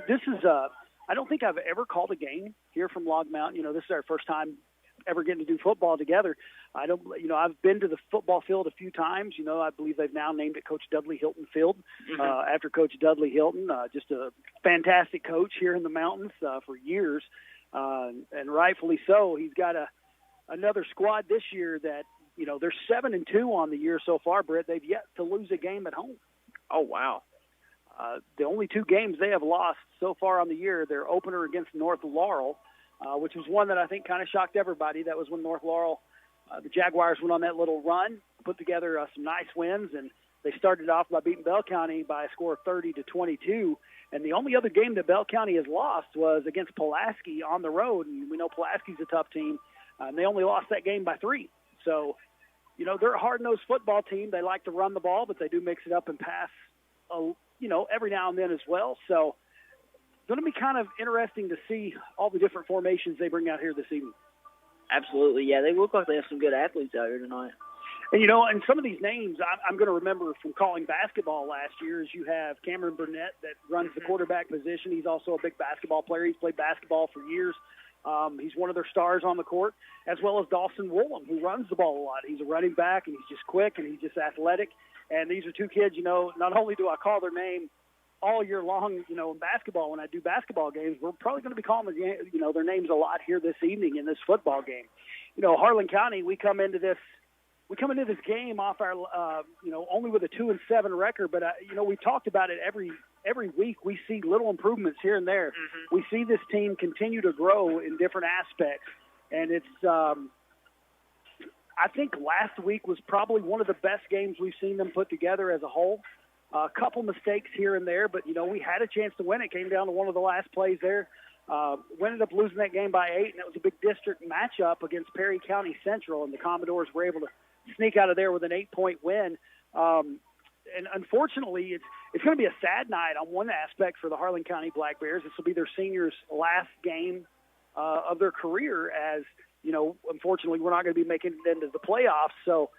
This is I don't think I've ever called a game here from Log Mountain. This is our first time ever getting to do football together. I've been to the football field a few times. I believe they've now named it Coach Dudley Hilton Field after Coach Dudley Hilton, just a fantastic coach here in the mountains for years, and rightfully so. He's got another squad this year that, they're 7-2 on the year so far, Britt. They've yet to lose a game at home. Oh, wow. The only 2 games they have lost so far on the year, their opener against North Laurel, which was one that I think kind of shocked everybody. That was when North Laurel, the Jaguars went on that little run, put together some nice wins, and they started off by beating Bell County by a score of 30-22. And the only other game that Bell County has lost was against Pulaski on the road, and we know Pulaski's a tough team, and they only lost that game by 3. So, they're a hard-nosed football team. They like to run the ball, but they do mix it up and pass, every now and then as well. So it's going to be kind of interesting to see all the different formations they bring out here this evening. Absolutely, yeah. They look like they have some good athletes out here tonight. And, and some of these names I'm going to remember from calling basketball last year is you have Cameron Burnett that runs the quarterback position. He's also a big basketball player. He's played basketball for years. He's one of their stars on the court, as well as Dawson Woolham, who runs the ball a lot. He's a running back, and he's just quick, and he's just athletic. And these are 2 kids, not only do I call their name all year long, in basketball when I do basketball games, we're probably going to be calling their names a lot here this evening in this football game. Harlan County, we come into this game off our, only with a 2-7 record, but we talked about it every week. We see little improvements here and there. Mm-hmm. We see this team continue to grow in different aspects, and it's. I think last week was probably one of the best games we've seen them put together as a whole. A couple mistakes here and there, but, we had a chance to win. It came down to one of the last plays there. We ended up losing that game by 8, and it was a big district matchup against Perry County Central, and the Commodores were able to sneak out of there with an 8-point win. And unfortunately, it's going to be a sad night on one aspect for the Harlan County Black Bears. This will be their seniors' last game of their career as, unfortunately, we're not going to be making it into the playoffs. So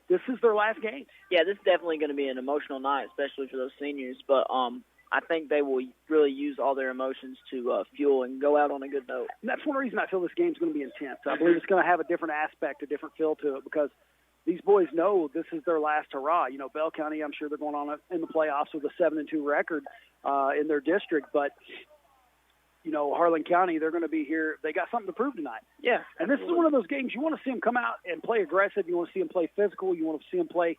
this is their last game. Yeah, this is definitely going to be an emotional night, especially for those seniors. But I think they will really use all their emotions to fuel and go out on a good note. And that's one reason I feel this game's going to be intense. I believe it's going to have a different aspect, a different feel to it, because these boys know this is their last hurrah. Bell County, I'm sure they're going on in the playoffs with a 7-2 record in their district. But, Harlan County, they're going to be here. They got something to prove tonight. Yeah. And this is one of those games you want to see them come out and play aggressive. You want to see them play physical. You want to see them play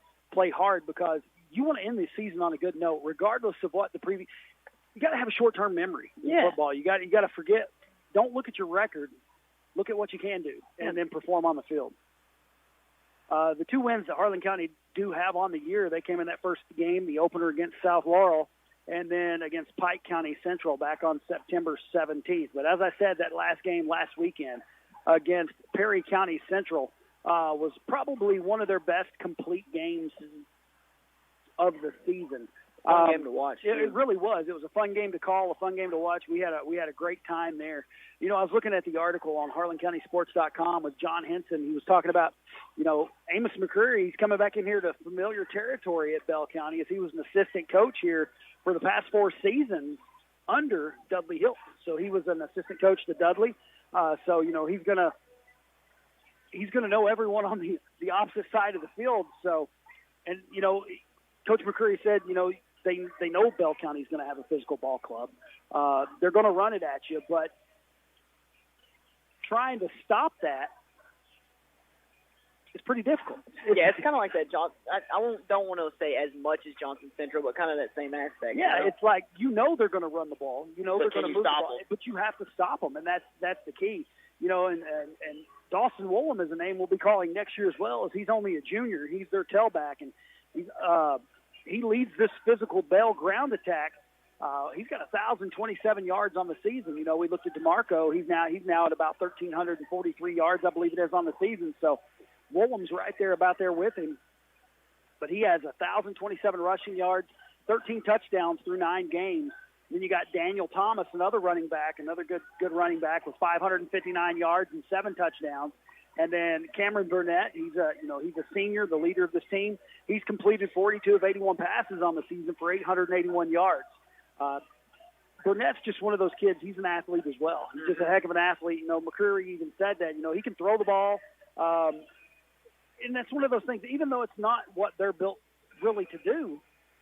hard, because you want to end the season on a good note, regardless of what the previous. You got to have a short-term memory in football. You got to forget. Don't look at your record. Look at what you can do, and then perform on the field. The 2 wins that Harlan County do have on the year, they came in that first game, the opener against South Laurel, and then against Pike County Central back on September 17th. But as I said, that last game last weekend against Perry County Central was probably one of their best complete games of the season. Fun game to watch. It really was. It was a fun game to call, a fun game to watch. We had a great time there. I was looking at the article on HarlanCountySports.com with John Henson. He was talking about, Amos McCreary. He's coming back in here to familiar territory at Bell County, as he was an assistant coach here for the past 4 seasons under Dudley Hilton. So he was an assistant coach to Dudley. So he's gonna know everyone on the opposite side of the field. So, and Coach McCreary said, they know Bell County's going to have a physical ball club. They're going to run it at you, but trying to stop that is pretty difficult. Yeah, it's kind of like that. I don't want to say as much as Johnson Central, but kind of that same aspect. Yeah, it's like they're going to run the ball. They're going to move the ball, but you have to stop them, and that's the key. And Dawson Woolham is a name we'll be calling next year as well, as he's only a junior. He's their tailback, and he leads this physical Bell ground attack. He's got 1,027 yards on the season. We looked at DeMarco. He's now at about 1,343 yards, I believe it is, on the season. So Woolham's right there, about there with him. But he has 1,027 rushing yards, 13 touchdowns through 9 games. Then you got Daniel Thomas, another running back, another good running back with 559 yards and 7 touchdowns. And then Cameron Burnett, he's a senior, the leader of this team. He's completed 42 of 81 passes on the season for 881 yards. Burnett's just one of those kids. He's an athlete as well. He's just a heck of an athlete. You know, McCreary even said that. You know, he can throw the ball. And that's one of those things, even though it's not what they're built really to do,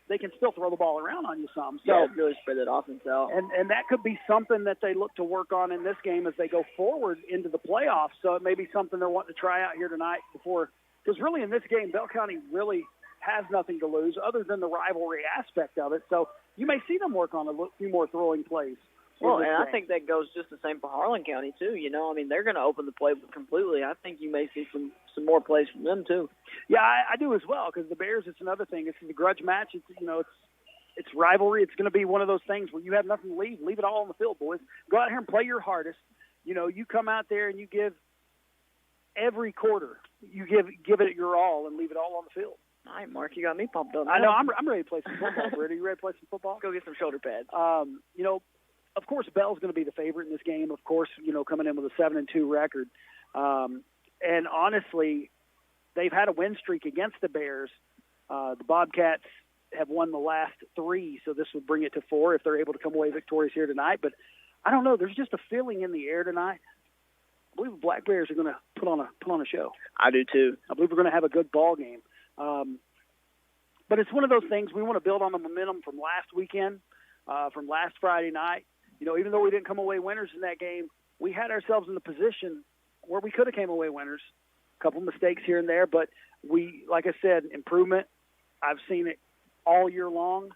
they can still throw the ball around on you some. So yeah, really spread that offense out. And that could be something that they look to work on in this game as they go forward into the playoffs. So it may be something they're wanting to try out here tonight before, because really in this game, Bell County really has nothing to lose other than the rivalry aspect of it. So you may see them work on a few more throwing plays. Well, and I think that goes just the same for Harlan County, too. You know, I mean, they're going to open the playbook completely. I think you may see some more plays from them, too. Yeah, I do as well, because the Bears, it's another thing. It's a grudge match. It's rivalry. It's going to be one of those things where you have nothing to leave. Leave it all on the field, boys. Go out here and play your hardest. You know, you come out there and you give every quarter. You give it your all and leave it all on the field. All right, Mark, you got me pumped up. I know. I'm ready to play some football. Brady, you ready to play some football? Let's go get some shoulder pads. You know, of course, Bell's going to be the favorite in this game. Of course, you know, coming in with a 7-2 record. And honestly, they've had a win streak against the Bears. The Bobcats have won the last 3, so this would bring it to 4 if they're able to come away victorious here tonight. But I don't know. There's just a feeling in the air tonight. I believe the Black Bears are going to put on a show. I do too. I believe we're going to have a good ball game. But it's one of those things we want to build on the momentum from last weekend, from last Friday night. You know, even though we didn't come away winners in that game, we had ourselves in the position where we could have came away winners. A couple mistakes here and there, but we, like I said, improvement. I've seen it all year long.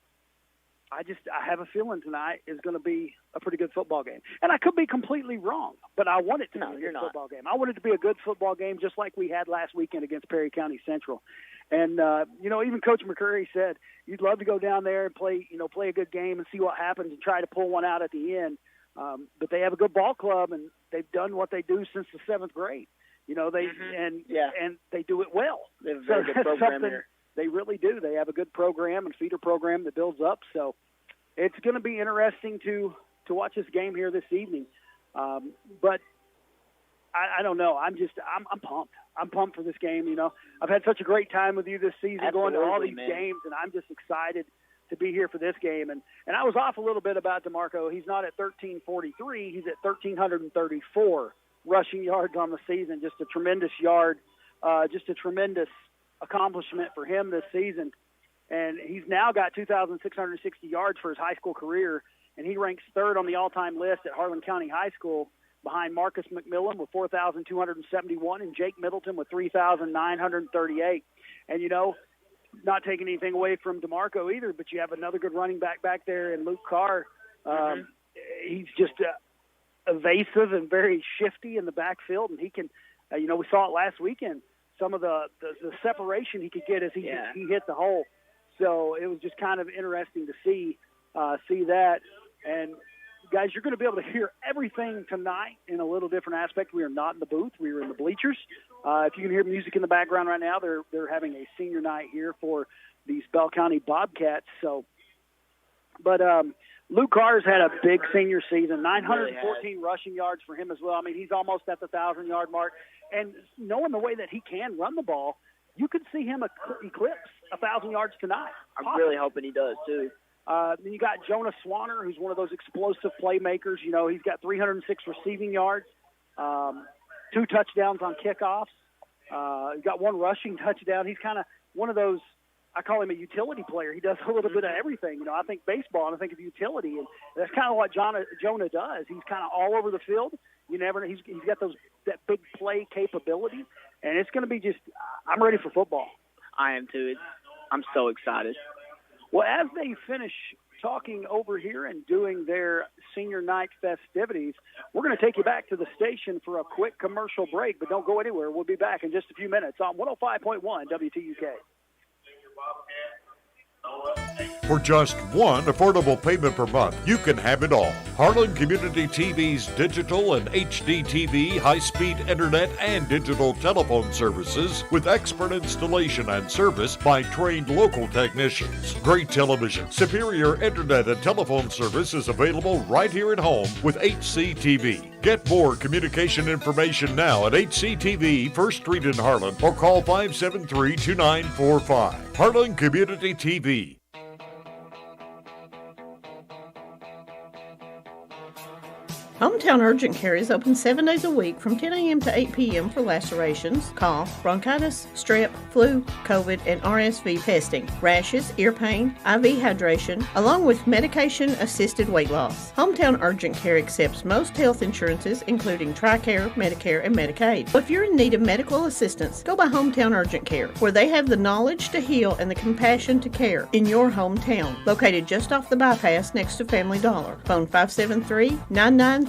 I have a feeling tonight is going to be a pretty good football game. And I could be completely wrong, but I want it to be a good football game. I want it to be a good football game just like we had last weekend against Perry County Central. And, you know, even Coach McCurry said you'd love to go down there and play a good game and see what happens and try to pull one out at the end. But they have a good ball club, and they've done what they do since the 7th grade. You know, and they do it well. They have a very good program here. They really do. They have a good program and feeder program that builds up. So it's going to be interesting to watch this game here this evening. But I don't know. I'm pumped. I'm pumped for this game. You know, I've had such a great time with you this season, going to all these games, and I'm just excited to be here for this game. And I was off a little bit about DeMarco. He's not at 1,343. He's at 1,334 rushing yards on the season. Just a tremendous accomplishment for him this season. And he's now got 2,660 yards for his high school career, and he ranks 3rd on the all-time list at Harlan County High School behind Marcus McMillan with 4,271 and Jake Middleton with 3,938. And, you know, not taking anything away from DeMarco either, but you have another good running back there in Luke Carr. He's just evasive and very shifty in the backfield, and he can, you know, we saw it last weekend, some of the separation he could get as he hit the hole. So it was just kind of interesting to see that. And, guys, you're going to be able to hear everything tonight in a little different aspect. We are not in the booth. We are in the bleachers. If you can hear music in the background right now, they're having a senior night here for these Bell County Bobcats. So, but Luke Carr's had a big senior season, 914 rushing yards for him as well. I mean, he's almost at the 1,000-yard mark. And knowing the way that he can run the ball, you could see him eclipse 1,000 yards tonight. I'm really hoping he does, too. Then you got Jonah Swanner, who's one of those explosive playmakers. You know, he's got 306 receiving yards, 2 touchdowns on kickoffs. He's got 1 rushing touchdown. He's kind of one of those, I call him a utility player. He does a little bit of everything. You know, I think baseball and I think of utility, and that's kind of what Jonah does. He's kind of all over the field. You never know. He's got that big play capability, and it's going to be just, I'm ready for football. I am too. I'm so excited. Well, as they finish talking over here and doing their senior night festivities, we're going to take you back to the station for a quick commercial break, but don't go anywhere. We'll be back in just a few minutes on 105.1 WTUK. For just one affordable payment per month, you can have it all. Harlan Community TV's digital and HD TV, high-speed internet, and digital telephone services with expert installation and service by trained local technicians. Great television, superior internet, and telephone service is available right here at home with HCTV. Get more communication information now at HCTV, 1st Street in Harlan, or call 573-2945. 25. Harlan Community TV. Harlan Community TV, 1st Street in Harlan, or call 573-2945. Harlan Community TV. 1st Street in Harlan, or call 573-2945. Harlan Community TV. 1st Street in Harlan, or call 573-2945. Harlan Community TV. 1st Street in Harlan, or call 573-2945. Harlan Community TV. Hometown Urgent Care is open 7 days a week from 10 a.m. to 8 p.m. for lacerations, cough, bronchitis, strep, flu, COVID, and RSV testing, rashes, ear pain, IV hydration, along with medication-assisted weight loss. Hometown Urgent Care accepts most health insurances, including TRICARE, Medicare, and Medicaid. So if you're in need of medical assistance, go by Hometown Urgent Care, where they have the knowledge to heal and the compassion to care in your hometown. Located just off the bypass next to Family Dollar. Phone 573-9939.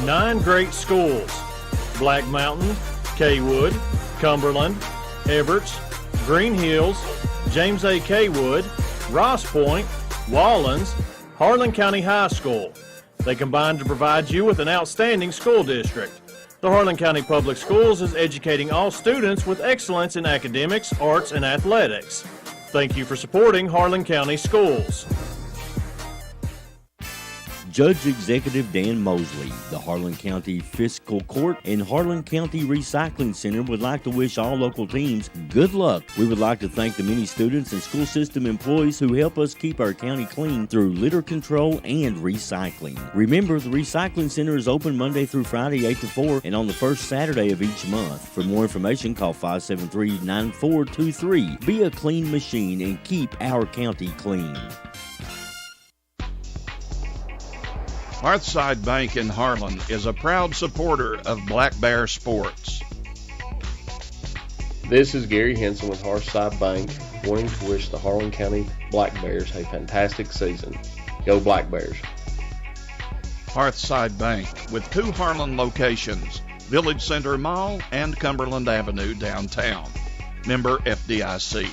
9 great schools: Black Mountain, Kaywood, Cumberland, Everts, Green Hills, James A. Kaywood, Ross Point, Wallens, Harlan County High School. They combine to provide you with an outstanding school district. The Harlan County Public Schools is educating all students with excellence in academics, arts, and athletics. Thank you for supporting Harlan County Schools. Judge Executive Dan Mosley, the Harlan County Fiscal Court and Harlan County Recycling Center would like to wish all local teams good luck. We would like to thank the many students and school system employees who help us keep our county clean through litter control and recycling. Remember, the Recycling Center is open Monday through Friday 8 to 4 and on the first Saturday of each month. For more information, call 573-9423. Be a clean machine and keep our county clean. Hearthside Bank in Harlan is a proud supporter of Black Bear Sports. This is Gary Henson with Hearthside Bank, wanting to wish the Harlan County Black Bears a fantastic season. Go Black Bears. Hearthside Bank with 2 Harlan locations, Village Center Mall and Cumberland Avenue downtown. Member FDIC.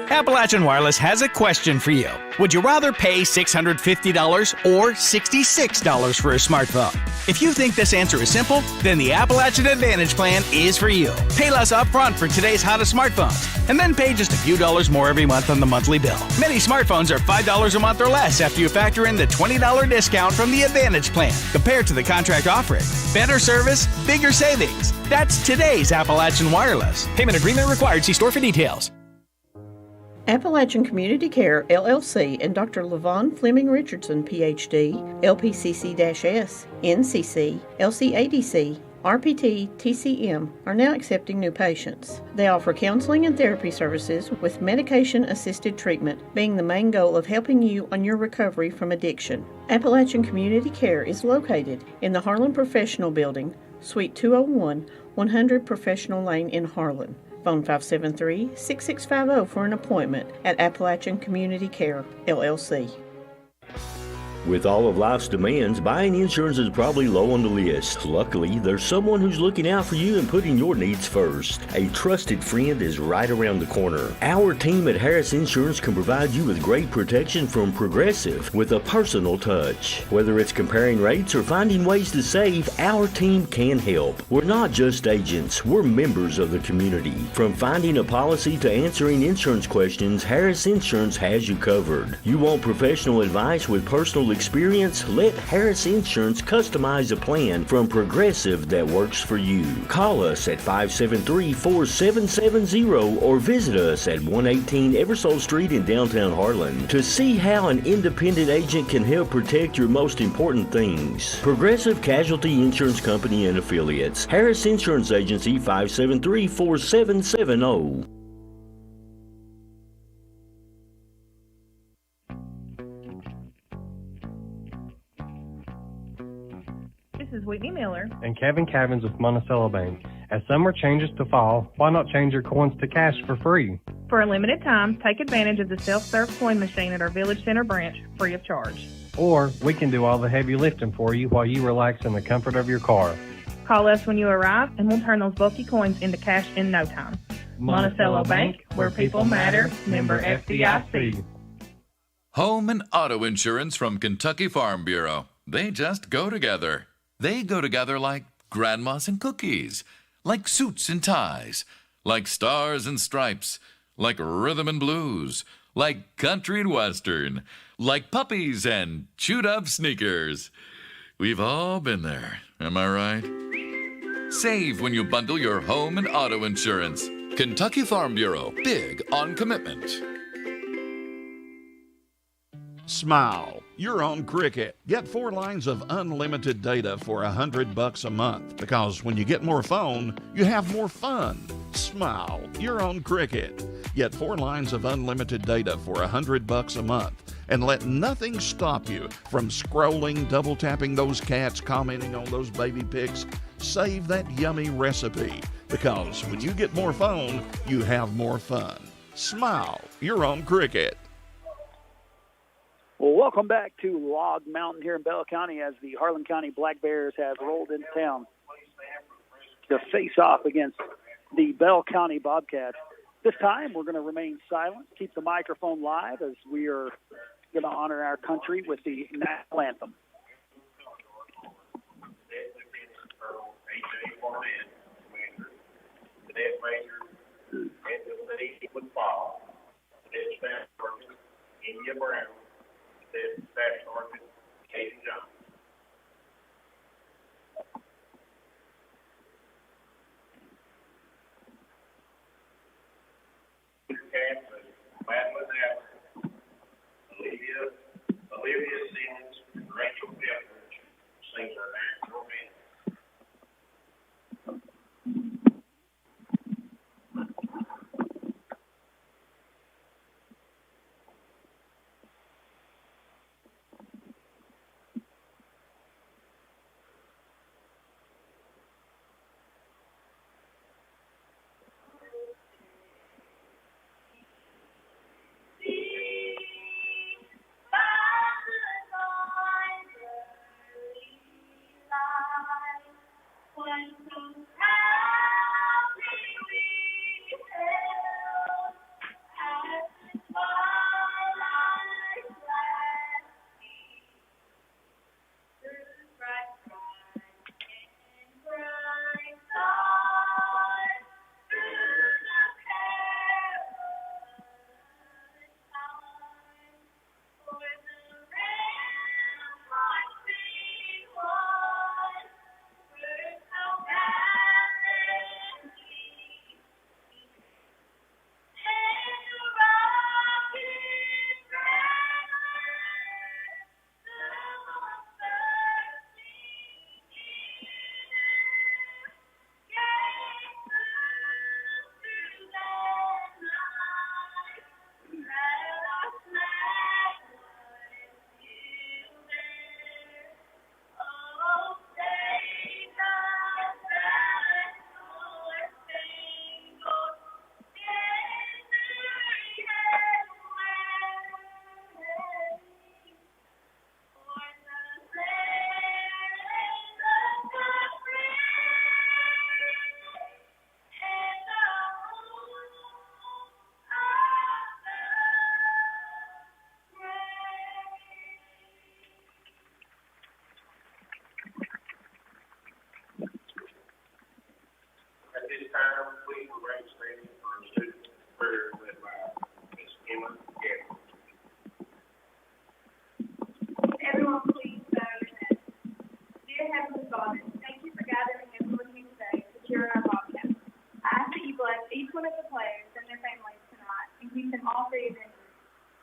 Appalachian Wireless has a question for you. Would you rather pay $650 or $66 for a smartphone? If you think this answer is simple, then the Appalachian Advantage Plan is for you. Pay less upfront for today's hottest smartphones, and then pay just a few dollars more every month on the monthly bill. Many smartphones are $5 a month or less after you factor in the $20 discount from the Advantage Plan compared to the contract offering. Better service, bigger savings. That's today's Appalachian Wireless. Payment agreement required. See store for details. Appalachian Community Care, LLC, and Dr. Levon Fleming Richardson, Ph.D., LPCC-S, NCC, LCADC, RPT, TCM, are now accepting new patients. They offer counseling and therapy services with medication-assisted treatment being the main goal of helping you on your recovery from addiction. Appalachian Community Care is located in the Harlan Professional Building, Suite 201, 100 Professional Lane in Harlan. Phone 573-6650 for an appointment at Appalachian Community Care, LLC. With all of life's demands, buying insurance is probably low on the list. Luckily, there's someone who's looking out for you and putting your needs first. A trusted friend is right around the corner. Our team at Harris Insurance can provide you with great protection from Progressive with a personal touch. Whether it's comparing rates or finding ways to save, our team can help. We're not just agents, we're members of the community. From finding a policy to answering insurance questions, Harris Insurance has you covered. You want professional advice with personal experience? Let Harris Insurance customize a plan from Progressive that works for you. Call us at 573-4770 or visit us at 118 Eversole Street in downtown Harlan to see how an independent agent can help protect your most important things. Progressive Casualty Insurance Company and Affiliates. Harris Insurance Agency, 573-4770. This is Whitney Miller and Kevin Cavins with Monticello Bank. As summer changes to fall, why not change your coins to cash for free? For a limited time, take advantage of the self-serve coin machine at our Village Center branch, free of charge. Or we can do all the heavy lifting for you while you relax in the comfort of your car. Call us when you arrive, and we'll turn those bulky coins into cash in no time. Monticello Bank, where people matter, member FDIC. Home and auto insurance from Kentucky Farm Bureau. They just go together. They go together like grandmas and cookies, like suits and ties, like stars and stripes, like rhythm and blues, like country and western, like puppies and chewed-up sneakers. We've all been there, am I right? Save when you bundle your home and auto insurance. Kentucky Farm Bureau, big on commitment. Smile. You're on Cricket. Get 4 lines of unlimited data for $100 a month, because when you get more phone, you have more fun. Smile. You're on Cricket. Get 4 lines of unlimited data for $100 a month, and let nothing stop you from scrolling, double tapping those cats, commenting on those baby pics. Save that yummy recipe, because when you get more phone, you have more fun. Smile. You're on Cricket. Well, welcome back to Log Mountain here in Bell County as the Harlan County Black Bears have rolled into town to face off against the Bell County Bobcats. This time, we're going to remain silent, keep the microphone live as we are going to honor our country with the national anthem. Staff Sergeant Casey Johnson. Campbell, Madeline Allen, Olivia Simmons, and Rachel Pepperidge sing their national anthem.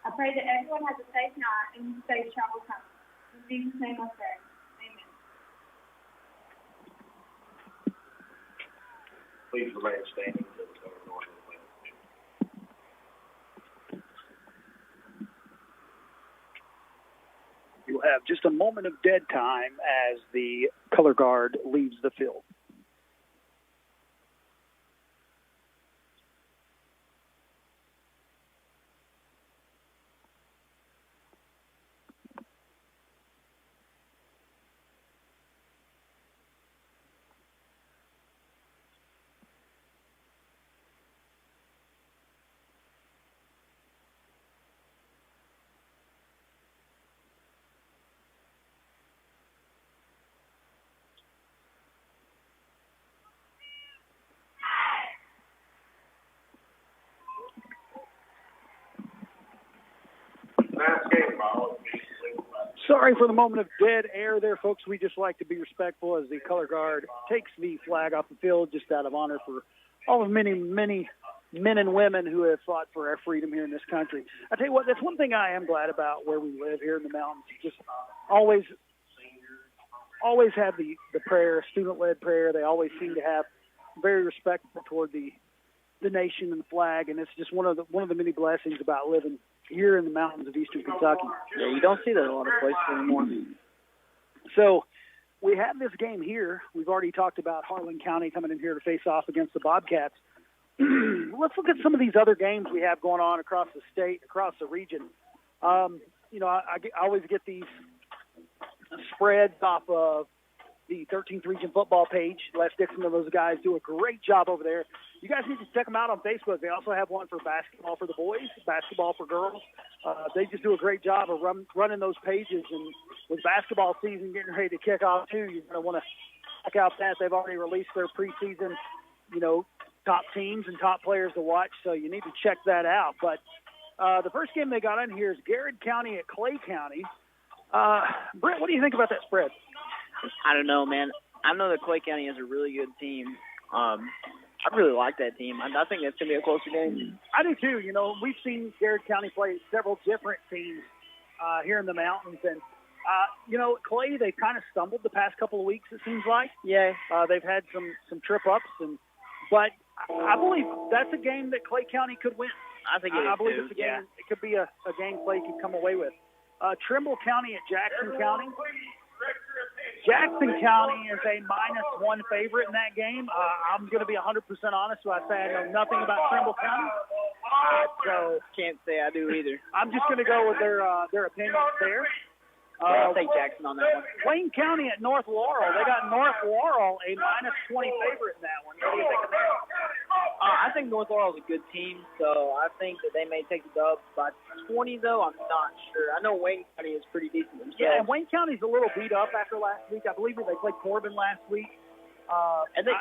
I pray that everyone has a safe night and safe travel home. In Jesus' name I pray. Amen. Please remain standing until the Lord is with you. You'll have just a moment of dead time as the color guard leaves the field. Sorry for the moment of dead air there, folks. We just like to be respectful as the color guard takes the flag off the field just out of honor for all of many men and women who have fought for our freedom here in this country. I tell you what, that's one thing I am glad about where we live here in the mountains. Just always have the prayer, student-led prayer. They always seem to have very respectful toward the nation and the flag, and it's just one of the many blessings about living here in the mountains of eastern Kentucky. Yeah, you don't see that in a lot of places anymore. So we have this game here. We've already talked about Harlan County coming in here to face off against the Bobcats. Let's look at some of these other games we have going on across the state, across the region. I always get these spreads off of the 13th Region football page. Les Dixon and those guys do a great job over there. You guys need to check them out on Facebook. They also have one for basketball for the boys, basketball for girls. They just do a great job of running those pages. And with basketball season getting ready to kick off, too, you're going to want to check out that. They've already released their preseason, top teams and top players to watch, so you need to check that out. But the first game they got in here is Garrett County at Clay County. Brent, what do you think about that spread? I don't know, man. I know that Clay County has a really good team. I really like that team. I think that's going to be a closer game. I do, too. We've seen Garrett County play several different teams here in the mountains. And, Clay, they've kind of stumbled the past couple of weeks, it seems like. Yeah. They've had some trip-ups. But I believe that's a game that Clay County could win. I think it is, I believe too. It's a game. It could be a game Clay could come away with. Trimble County at Jackson County. Jackson County is a -1 favorite in that game. I'm going to be 100% honest when I say I know nothing about Trimble County. So can't say I do either. I'm just going to go with their opinions there. I'll take Jackson on that one. Wayne County at North Laurel. They got North Laurel a -20 favorite in that one. What do you think of that? I think North Laurel is a good team, so I think that they may take the dub by 20, though. I'm not sure. I know Wayne County is pretty decent themselves. Yeah, and Wayne County's a little beat up after last week. I believe they played Corbin last week. And I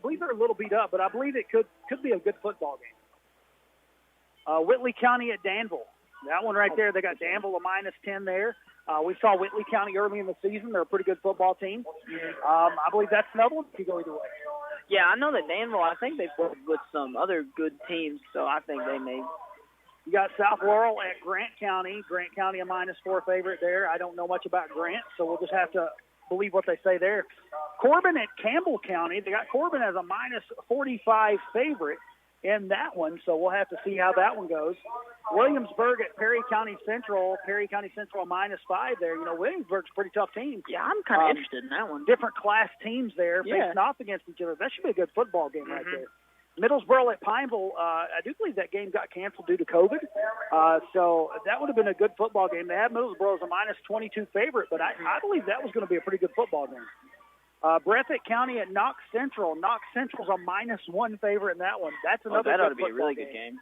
believe they're a little beat up, but I believe it could be a good football game. Whitley County at Danville. That one right there, they got Danville a -10 there. We saw Whitley County early in the season. They're a pretty good football team. I believe that's another one that could go either way. Yeah, I know that Danville, I think they've worked with some other good teams, so I think they may. You got South Laurel at Grant County. Grant County a -4 favorite there. I don't know much about Grant, so we'll just have to believe what they say there. Corbin at Campbell County. They got Corbin as a -45 favorite in that one, so we'll have to see how that one goes. Williamsburg at Perry County Central. Perry County Central a -5 there. Williamsburg's a pretty tough team. Yeah, I'm kind of interested in that one. Different class teams there facing off against each other. That should be a good football game right there. Middlesboro at Pineville. I do believe that game got canceled due to COVID, so that would have been a good football game. They have Middlesboro as a -22 favorite, but I believe that was going to be a pretty good football game. Breathitt County at Knox Central. Knox Central's a -1 favorite in that one. That's another that good ought to be a really game. good game.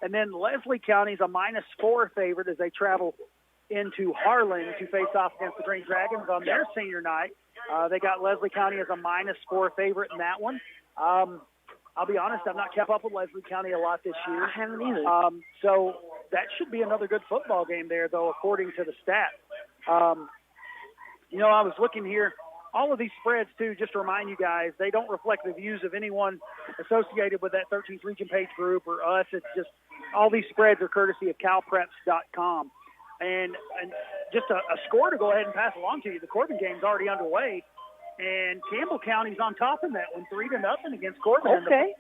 And then Leslie County's a -4 favorite as they travel into Harlan to face off against the Green Dragons on their senior night. They got Leslie County as a -4 favorite in that one. I'll be honest, I've not kept up with Leslie County a lot this year. I haven't either. So that should be another good football game there, though, according to the stats. I was looking here. All of these spreads, too, just to remind you guys, they don't reflect the views of anyone associated with that 13th Region page group or us. It's just all these spreads are courtesy of calpreps.com. And just a score to go ahead and pass along to you. The Corbin game's already underway, and Campbell County's on top in that one, 3-0 against Corbin. Okay.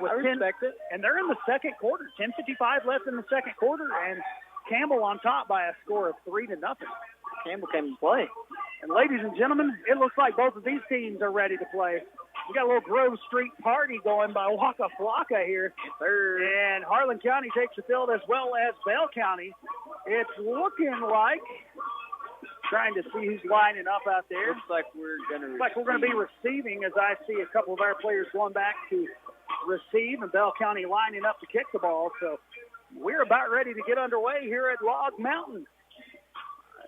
With I respect it. And they're in the second quarter, 10:55 left in the second quarter, and Campbell on top by a score of 3-0. Campbell came to play. And ladies and gentlemen, it looks like both of these teams are ready to play. We got a little Grove Street party going by Waka Flocka here. And Harlan County takes the field as well as Bell County. It's looking like, trying to see who's lining up out there. Looks like we're going to be receiving as I see a couple of our players going back to receive and Bell County lining up to kick the ball. So we're about ready to get underway here at Log Mountain.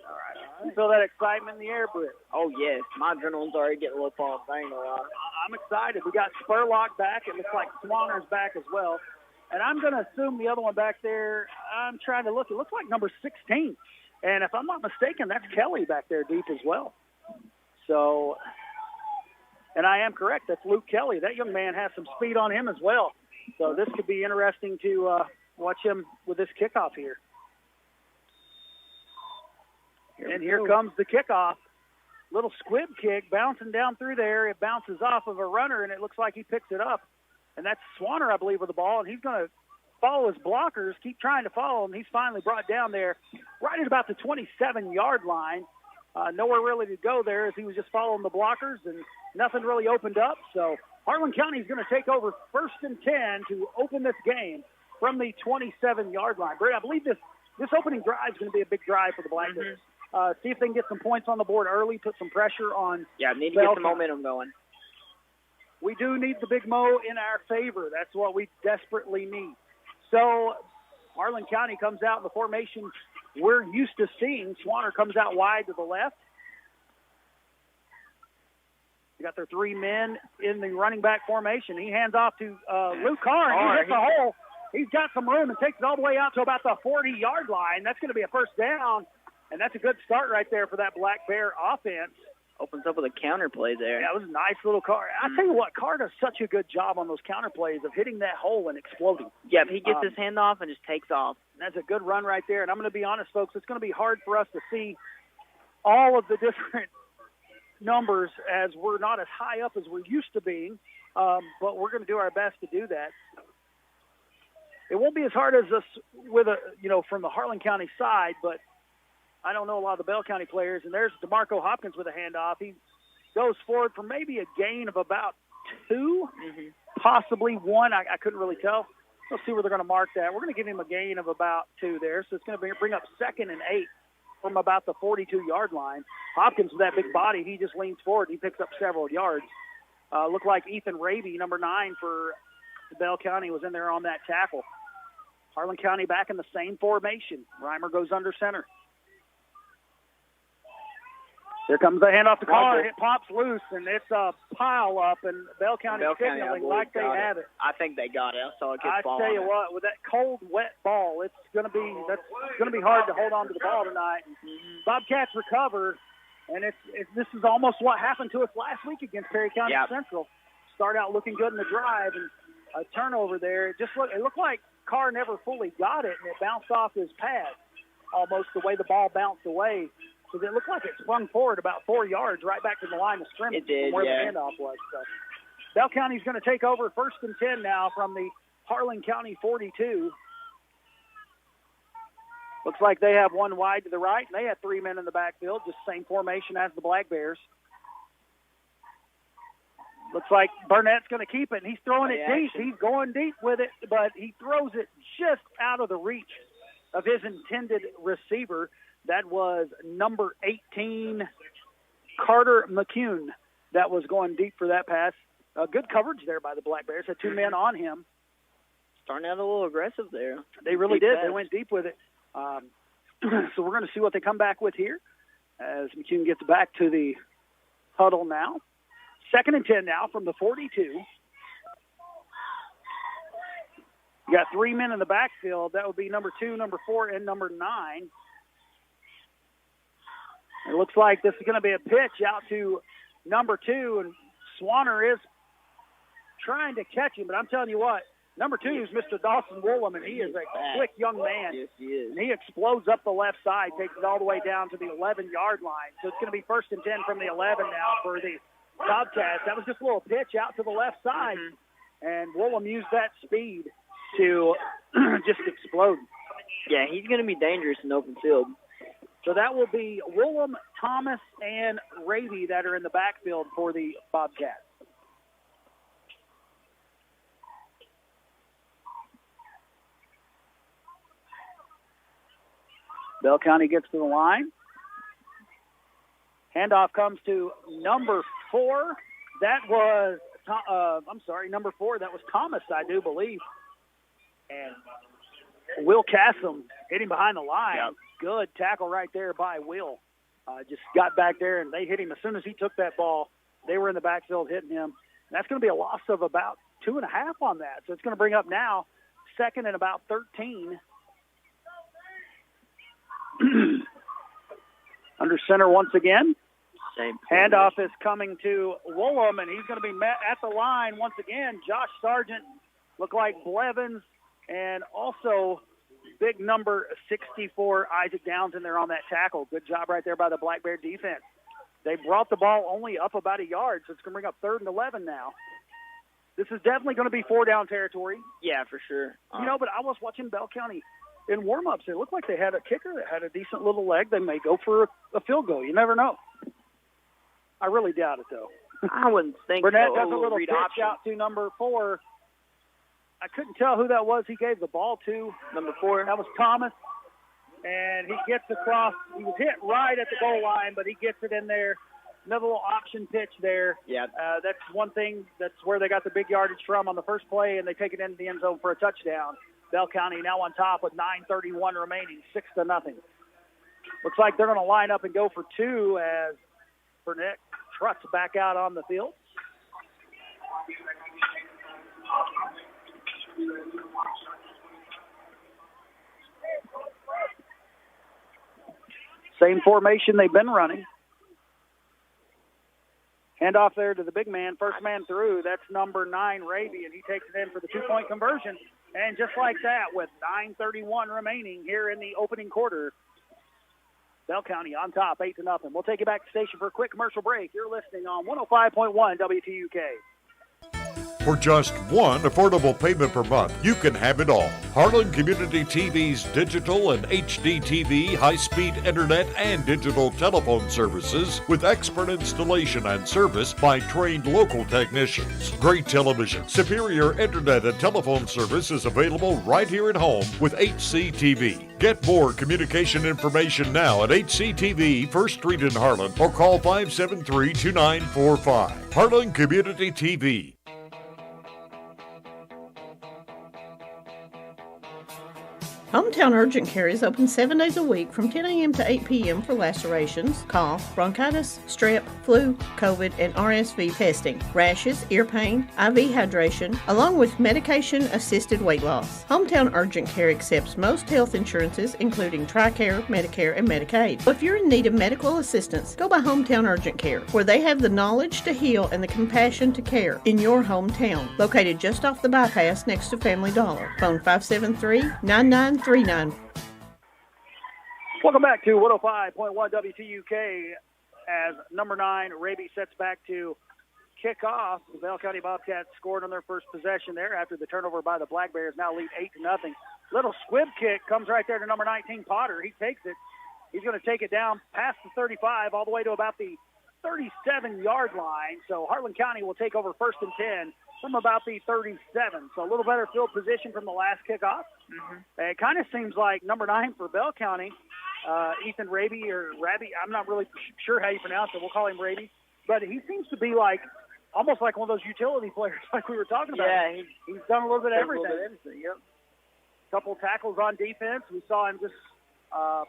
All right. You feel that excitement in the air, Britt? Oh, yes. My adrenaline's already getting a little pumped. I ain't gonna lie. I'm excited. We got Spurlock back. It looks like Swanner's back as well. And I'm going to assume the other one back there, I'm trying to look. It looks like number 16. And if I'm not mistaken, that's Kelly back there deep as well. So, and I am correct. That's Luke Kelly. That young man has some speed on him as well. So this could be interesting to watch him with this kickoff here. And here comes the kickoff. Little squib kick bouncing down through there. It bounces off of a runner, and it looks like he picks it up. And that's Swanner, I believe, with the ball. And he's going to follow his blockers, keep trying to follow him. He's finally brought down there right at about the 27-yard line. Nowhere really to go there as he was just following the blockers, and nothing really opened up. So Harlan County is going to take over 1st and 10 to open this game from the 27-yard line. Brett, I believe this opening drive is going to be a big drive for the Black Bears. See if they can get some points on the board early, put some pressure on. Yeah, need to get some momentum going. We do need the big mo in our favor. That's what we desperately need. So Harlan County comes out in the formation we're used to seeing. Swanner comes out wide to the left. They got their 3 men in the running back formation. He hands off to Luke Carr, and he hits the hole. He's got some room and takes it all the way out to about the 40-yard line. That's going to be a first down, and that's a good start right there for that Black Bear offense. Opens up with a counter play there. Yeah, it was a nice little Carr. I tell you what, Carr does such a good job on those counter plays of hitting that hole and exploding. Yeah, he gets his hand off and just takes off. That's a good run right there. And I'm going to be honest, folks, it's going to be hard for us to see all of the different numbers as we're not as high up as we're used to being, but we're going to do our best to do that. It won't be as hard as us with from the Harlan County side, but I don't know a lot of the Bell County players, and there's DeMarco Hopkins with a handoff. He goes forward for maybe a gain of about 2, possibly 1. I couldn't really tell. Let's see where they're going to mark that. We're going to give him a gain of about 2 there, so it's going to bring up 2nd and 8 from about the 42-yard line. Hopkins, with that big body, he just leans forward and he picks up several yards. Looked like Ethan Raby, number 9 for Bell County, was in there on that tackle. Harlan County back in the same formation. Reimer goes under center. Here comes the handoff to Carr. It pops loose, and it's a pile up, and Bell County signaling like they have it. I think they got it. I saw it get ball. I tell you what, with that cold, wet ball, it's going to be hard to hold on to the ball tonight. Bobcats recover, and this is almost what happened to us last week against Perry County Central. Start out looking good in the drive, and a turnover there. It looked like Carr never fully got it, and it bounced off his pad, almost the way the ball bounced away. So it looked like it sprung forward about 4 yards right back to the line of scrimmage from where the handoff was. So Bell County's going to take over 1st and 10 now from the Harlan County 42. Looks like they have 1 wide to the right, and they had 3 men in the backfield, just same formation as the Black Bears. Looks like Burnett's going to keep it, and he's throwing it deep. He's going deep with it, but he throws it just out of the reach of his intended receiver. That was number 18, Carter McCune, that was going deep for that pass. Good coverage there by the Black Bears. Had 2 men on him. Starting out a little aggressive there. They really did. They went deep with it. So we're going to see what they come back with here as McCune gets back to the huddle now. 2nd and 10 now from the 42. You got 3 men in the backfield. That would be number 2, number 4, and number 9. It looks like this is going to be a pitch out to number 2, and Swanner is trying to catch him, but I'm telling you what, number 2 is Mr. Dawson Woolham, and he is a quick young man. Yes, he is. And he explodes up the left side, takes it all the way down to the 11-yard line. So it's going to be 1st and 10 from the 11 now for the Bobcats. That was just a little pitch out to the left side, and Woolham used that speed to just explode. Yeah, he's going to be dangerous in open field. So that will be Woolham, Thomas, and Raby that are in the backfield for the Bobcats. Bell County gets to the line. Handoff comes to number 4. That was, number 4. That was Thomas, I do believe. And Will Cassom hit him behind the line. Yep. Good tackle right there by Will. Just got back there, and they hit him as soon as he took that ball. They were in the backfield hitting him. And that's going to be a loss of about 2.5 on that. So it's going to bring up now 2nd and about 13. Under center once again. Handoff is coming to Woolham, and he's going to be met at the line once again. Josh Sargent look like Blevins, and also big number 64, Isaac Downs, in there on that tackle. Good job right there by the Black Bear defense. They brought the ball only up about a yard, so it's going to bring up 3rd and 11 now. This is definitely going to be 4-down territory. Yeah, for sure. But I was watching Bell County in warm-ups. It looked like they had a kicker that had a decent little leg. They may go for a field goal. You never know. I really doubt it, though. I wouldn't think Burnett so. does a little Read pitch option. out to number 4. I couldn't tell who that was he gave the ball to. Number 4. That was Thomas. And he gets across. He was hit right at the goal line, but he gets it in there. Another little option pitch there. Yeah. That's one thing. That's where they got the big yardage from on the first play, and they take it into the end zone for a touchdown. Bell County now on top with 9:31 remaining, 6-0. Looks like they're going to line up and go for 2 as Burnett trucks back out on the field. Same formation they've been running. Handoff there to the big man. First man through. That's number 9, Raby, and he takes it in for the 2-point conversion. And just like that, with 9:31 remaining here in the opening quarter, Bell County on top, 8-0. We'll take you back to the station for a quick commercial break. You're listening on 105.1 WTUK. For just one affordable payment per month, you can have it all. Harlan Community TV's digital and HD TV, high-speed internet, and digital telephone services with expert installation and service by trained local technicians. Great television, superior internet, and telephone service is available right here at home with HCTV. Get more communication information now at HCTV, 1st Street in Harlan, or call 573-2945. Harlan Community TV. Hometown Urgent Care is open 7 days a week from 10 a.m. to 8 p.m. for lacerations, cough, bronchitis, strep, flu, COVID, and RSV testing, rashes, ear pain, IV hydration, along with medication-assisted weight loss. Hometown Urgent Care accepts most health insurances, including TRICARE, Medicare, and Medicaid. So if you're in need of medical assistance, go by Hometown Urgent Care, where they have the knowledge to heal and the compassion to care in your hometown. Located just off the bypass next to Family Dollar. Phone 573-9939. Welcome back to 105.1 WTUK as number 9, Raby, sets back to kick off. The Bell County Bobcats scored on their first possession there after the turnover by the Black Bears, now lead 8-0. Little squib kick comes right there to number 19, Potter. He takes it. He's going to take it down past the 35 all the way to about the 37-yard line. So Harlan County will take over 1st and 10 from about the 37. So a little better field position from the last kickoff. It kind of seems like number 9 for Bell County, Ethan Raby or Raby. I'm not really sure how you pronounce it. We'll call him Raby. But he seems to be like almost like one of those utility players like we were talking about. Yeah, he's done a little bit of everything. Yep. Couple tackles on defense. We saw him just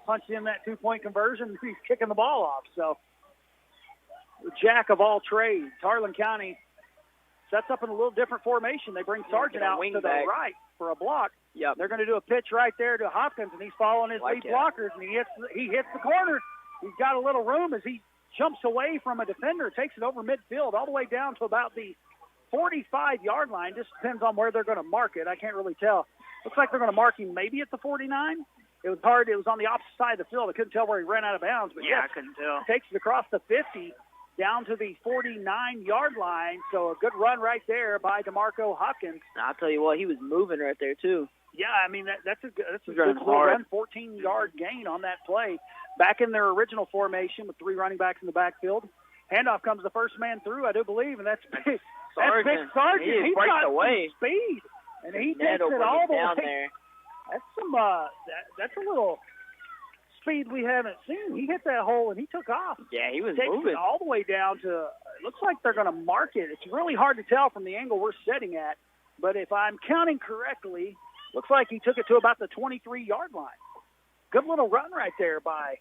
punch in that 2-point conversion. He's kicking the ball off. So the jack of all trades. Harlan County sets up in a little different formation. They bring Sargent out to the right for a block. Yep. They're going to do a pitch right there to Hopkins, and he's following his lead blockers, and he hits the corner. He's got a little room as he jumps away from a defender, takes it over midfield all the way down to about the 45-yard line. Just depends on where they're going to mark it. I can't really tell. Looks like they're going to mark him maybe at the 49. It was hard. It was on the opposite side of the field. I couldn't tell where he ran out of bounds. But I couldn't tell. Takes it across the 50 down to the 49-yard line. So a good run right there by DeMarco Hopkins. I'll tell you what, he was moving right there too. Yeah, I mean, that's a good run, 14-yard gain on that play. Back in their original formation with 3 running backs in the backfield. Handoff comes the first man through, I do believe, and that's big Sargent. He's got away. Some speed, and he takes it all the way. There. That's some. That's a little speed we haven't seen. He hit that hole and he took off. Yeah, he was Takes moving it all the way down to. It looks like they're going to mark it. It's really hard to tell from the angle we're sitting at, but if I'm counting correctly, looks like he took it to about the 23-yard line. Good little run right there by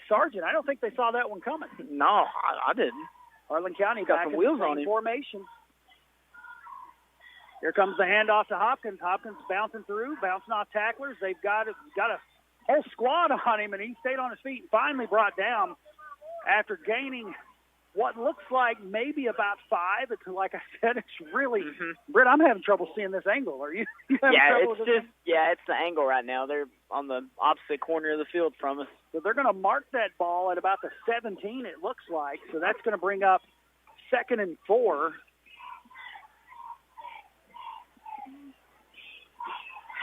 Sargent. I don't think they saw that one coming. No, I didn't. Harlan County got back some in wheels the on same him. formation. Here comes the handoff to Hopkins. Hopkins bouncing through, bouncing off tacklers. They've got a whole squad on him, and he stayed on his feet and finally brought down after gaining what looks like maybe about 5. It's like I said, it's really Britt, I'm having trouble seeing this angle. Are you having trouble with this? It's the angle right now. They're on the opposite corner of the field from us. So they're going to mark that ball at about the 17, it looks like. So that's going to bring up 2nd and 4.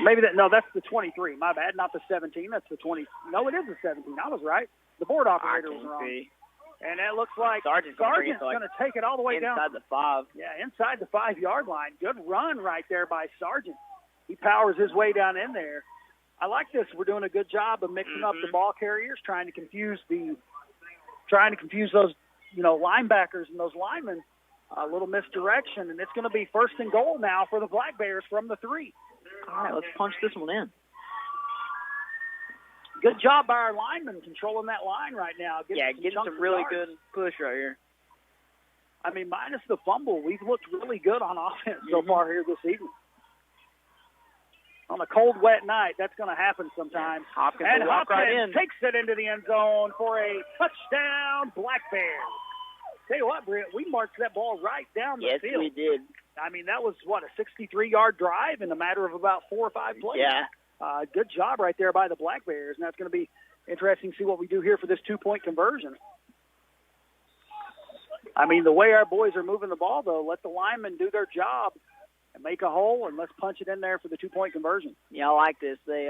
That's the 23. My bad, not the 17. That's the 20. No, it is the 17. I was right. The board operator was wrong. And that looks like Sargent's going to take it all the way down. Inside the 5. Yeah, inside the 5-yard line. Good run right there by Sargent. He powers his way down in there. I like this. We're doing a good job of mixing up the ball carriers, trying to confuse those, linebackers and those linemen. A little misdirection, and it's going to be 1st and goal now for the Black Bears from the 3. All right, let's punch this one in. Good job by our linemen controlling that line right now. Getting some really good push right here. I mean, minus the fumble, we've looked really good on offense so far here this evening. On a cold, wet night, that's going to happen sometimes. Hopkins and will walk right in. Takes it into the end zone for a touchdown, Black Bears. Tell you what, Britt, we marched that ball right down the field. Yes, we did. I mean, that was, a 63-yard drive in a matter of about 4 or 5 plays. Yeah. Good job right there by the Black Bears, and that's going to be interesting to see what we do here for this 2-point conversion. I mean, the way our boys are moving the ball, though, let the linemen do their job and make a hole, and let's punch it in there for the 2-point conversion. Yeah, I like this. They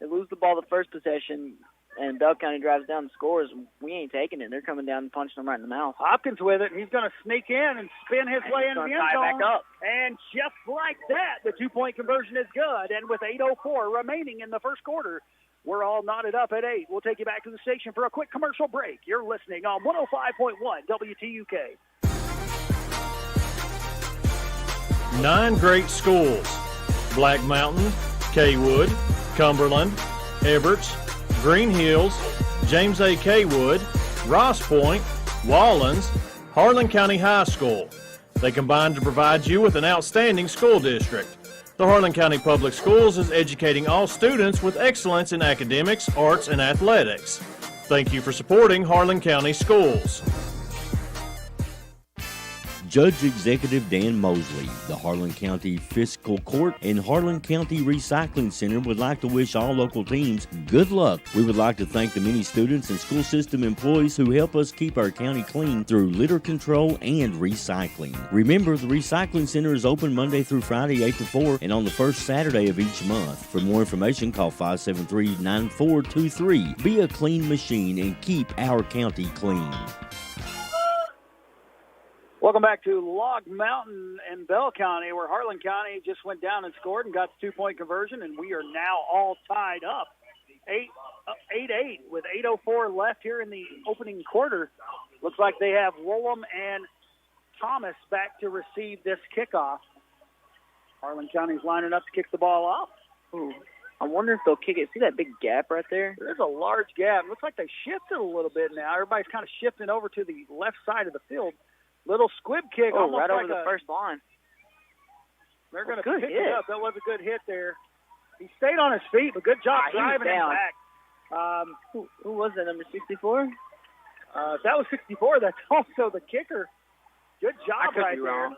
lose the ball the first possession, and Bell County drives down and scores. We ain't taking it. They're coming down and punching them right in the mouth. Hopkins with it. He's going to sneak in and spin his way into the end zone. Back up. And just like that, the 2-point conversion is good. And with 8:04 remaining in the first quarter, we're all knotted up at 8. We'll take you back to the station for a quick commercial break. You're listening on 105.1 WTUK. 9 great schools: Black Mountain, Kaywood, Cumberland, Everts, Green Hills, James A. Kaywood, Ross Point, Wallens, Harlan County High School. They combine to provide you with an outstanding school district. The Harlan County Public Schools is educating all students with excellence in academics, arts, and athletics. Thank you for supporting Harlan County Schools. Judge Executive Dan Mosley, the Harlan County Fiscal Court and Harlan County Recycling Center would like to wish all local teams good luck. We would like to thank the many students and school system employees who help us keep our county clean through litter control and recycling. Remember, the Recycling Center is open Monday through Friday 8 to 4 and on the first Saturday of each month. For more information, call 573-9423. Be a clean machine and keep our county clean. Welcome back to Log Mountain and Bell County, where Harlan County just went down and scored and got the 2-point conversion, and we are now all tied up. 8-8 with 8:04 left here in the opening quarter. Looks like they have Woolham and Thomas back to receive this kickoff. Harlan County's lining up to kick the ball off. Ooh, I wonder if they'll kick it. See that big gap right there? There's a large gap. Looks like they shifted a little bit now. Everybody's kind of shifting over to the left side of the field. Little squib kick. Oh, right over like the first line. They're going to pick it up. That was a good hit there. He stayed on his feet, but good job driving him back. Who was that, number 64? If that was 64, that's also the kicker. Good job right there.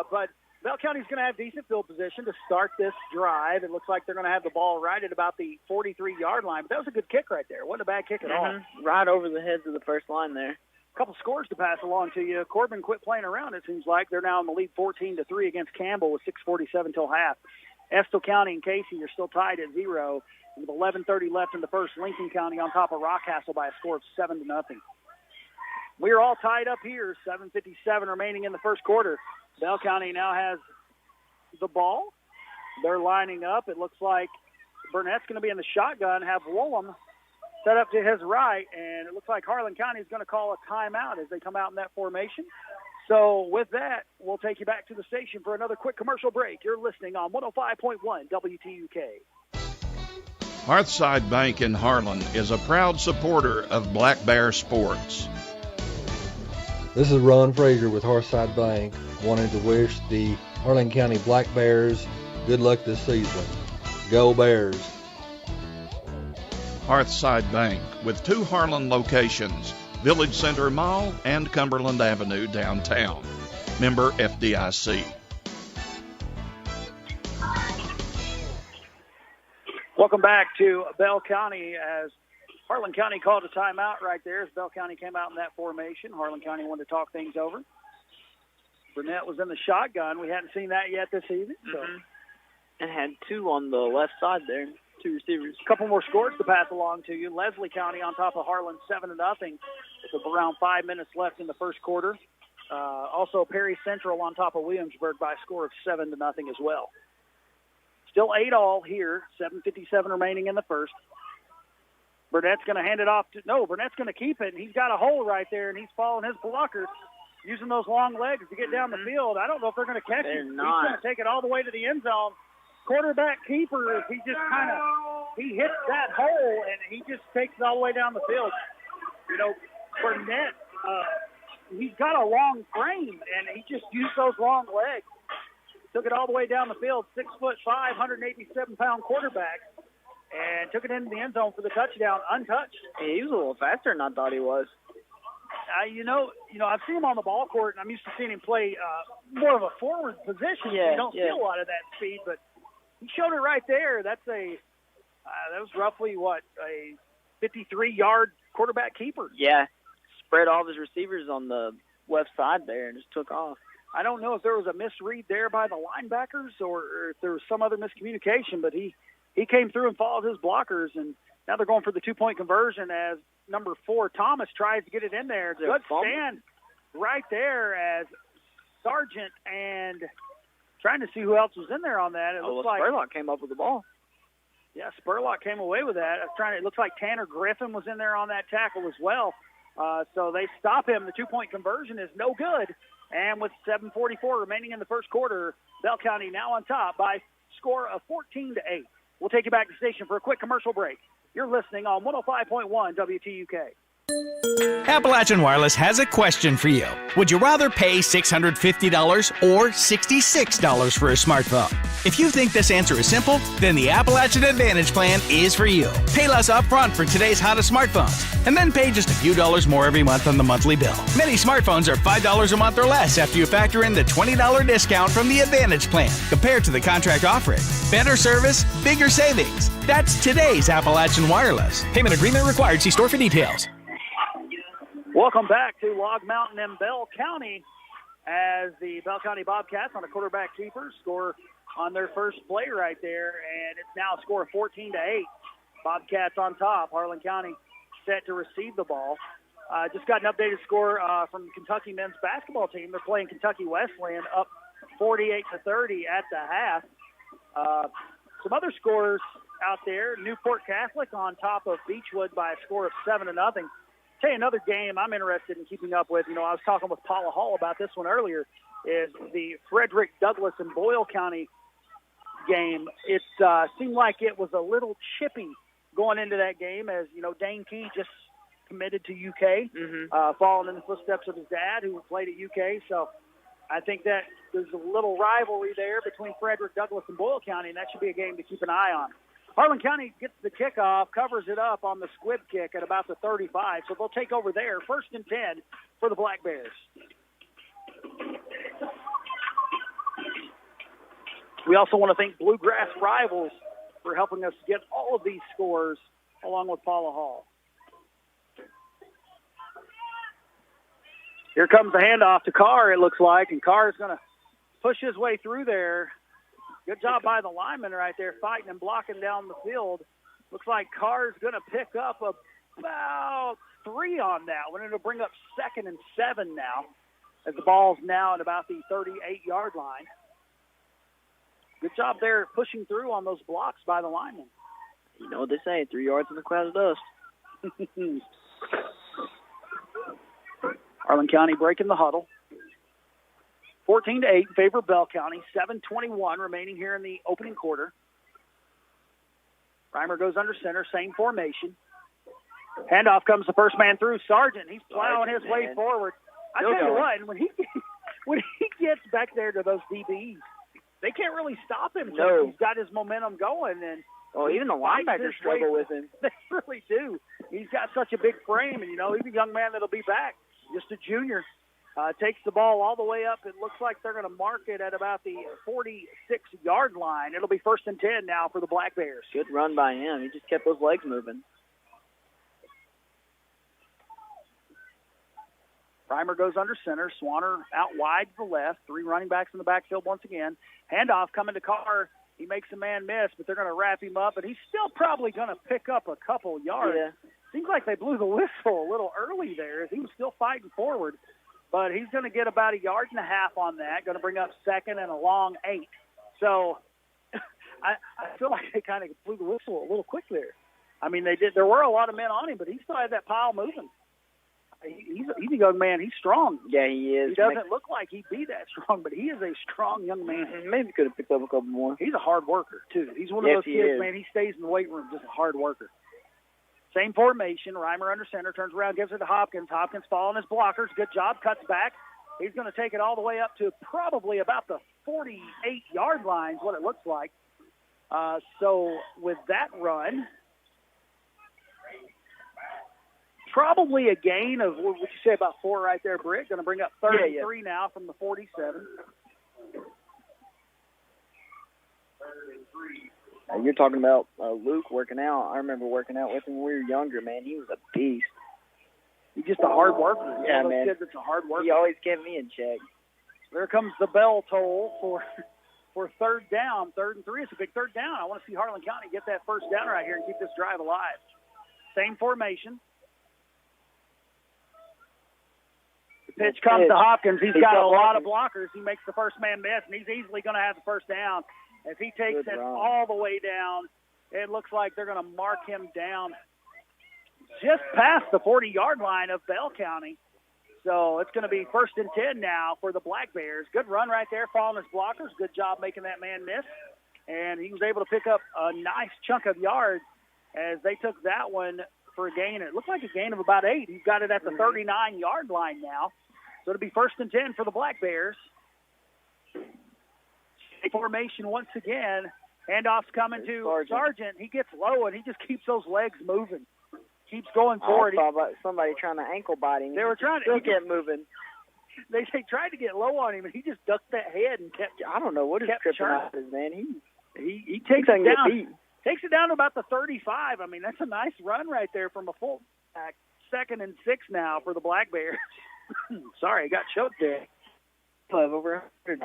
But Bell County's going to have decent field position to start this drive. It looks like they're going to have the ball right at about the 43-yard line. But that was a good kick right there. Wasn't a bad kick at all. Right over the heads of the first line there. A couple scores to pass along to you. Corbin quit playing around, it seems like. They're now in the lead 14-3 against Campbell with 6:47 till half. Estill County and Casey are still tied at 0. And with 11:30 left in the first, Lincoln County on top of Rockcastle by a score of 7-0. We are all tied up here. 7:57 remaining in the first quarter. Bell County now has the ball. They're lining up. It looks like Burnett's going to be in the shotgun, have Woolham set up to his right, and it looks like Harlan County is going to call a timeout as they come out in that formation. So with that, we'll take you back to the station for another quick commercial break. You're listening on 105.1 WTUK. Hearthside Bank in Harlan is a proud supporter of Black Bear sports. This is Ron Frazier with Hearthside Bank, wanting to wish the Harlan County Black Bears good luck this season. Go Bears! Hearthside Bank, with 2 Harlan locations, Village Center Mall, and Cumberland Avenue downtown. Member FDIC. Welcome back to Bell County as Harlan County called a timeout right there as Bell County came out in that formation. Harlan County wanted to talk things over. Burnett was in the shotgun. We hadn't seen that yet this evening. So. And had two on the left side there, two receivers. A couple more scores to pass along to you. Leslie County on top of Harlan 7-0 with around 5 minutes left in the first quarter. Also Perry Central on top of Williamsburg by a score of 7-0 as well. Still 8-all here, 7:57 remaining in the first. Burnett's going to hand it off to – no, Burnett's going to keep it, and he's got a hole right there, and he's following his blockers, using those long legs to get down the field. I don't know if they're going to catch him. He's going to take it all the way to the end zone. Quarterback keeper, he just kind of – he hits that hole, and he just takes it all the way down the field. You know, Burnett, he's got a long frame, and he just used those long legs. Took it all the way down the field, 6'5", 187-pound quarterback, and took it into the end zone for the touchdown, untouched. Yeah, he was a little faster than I thought he was. You know, I've seen him on the ball court, and I'm used to seeing him play more of a forward position. Yeah, you don't see a lot of that speed, but he showed it right there. That's that was roughly a 53-yard quarterback keeper. Yeah, spread all of his receivers on the left side there and just took off. I don't know if there was a misread there by the linebackers or if there was some other miscommunication, but he came through and followed his blockers, and now they're going for the 2-point conversion as number 4, Thomas, tries to get it in there. Good stand right there as Sargent and trying to see who else was in there on that. It looks like Spurlock came up with the ball. Yeah, Spurlock came away with that. It looks like Tanner Griffin was in there on that tackle as well. So they stop him. The 2-point conversion is no good. And with 7:44 remaining in the first quarter, Bell County now on top by score of 14-8. We'll take you back to the station for a quick commercial break. You're listening on 105.1 WTUK. Appalachian Wireless has a question for you. Would you rather pay $650 or $66 for a smartphone? If you think this answer is simple, then the Appalachian Advantage plan is for you. Pay less upfront for today's hottest smartphones, and then pay just a few dollars more every month on the monthly bill. Many smartphones are $5 a month or less after you factor in the $20 discount from the Advantage plan compared to the contract offering. Better service, bigger savings. That's today's Appalachian Wireless. Payment agreement required. See store for details. Welcome back to Log Mountain and Bell County as the Bell County Bobcats on a quarterback keeper score on their first play right there, and it's now a score of 14-8. Bobcats on top. Harlan County set to receive the ball. Just got an updated score from the Kentucky men's basketball team. They're playing Kentucky Wesleyan up 48-30 at the half. Some other scores out there. Newport Catholic on top of Beechwood by a score of 7-0. Tell you another game I'm interested in keeping up with. You know, I was talking with Paula Hall about this one earlier, is the Frederick Douglass and Boyle County game. It seemed like it was a little chippy going into that game as, you know, Dane Key just committed to UK, following in the footsteps of his dad who played at UK. So I think that there's a little rivalry there between Frederick Douglass and Boyle County, and that should be a game to keep an eye on. Harlan County gets the kickoff, covers it up on the squib kick at about the 35, so they'll take over there. 1st and 10 for the Black Bears. We also want to thank Bluegrass Rivals for helping us get all of these scores, along with Paula Hall. Here comes the handoff to Carr, it looks like, and Carr is going to push his way through there. Good job by the lineman right there, fighting and blocking down the field. Looks like Carr's going to pick up about 3 on that one. It'll bring up 2nd and 7 now, as the ball's now at about the 38-yard line. Good job there pushing through on those blocks by the lineman. You know what they say, 3 yards in the cloud of dust. Harlan County breaking the huddle. 14-8 in favor of Bell County. 7:21 remaining here in the opening quarter. Reimer goes under center, same formation. Handoff comes the first man through. Sargent, he's plowing his way forward. I tell you what, when he gets back there to those DBs, they can't really stop him. No. He's got his momentum going, and Oh, even the linebackers struggle with him. They really do. He's got such a big frame, and, he's a young man that'll be back, just a junior. Takes the ball all the way up. It looks like they're going to mark it at about the 46-yard line. It'll be 1st and 10 now for the Black Bears. Good run by him. He just kept those legs moving. Reimer goes under center. Swanner out wide to the left. 3 running backs in the backfield once again. Handoff coming to Carr. He makes a man miss, but they're going to wrap him up, and he's still probably going to pick up a couple yards. Yeah. Seems like they blew the whistle a little early there. He was still fighting forward, but he's going to get about 1.5 yards on that, going to bring up 2nd and a long 8. So I feel like they kind of blew the whistle a little quick there. I mean, they did. There were a lot of men on him, but he still had that pile moving. He's a young man. He's strong. Yeah, he is. He doesn't look like he'd be that strong, but he is a strong young man. Maybe could have picked up a couple more. He's a hard worker, too. He's one of those kids, man. He stays in the weight room, just a hard worker. Same formation. Reimer under center, turns around, gives it to Hopkins. Hopkins following his blockers. Good job, cuts back. He's going to take it all the way up to probably about the 48-yard line is what it looks like. So with that run, probably a gain of, what would you say, about 4 right there, Britt? Going to bring up 33 now from the 47. You're talking about Luke working out. I remember working out with him when we were younger, man. He was a beast. He's just a hard worker. Yeah, man. Kid that's a hard worker. He always kept me in check. There comes the bell toll for 3rd down. 3rd and 3. It's a big 3rd down. I want to see Harlan County get that 1st down right here and keep this drive alive. Same formation. The pitch comes to Hopkins. He's got a lot of blockers. He makes the first man miss, and he's easily going to have the 1st down. As he takes it all the way down, it looks like they're going to mark him down just past the 40-yard line of Bell County. So it's going to be 1st and 10 now for the Black Bears. Good run right there, following his blockers. Good job making that man miss. And he was able to pick up a nice chunk of yards as they took that one for a gain. It looked like a gain of about 8. He's got it at the 39-yard line now. So it'll be 1st and 10 for the Black Bears. Formation once again. Handoff's coming to Sargent. He gets low, and he just keeps those legs moving. Keeps going forward. I saw about somebody trying to ankle bite him. They were trying to get moving. They tried to get low on him, and he just ducked that head and kept. I don't know what his kryptonite is, man. He takes it down. Takes it down to about the 35. I mean, that's a nice run right there from a fullback. 2nd and 6 now for the Black Bears. Sorry, I got choked there. Over 100.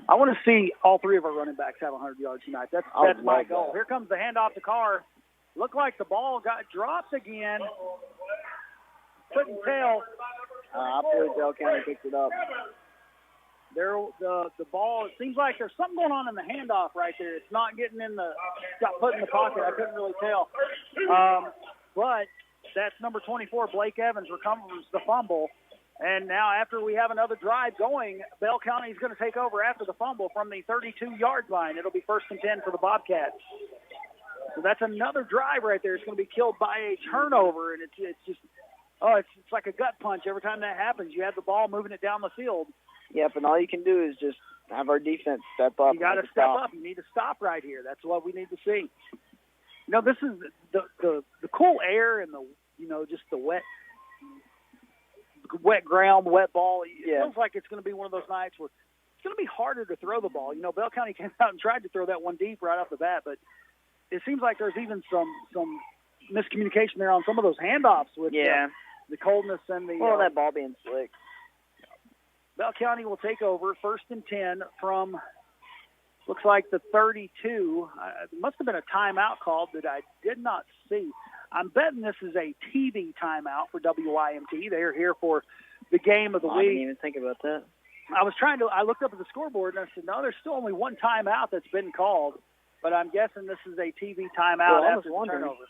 I want to see all 3 of our running backs have 100 yards tonight. That's my goal. Here comes the handoff to Carr. Looked like the ball got dropped again. Couldn't tell. I believe Bell County picked it up. The ball, it seems like there's something going on in the handoff right there. It's not getting got put in the pocket. I couldn't really tell. But that's number 24, Blake Evans, recovers the fumble. And now after we have another drive going, Bell County is going to take over after the fumble from the 32-yard line. It'll be 1st and 10 for the Bobcats. So that's another drive right there. It's going to be killed by a turnover, and it's just it's like a gut punch every time that happens. You have the ball moving it down the field. Yep, and all you can do is just have our defense step up. You got to step up. You need to stop right here. That's what we need to see. This is the cool air and just the wet ground, wet ball. It feels like it's going to be one of those nights where it's going to be harder to throw the ball. Bell County came out and tried to throw that one deep right off the bat, but it seems like there's even some miscommunication there on some of those handoffs with the coldness and the that ball being slick. Bell County will take over 1st and 10 from, looks like the 32. It must have been a timeout called that I did not see. I'm betting this is a TV timeout for WYMT. They're here for the game of the week. I didn't even think about that. I looked up at the scoreboard and I said, no, there's still only one timeout that's been called, but I'm guessing this is a TV timeout after the turnover.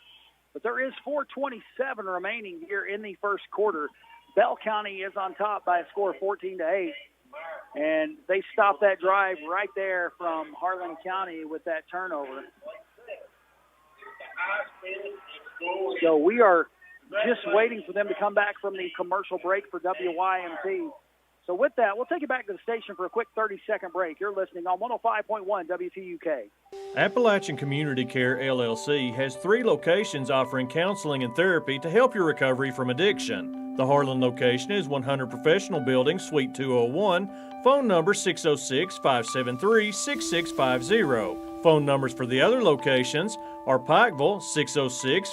But there is 4:27 remaining here in the first quarter. Bell County is on top by a score of 14-8, and they stopped that drive right there from Harlan County with that turnover. So we are just waiting for them to come back from the commercial break for WYMT. So with that, we'll take you back to the station for a quick 30-second break. You're listening on 105.1 WTUK. Appalachian Community Care LLC has 3 locations offering counseling and therapy to help your recovery from addiction. The Harlan location is 100 Professional Building, Suite 201, phone number 606-573-6650. Phone numbers for the other locations are Pikeville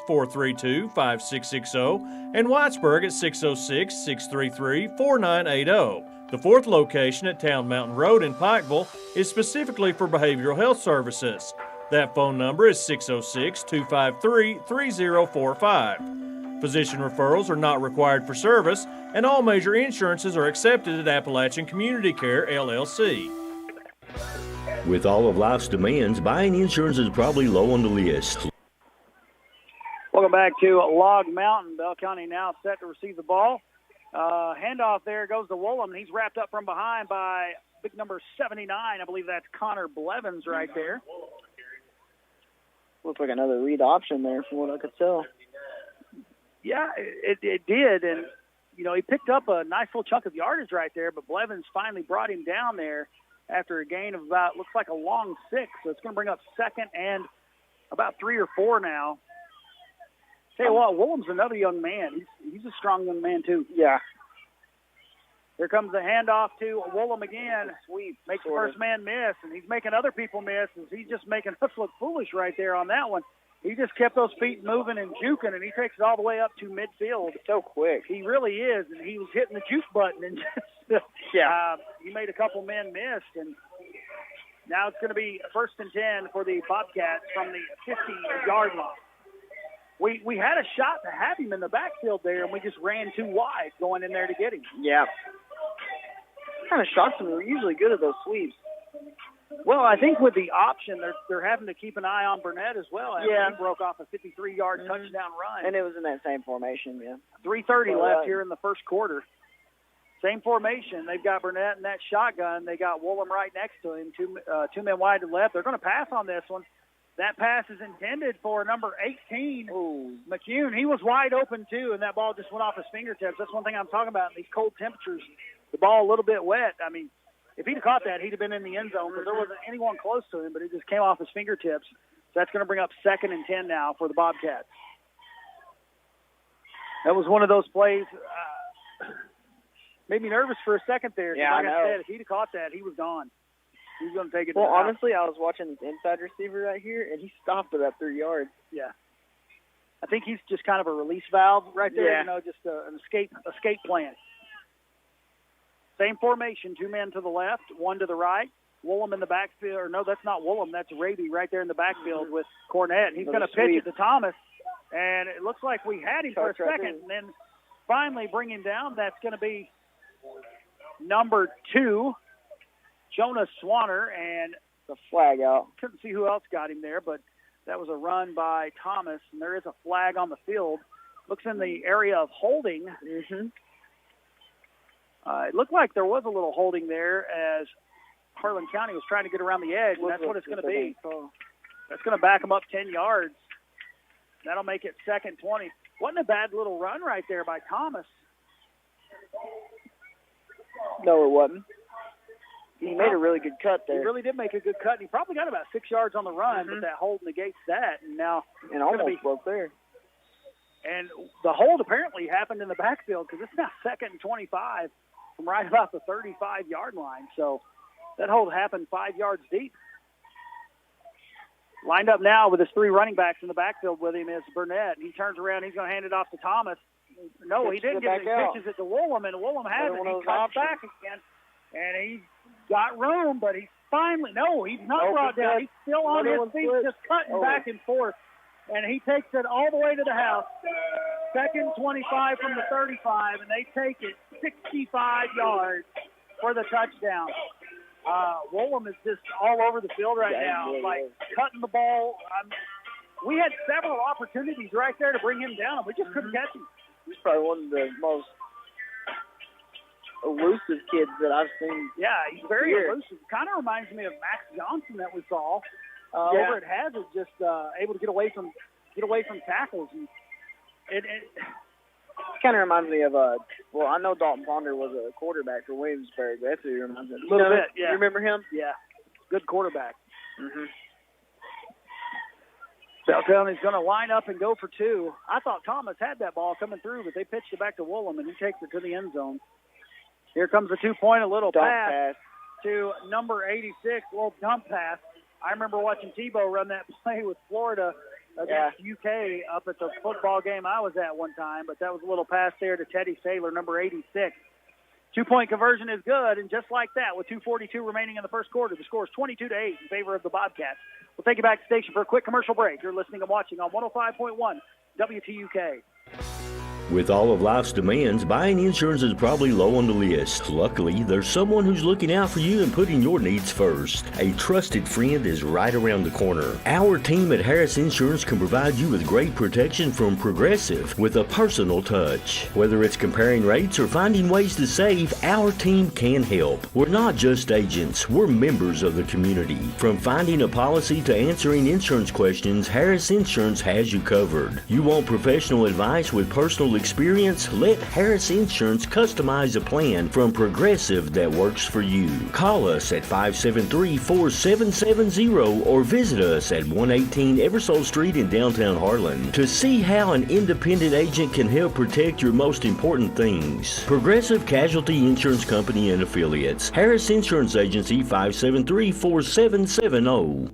606-432-5660 and Whitesburg at 606-633-4980. The 4th location at Town Mountain Road in Pikeville is specifically for behavioral health services. That phone number is 606-253-3045. Physician referrals are not required for service, and all major insurances are accepted at Appalachian Community Care LLC. With all of life's demands, buying insurance is probably low on the list. Welcome back to Log Mountain. Bell County now set to receive the ball. Handoff there goes to Woolham. He's wrapped up from behind by big number 79. I believe that's Connor Blevins right there. Looks like another read option there from what I could tell. Yeah, it did. And, you know, he picked up a nice little chunk of yardage right there, but Blevins finally brought him down there after a gain of about, looks like a long 6. So it's going to bring up 2nd and about 3 or 4 now. Tell you what, Woolham's another young man. He's a strong young man, too. Yeah. Here comes the handoff to Woolham again. Sweep. Makes the first man miss, and he's making other people miss. And he's just making us look foolish right there on that one. He just kept those feet moving and juking, and he takes it all the way up to midfield. So quick. He really is, and he was hitting the juke button. And just, he made a couple men miss, and now it's going to be 1st and 10 for the Bobcats from the 50-yard line. We had a shot to have him in the backfield there, and we just ran too wide going in there to get him. Yeah. Kind of shocks them. We're usually good at those sweeps. Well, I think with the option, they're having to keep an eye on Burnett as well. He broke off a 53-yard touchdown run. And it was in that same formation, yeah. 3:30 left here in the first quarter. Same formation. They've got Burnett in that shotgun. They got Woolham right next to him, two men wide to the left. They're going to pass on this one. That pass is intended for number 18, McCune. He was wide open, too, and that ball just went off his fingertips. That's one thing I'm talking about in these cold temperatures. The ball a little bit wet. I mean, if he'd have caught that, he'd have been in the end zone because there wasn't anyone close to him, but it just came off his fingertips. So that's going to bring up 2nd and 10 now for the Bobcats. That was one of those plays. Made me nervous for a second there. Yeah, like I I said, if he'd have caught that, he was gone. He was going to take it. Well, honestly, I was watching this inside receiver right here, and he stopped at about 3 yards. Yeah. I think he's just kind of a release valve right there, Yeah. you know, just an escape plan. Same formation, 2 men to the left, 1 to the right. Woolham in the backfield. Or no, that's not Woolham. That's Raby right there in the backfield with Cornett. He's going to pitch it to Thomas, and it looks like we had him for a second, and then finally bring him down. That's going to be number 2, Jonas Swanner, and the flag out. Couldn't see who else got him there, but that was a run by Thomas, and there is a flag on the field. Looks in the area of holding. Mm-hmm. It looked like there was a little holding there as Harlan County was trying to get around the edge, and that's what it's going to be. That's going to back them up 10 yards. That'll make it 2nd 20. Wasn't a bad little run right there by Thomas. No, it wasn't. He made a really good cut there. He really did make a good cut. He probably got about 6 yards on the run, but that hold negates that. And now and almost broke there. And the hold apparently happened in the backfield because it's now 2nd and 25 from right about the 35-yard line. So that hold happened 5 yards deep. Lined up now with his 3 running backs in the backfield with him is Burnett. He turns around. He's going to hand it off to Thomas. No, he didn't get it. He pitches it to Woolham, and Woolham has it. He cuts back again, and he's got room, but he's finally – no, he's not brought down. He's still on his feet, just cutting back and forth. And he takes it all the way to the house. 2nd 25 from the 35, and they take it 65 yards for the touchdown. Woolham is just all over the field right now, like cutting the ball. We had several opportunities right there to bring him down, and we just couldn't catch him. He's probably one of the most elusive kids that I've seen. Yeah, he's very elusive. Kind of reminds me of Max Johnson that we saw over at Hazard, just able to get away from tackles. And Kind of reminds me of well, I know Dalton Ponder was a quarterback for Williamsburg. That's who he reminds me of. A little bit, yeah. You remember him? Yeah, good quarterback. Mm-hmm. Bell County's going to line up and go for two. I thought Thomas had that ball coming through, but they pitched it back to Woolham, and he takes it to the end zone. Here comes the 2-point, a little pass to number 86, a little dump pass. I remember watching Tebow run that play with Florida against UK up at the football game I was at one time, but that was a little pass there to Teddy Saylor, number 86. 2-point conversion is good, and just like that, with 2:42 remaining in the first quarter, the score is 22-8 in favor of the Bobcats. We'll take you back to the station for a quick commercial break. You're listening and watching on 105.1 WTUK. With all of life's demands, buying insurance is probably low on the list. Luckily, there's someone who's looking out for you and putting your needs first. A trusted friend is right around the corner. Our team at Harris Insurance can provide you with great protection from Progressive with a personal touch. Whether it's comparing rates or finding ways to save, our team can help. We're not just agents, we're members of the community. From finding a policy to answering insurance questions, Harris Insurance has you covered. You want professional advice with personal experience? Let Harris Insurance customize a plan from Progressive that works for you. Call us at 573-4770 or visit us at 118 Eversole Street in downtown Harlan to see how an independent agent can help protect your most important things. Progressive Casualty Insurance Company and Affiliates. Harris Insurance Agency, 573-4770.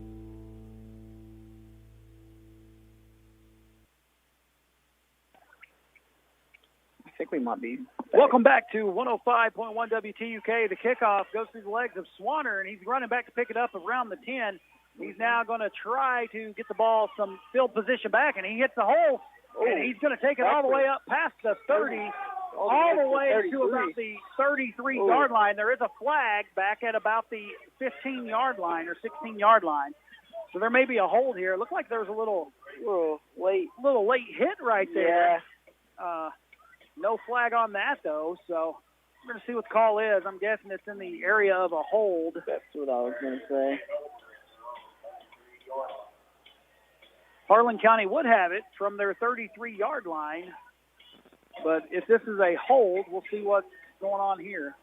I think we might be. Welcome back to 105.1 WTUK. The kickoff goes through the legs of Swanner, and he's running back to pick it up around the 10. He's now going to try to get the ball some field position back, and he hits the hole, and he's going to take it all the way up past the 30, all the way to about the 33-yard line. There is a flag back at about the 15-yard line or 16-yard line. So there may be a hold here. It looked like there was a little late hit right there. Yeah. No flag on that, though, so we're going to see what the call is. I'm guessing it's in the area of a hold. That's what I was going to say. Harlan County would have it from their 33-yard line, but if this is a hold, we'll see what's going on here.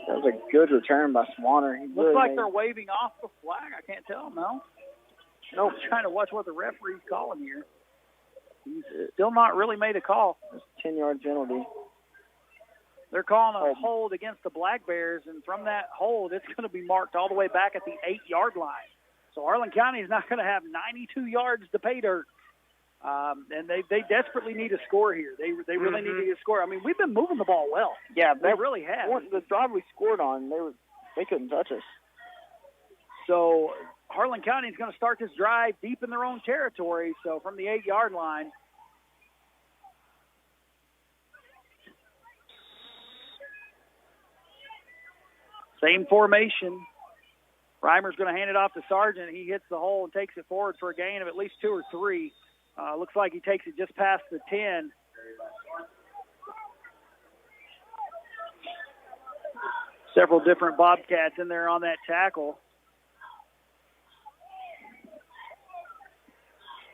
That was a good return by Swanner. Looks like they're waving off the flag. I can't tell, no. Nope, trying to watch what the referee's calling here. He's still not really made a call. It's a 10-yard penalty. They're calling a hold against the Black Bears, and from that hold, it's going to be marked all the way back at the 8-yard line. So Harlan County is not going to have 92 yards to pay dirt. And they desperately need a score here. They really need to get a score. I mean, we've been moving the ball well. Yeah, they really have. The drive we scored on, they couldn't touch us. So Harlan County is going to start this drive deep in their own territory. So from the 8-yard line, same formation. Reimer's going to hand it off to Sargent. He hits the hole and takes it forward for a gain of at least 2 or 3. Looks like he takes it just past the 10. Several different Bobcats in there on that tackle.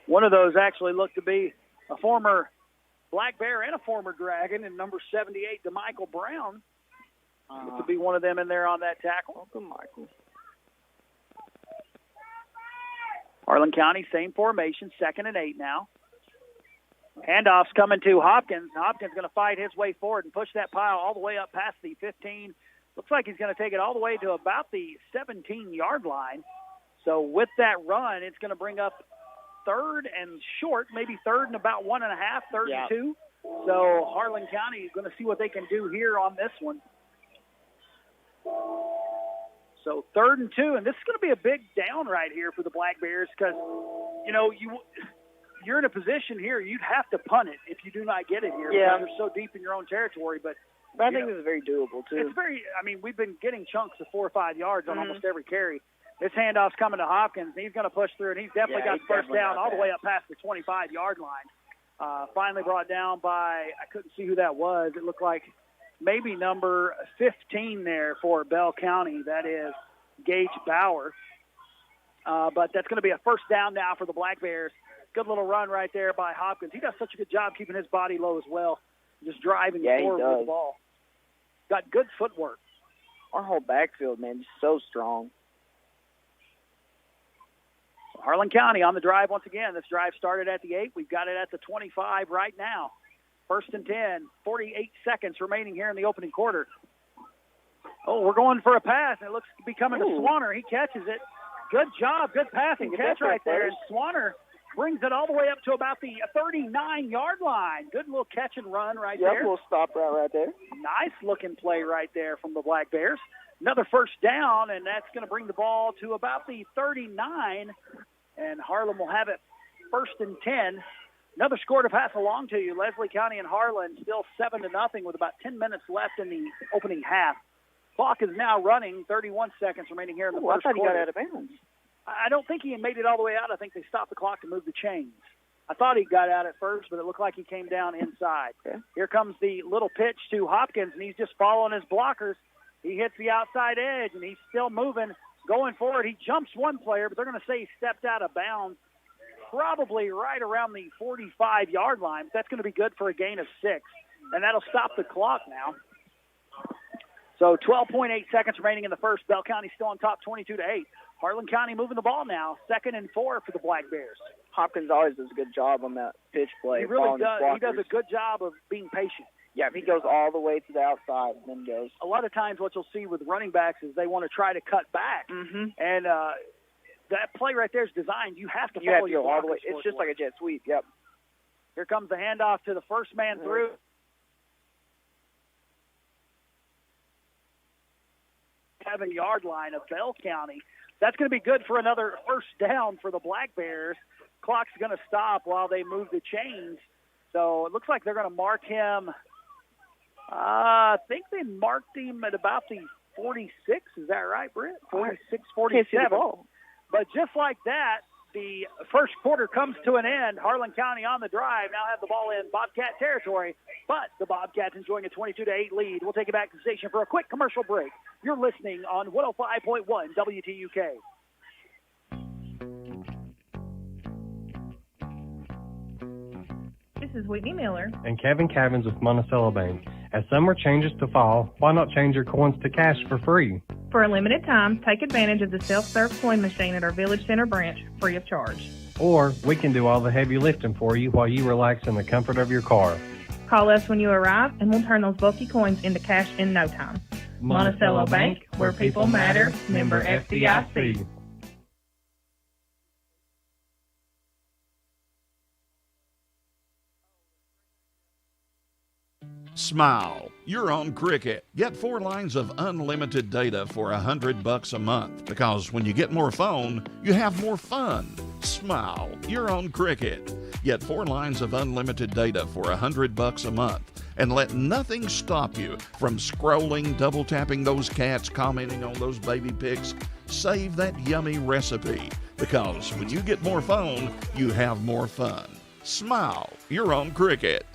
One of those actually looked to be a former Black Bear and a former Dragon, and number 78, DeMichael Brown. Looked to be one of them in there on that tackle. Welcome, Michael. Harlan County, same formation, 2nd and 8 now. Handoff's coming to Hopkins. Hopkins going to fight his way forward and push that pile all the way up past the 15. Looks like he's going to take it all the way to about the 17-yard line. So with that run, it's going to bring up 3rd and short, maybe 3rd and about 1.5, 3rd and 2. So Harlan County is going to see what they can do here on this one. So 3rd and 2, and this is going to be a big down right here for the Black Bears because, you're in a position here, you'd have to punt it if you do not get it here because you're so deep in your own territory. But I think this is very doable, too. We've been getting chunks of 4 or 5 yards on almost every carry. This handoff's coming to Hopkins. He's going to push through, and he's definitely got first down all the way up past the 25-yard line. Finally brought down by, I couldn't see who that was. It looked like maybe number 15 there for Bell County. That is Gage Bauer. But that's going to be a first down now for the Black Bears Good little run right there by Hopkins. He does such a good job keeping his body low as well, just driving forward with the ball. Got good footwork. Our whole backfield, man, just so strong. Harlan County on the drive once again. This drive started at the 8. We've got it at the 25 right now. 1st and 10, 48 seconds remaining here in the opening quarter. Oh, we're going for a pass. It looks to be coming to Swanner. He catches it. Good job. Good passing catch right there. And Swanner brings it all the way up to about the 39-yard line. Good little catch and run right there. Yep, we'll stop right there. Nice-looking play right there from the Black Bears. Another first down, and that's going to bring the ball to about the 39, and Harlan will have it 1st and 10. Another score to pass along to you. Leslie County and Harlan still 7-0 with about 10 minutes left in the opening half. Clock is now running, 31 seconds remaining here in the first quarter. I thought he got out of bounds. I don't think he made it all the way out. I think they stopped the clock to move the chains. I thought he got out at first, but it looked like he came down inside. Okay. Here comes the little pitch to Hopkins, and he's just following his blockers. He hits the outside edge, and he's still moving, going forward. He jumps one player, but they're going to say he stepped out of bounds probably right around the 45-yard line. That's going to be good for a gain of 6, and that'll stop the clock now. So 12.8 seconds remaining in the first. Bell County still on top, 22-8. Harlan County moving the ball now, 2nd and 4 for the Black Bears. Hopkins always does a good job on that pitch play. He really does. He does a good job of being patient. Yeah, he goes all the way to the outside and then goes. A lot of times what you'll see with running backs is they want to try to cut back. Mm-hmm. And that play right there is designed. You have to follow you have to your go all the way. blockers It's just like a jet sweep, yep. Here comes the handoff to the first man through. 7-yard line of Bell County. That's going to be good for another first down for the Black Bears. Clock's going to stop while they move the chains. So it looks like they're going to mark him. I think they marked him at about the 46. Is that right, Britt? 46, 47. But just like that, the first quarter comes to an end. Harlan County on the drive now have the ball in Bobcat territory, but the Bobcats enjoying a 22-8 lead. We'll take it back to the station for a quick commercial break. You're listening on 105.1 WTUK. This is Whitney Miller and Kevin Cavins with Monticello Bank. As summer changes to fall, why not change your coins to cash for free? For a limited time, take advantage of the self-serve coin machine at our Village Center branch, free of charge. Or we can do all the heavy lifting for you while you relax in the comfort of your car. Call us when you arrive, and we'll turn those bulky coins into cash in no time. Monticello Bank, where people matter, member FDIC. Smile. You're on Cricket. Get 4 lines of unlimited data for $100 a month, because when you get more phone, you have more fun. Smile. You're on Cricket. Get 4 lines of unlimited data for $100 a month, and let nothing stop you from scrolling, double tapping those cats, commenting on those baby pics. Save that yummy recipe, because when you get more phone, you have more fun. Smile. You're on Cricket.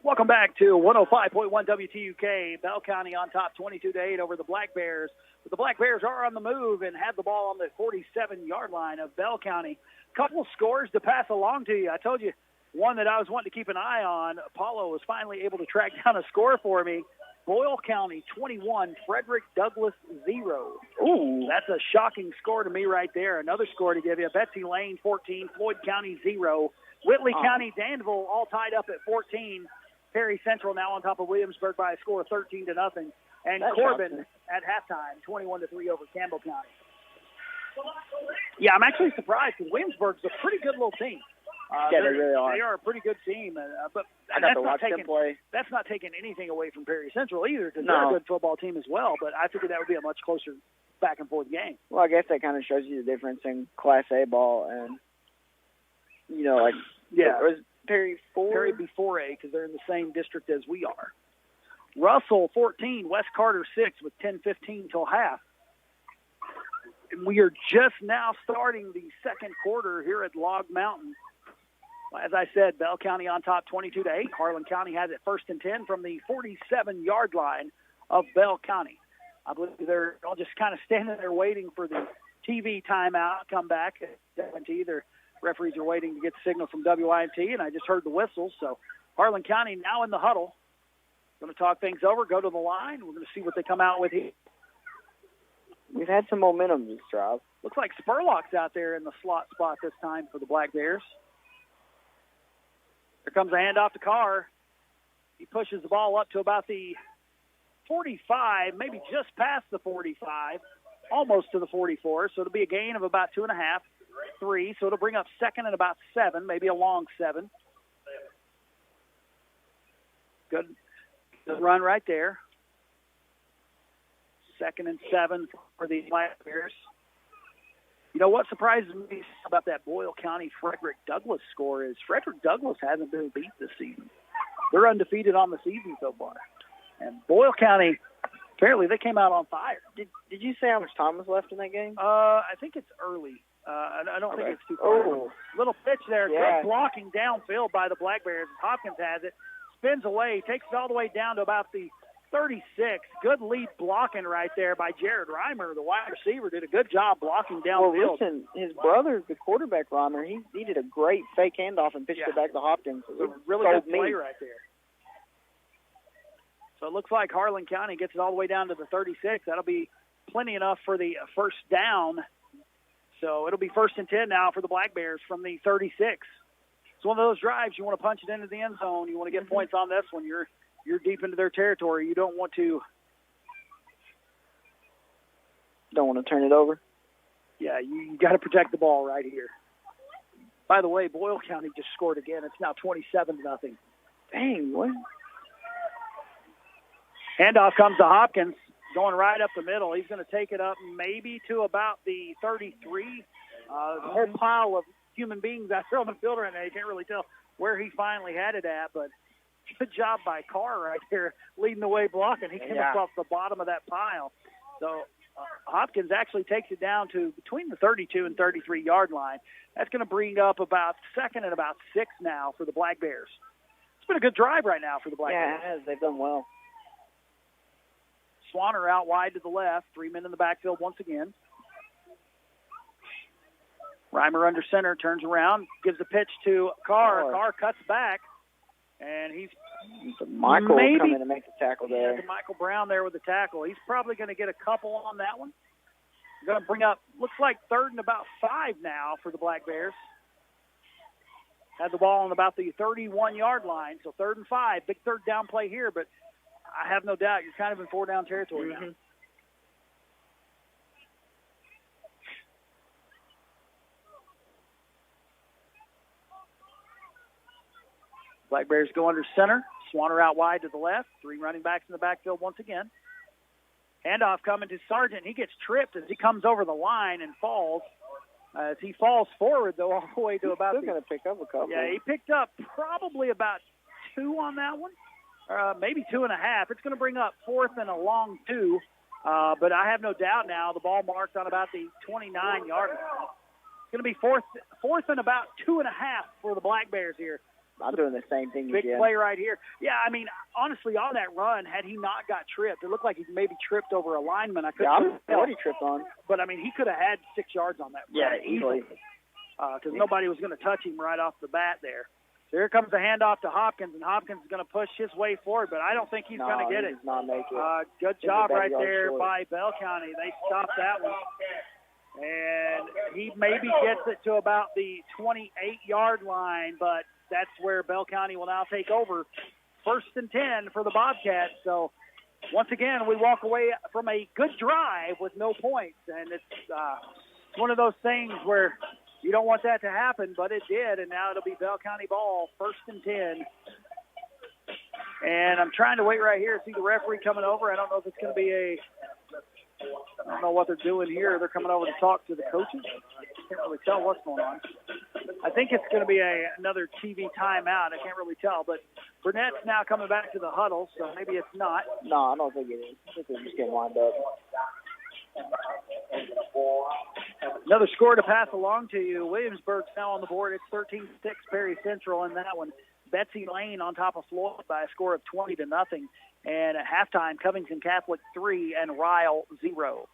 Welcome back to 105.1 WTUK. Bell County on top 22-8 over the Black Bears. But the Black Bears are on the move and have the ball on the 47-yard line of Bell County. Couple scores to pass along to you. I told you one that I was wanting to keep an eye on. Apollo was finally able to track down a score for me. Boyle County 21, Frederick Douglass 0. Ooh, that's a shocking score to me right there. Another score to give you. Betsy Lane 14, Floyd County 0. Whitley County, Danville all tied up at 14. Perry Central now on top of Williamsburg by a score of 13-0. And that's Corbin at halftime, 21-3 over Campbell County. Yeah, I'm actually surprised because Williamsburg's a pretty good little team. Yeah, they really are. They are a pretty good team. But I got to watch them play. That's not taking anything away from Perry Central either, because they're a good football team as well. But I figured that would be a much closer back-and-forth game. Well, I guess that kind of shows you the difference in Class A ball and, you know, like, yeah. Was Perry 4? Perry before A, because they're in the same district as we are. Russell 14, West Carter 6 with 10:15 till half. And we are just now starting the second quarter here at Log Mountain. As I said, Bell County on top 22-8. Harlan County has it 1st and 10 from the 47-yard line of Bell County. I believe they're all just kind of standing there waiting for the TV timeout, come back. The referees are waiting to get the signal from WINT, and I just heard the whistles. So Harlan County now in the huddle. Going to talk things over, go to the line. We're going to see what they come out with here. We've had some momentum this drive. Looks like Spurlock's out there in the slot spot this time for the Black Bears. Here comes a handoff to Carr. He pushes the ball up to about the 45, maybe just past the 45, almost to the 44. So it'll be a gain of about 2.5, 3. So it'll bring up second and about 7, maybe a long 7. Good run right there. 2nd and 7 for the Black Bears. You know what surprises me about that Boyle County Frederick Douglass score is Frederick Douglass hasn't been beat this season. They're undefeated on the season so far. And Boyle County, apparently they came out on fire. Did you say how much time was left in that game? I think it's early. I don't think it's too far. Oh. Little pitch there. Yeah. Good blocking downfield by the Black Bears. Hopkins has it. Spins away. Takes it all the way down to about the 36. Good lead blocking right there by Jared Reimer. The wide receiver did a good job blocking downfield. Well, listen, his brother, the quarterback, Reimer, he did a great fake handoff and pitched it back to Hopkins. It was a really good play right there. So it looks like Harlan County gets it all the way down to the 36. That'll be plenty enough for the first down. So it'll be 1st and 10 now for the Black Bears from the 36. It's one of those drives you want to punch it into the end zone. You want to get points on this one. You're deep into their territory. You don't want to turn it over. Yeah, you got to protect the ball right here. By the way, Boyle County just scored again. It's now 27-0. Dang, what? Handoff comes to Hopkins, going right up the middle. He's going to take it up maybe to about the 33. A whole pile of human beings out there on the field right now. You can't really tell where he finally had it at, but good job by Carr right there, leading the way blocking. He came across the bottom of that pile. So Hopkins actually takes it down to between the 32 and 33-yard line. That's going to bring up about 2nd and about 6 now for the Black Bears. It's been a good drive right now for the Black Bears. Yeah, it has. They've done well. Swanner out wide to the left. 3 men in the backfield once again. Reimer under center, turns around, gives the pitch to Carr. Carr cuts back. And he's Michael coming to make the tackle there. Yeah, Michael Brown there with the tackle. He's probably going to get a couple on that one. Going to bring up, looks like 3rd and about 5 now for the Black Bears. Had the ball on about the 31-yard line, so 3rd and 5. Big 3rd down play here, but I have no doubt you're kind of in 4-down territory now. Black Bears go under center. Swanner out wide to the left. 3 running backs in the backfield once again. Handoff coming to Sargent. He gets tripped as he comes over the line and falls. As he falls forward, though, all the way to about... Still going to pick up a couple. Yeah, he picked up probably about 2 on that one. Maybe 2.5. It's going to bring up 4th and a long 2. But I have no doubt now the ball marked on about the 29-yard line. It's going to be 4th and about 2.5 for the Black Bears here. I'm doing the same thing Big again. play right here. Yeah, I mean, honestly, on that run, had he not got tripped, it looked like he maybe tripped over a lineman. I couldn't tell what he tripped on. But, I mean, he could have had 6 yards on that run. Yeah, easily. Because nobody was going to touch him right off the bat there. So here comes the handoff to Hopkins, and Hopkins is going to push his way forward, but I don't think he's going to get it. He does not make it. Good job right there by Bell County. They stopped that one. And he maybe gets it to about the 28-yard line, but that's where Bell County will now take over. 1st and 10 for the Bobcats. So, once again, we walk away from a good drive with no points. And it's one of those things where you don't want that to happen, but it did. And now it'll be Bell County ball, 1st and 10. And I'm trying to wait right here to see the referee coming over. I don't know if it's going to be I don't know what they're doing here. They're coming over to talk to the coaches. Can't really tell what's going on. I think it's going to be another TV timeout. I can't really tell. But Burnett's now coming back to the huddle, so maybe it's not. No, I don't think it is. I think they're just getting lined up. Another score to pass along to you. Williamsburg's now on the board. It's 13-6 Perry Central in that one. Betsy Lane on top of Floyd by a score of 20-0. And at halftime, Covington Catholic 3 and Ryle 0.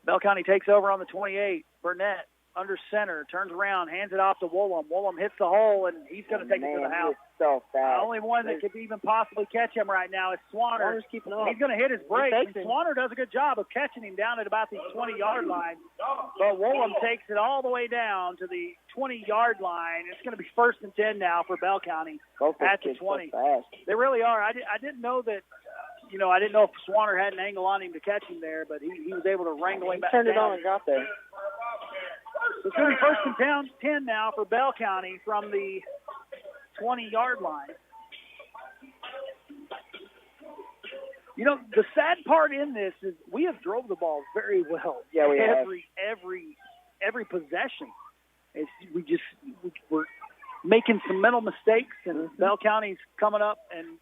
Bell County takes over on the 28. Burnett under center, turns around, hands it off to Woolham. Woolham hits the hole, and he's going to take it to the house. So The only one that could even possibly catch him right now is Swanner. Swanner's keeping up. He's going to hit his break. He And takes him. Swanner does a good job of catching him down at about the 20-yard line. But Woolham takes it all the way down to the 20-yard line. It's going to be 1st and 10 now for Bell County at the 20. They really are. I didn't know that. I didn't know if Swanner had an angle on him to catch him there, but he was able to wrangle him back down. Turned it on and got there. So it's going to be 1st and 10 now for Bell County from the 20-yard line. The sad part in this is we have drove the ball very well. Yeah, we have. Every possession. We're making some mental mistakes, and Bell County's coming up and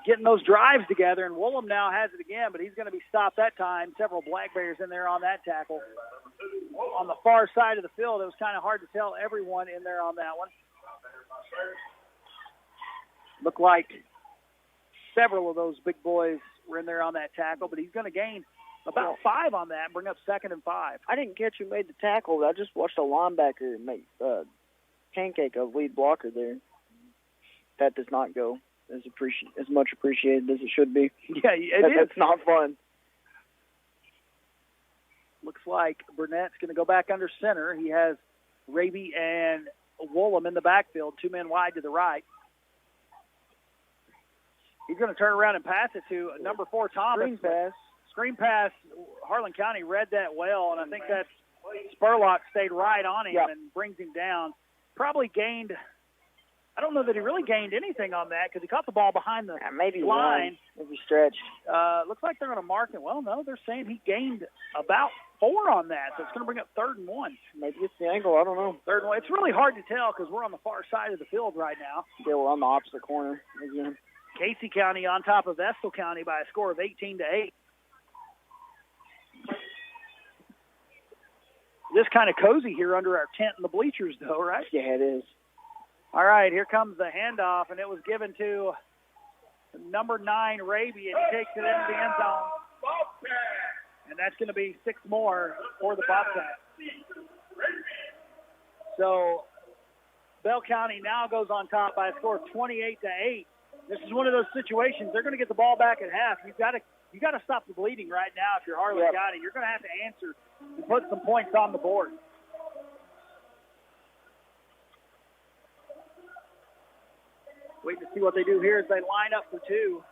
getting those drives together, and Woolham now has it again, but he's going to be stopped that time. Several Black Bears in there on that tackle. On the far side of the field, it was kind of hard to tell everyone in there on that one. Looked like several of those big boys were in there on that tackle, but he's going to gain about 5 on that and bring up 2nd and 5. I didn't catch who made the tackle. I just watched a linebacker make pancake of lead blocker there. That does not go as much appreciated as it should be. Yeah, it is. That's not fun. Looks like Burnett's going to go back under center. He has Raby and Woolham in the backfield, 2 men wide to the right. He's going to turn around and pass it to number 4, Thomas. Screen pass. Harlan County read that well, and I think that Spurlock stayed right on him and brings him down. Probably gained – I don't know that he really gained anything on that because he caught the ball behind the line. If he stretched. Looks like they're going to mark it. Well, no, they're saying he gained about 4 on that, so it's going to bring up 3rd and 1. Maybe it's the angle. I don't know. 3rd and 1. It's really hard to tell because we're on the far side of the field right now. Yeah, we're on the opposite corner again. Casey County on top of Estill County by a score of 18-8. This kind of cozy here under our tent in the bleachers, though, right? Yeah, it is. All right, here comes the handoff, and it was given to number 9, Raby, and he takes it into the end zone. And that's going to be 6 more for the Bobcats. So Bell County now goes on top by a score of 28-8. This is one of those situations. They're going to get the ball back at half. You got to stop the bleeding right now if you're Harlan County. You're going to have to answer and put some points on the board. Wait to see what they do here as they line up for 2.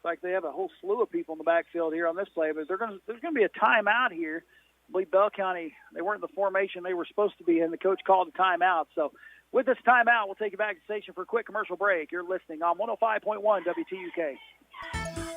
Like they have a whole slew of people in the backfield here on this play, but there's going to be a timeout here. I believe Bell County, they weren't in the formation they were supposed to be in. The coach called a timeout. So with this timeout, we'll take you back to the station for a quick commercial break. You're listening on 105.1 WTUK.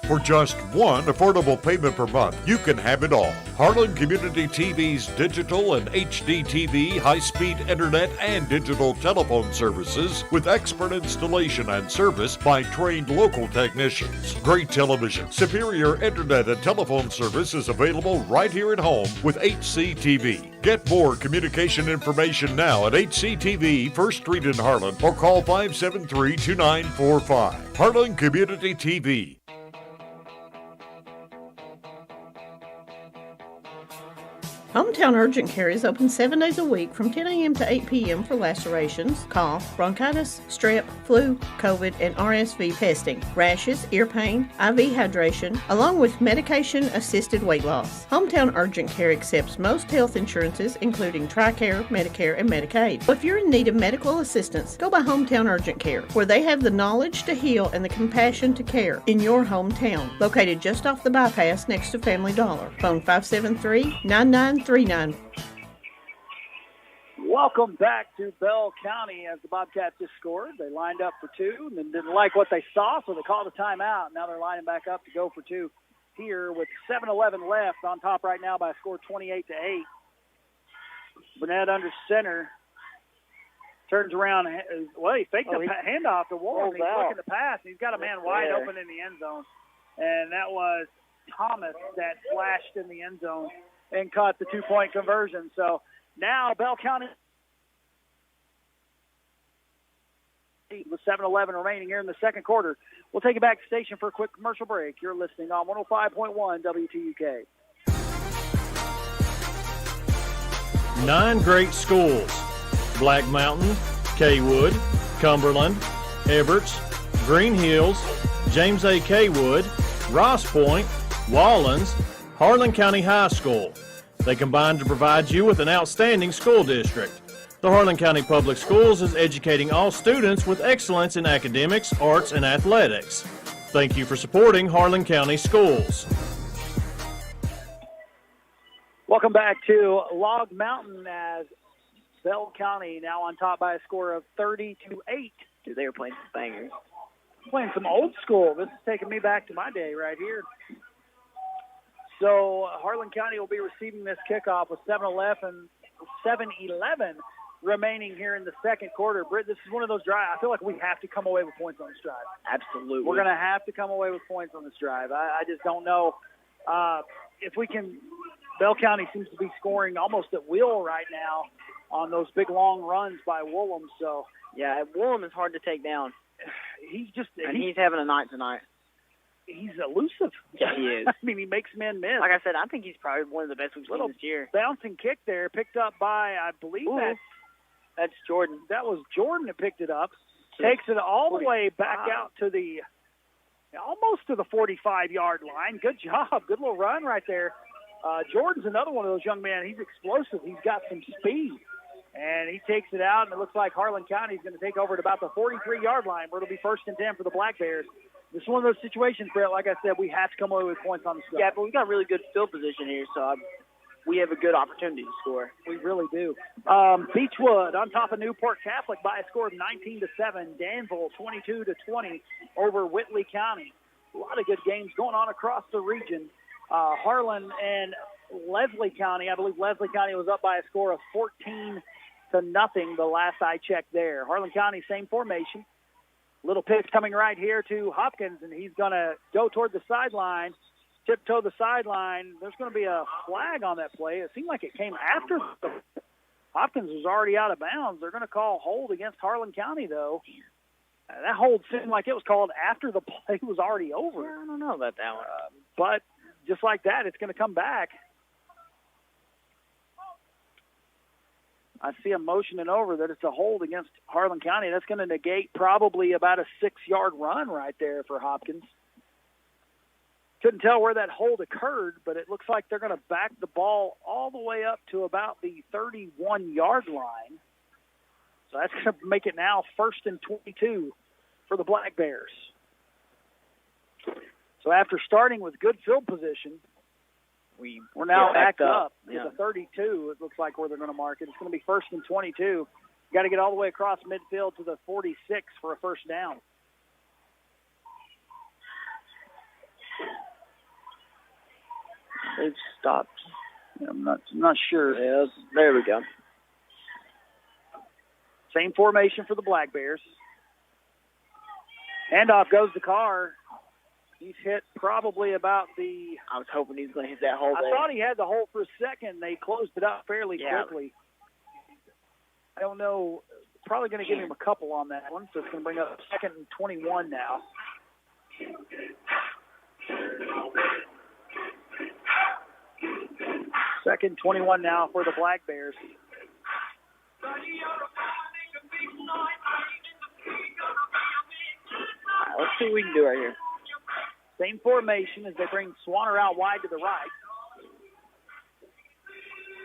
For just one affordable payment per month, you can have it all. Harlan Community TV's digital and HD TV, high-speed internet, and digital telephone services with expert installation and service by trained local technicians. Great television, superior internet and telephone service is available right here at home with HCTV. Get more communication information now at HCTV, 1st Street in Harlan, or call 573-2945. Harlan Community TV. Hometown Urgent Care is open 7 days a week from 10 a.m. to 8 p.m. for lacerations, cough, bronchitis, strep, flu, COVID, and RSV testing, rashes, ear pain, IV hydration, along with medication-assisted weight loss. Hometown Urgent Care accepts most health insurances, including TRICARE, Medicare, and Medicaid. So if you're in need of medical assistance, go by Hometown Urgent Care, where they have the knowledge to heal and the compassion to care in your hometown. Located just off the bypass next to Family Dollar. Phone 573-9939. Welcome back to Bell County as the Bobcats just scored. They lined up for 2 and then didn't like what they saw, so they called a timeout. Now they're lining back up to go for 2 here with 7:11 left, on top right now by a score 28-8. Burnett under center. Turns around. Well, he faked the handoff to Warren. He's looking to pass. He's got a man wide open in the end zone. And that was Thomas that flashed in the end zone and caught the 2-point conversion. So now Bell County with 7:11 remaining here in the second quarter. We'll take you back to the station for a quick commercial break. You're listening on 105.1 WTUK. 9 great schools: Black Mountain, Kaywood, Cumberland, Everts, Green Hills, James A. Kaywood, Ross Point, Wallens, Harlan County High School. They combine to provide you with an outstanding school district. The Harlan County Public Schools is educating all students with excellence in academics, arts, and athletics. Thank you for supporting Harlan County Schools. Welcome back to Log Mountain as Bell County now on top by a score of 30-8. Dude, they were playing some bangers. Playing some old school. This is taking me back to my day right here. So Harlan County will be receiving this kickoff with 7:11 remaining here in the second quarter. Britt, this is one of those drives. I feel like we have to come away with points on this drive. Absolutely. We're going to have to come away with points on this drive. I just don't know if we can. Bell County seems to be scoring almost at will right now on those big long runs by Woolham. So yeah, Woolham is hard to take down. He's having a night tonight. He's elusive. Yeah, he is. I mean, he makes men miss. Like I said, I think he's probably one of the best we've seen this year. Bouncing kick there, picked up by, I believe that's Jordan. That was Jordan that picked it up. Takes it all the way back out to almost to the 45-yard line. Good job. Good little run right there. Jordan's another one of those young men. He's explosive. He's got some speed. And he takes it out, and it looks like Harlan County is going to take over at about the 43-yard line, where it'll be 1st and 10 for the Black Bears. This is one of those situations, Brett, like I said, we have to come away with points on the side. Yeah, but we've got really good field position here, so we have a good opportunity to score. We really do. Beechwood on top of Newport Catholic by a score of 19-7. Danville 22-20 over Whitley County. A lot of good games going on across the region. Harlan and Leslie County, I believe Leslie County was up by a score of 14-0 the last I checked there. Harlan County, same formation. Little pitch coming right here to Hopkins, and he's going to go toward the sideline, tiptoe the sideline. There's going to be a flag on that play. It seemed like it came after Hopkins was already out of bounds. They're going to call hold against Harlan County, though. That hold seemed like it was called after the play was already over. Yeah, I don't know about that one. But just like that, it's going to come back. I see a motioning over that it's a hold against Harlan County. That's going to negate probably about a 6-yard run right there for Hopkins. Couldn't tell where that hold occurred, but it looks like they're going to back the ball all the way up to about the 31-yard line. So that's going to make it now 1st and 22 for the Black Bears. So after starting with good field position, we're now back up to the 32, it looks like, where they're going to mark it. It's going to be 1st and 22. Got to get all the way across midfield to the 46 for a first down. They've stopped. I'm not sure. Yeah, there we go. Same formation for the Black Bears. Handoff goes to Carr. He's hit probably about the... I was hoping he was going to hit that hole there. I thought he had the hole for a second. They closed it up fairly quickly. I don't know. Probably going to give him a couple on that one, so it's going to bring up 2nd and 21 now. Second 21 now for the Black Bears. Let's see what we can do right here. Same formation as they bring Swanner out wide to the right.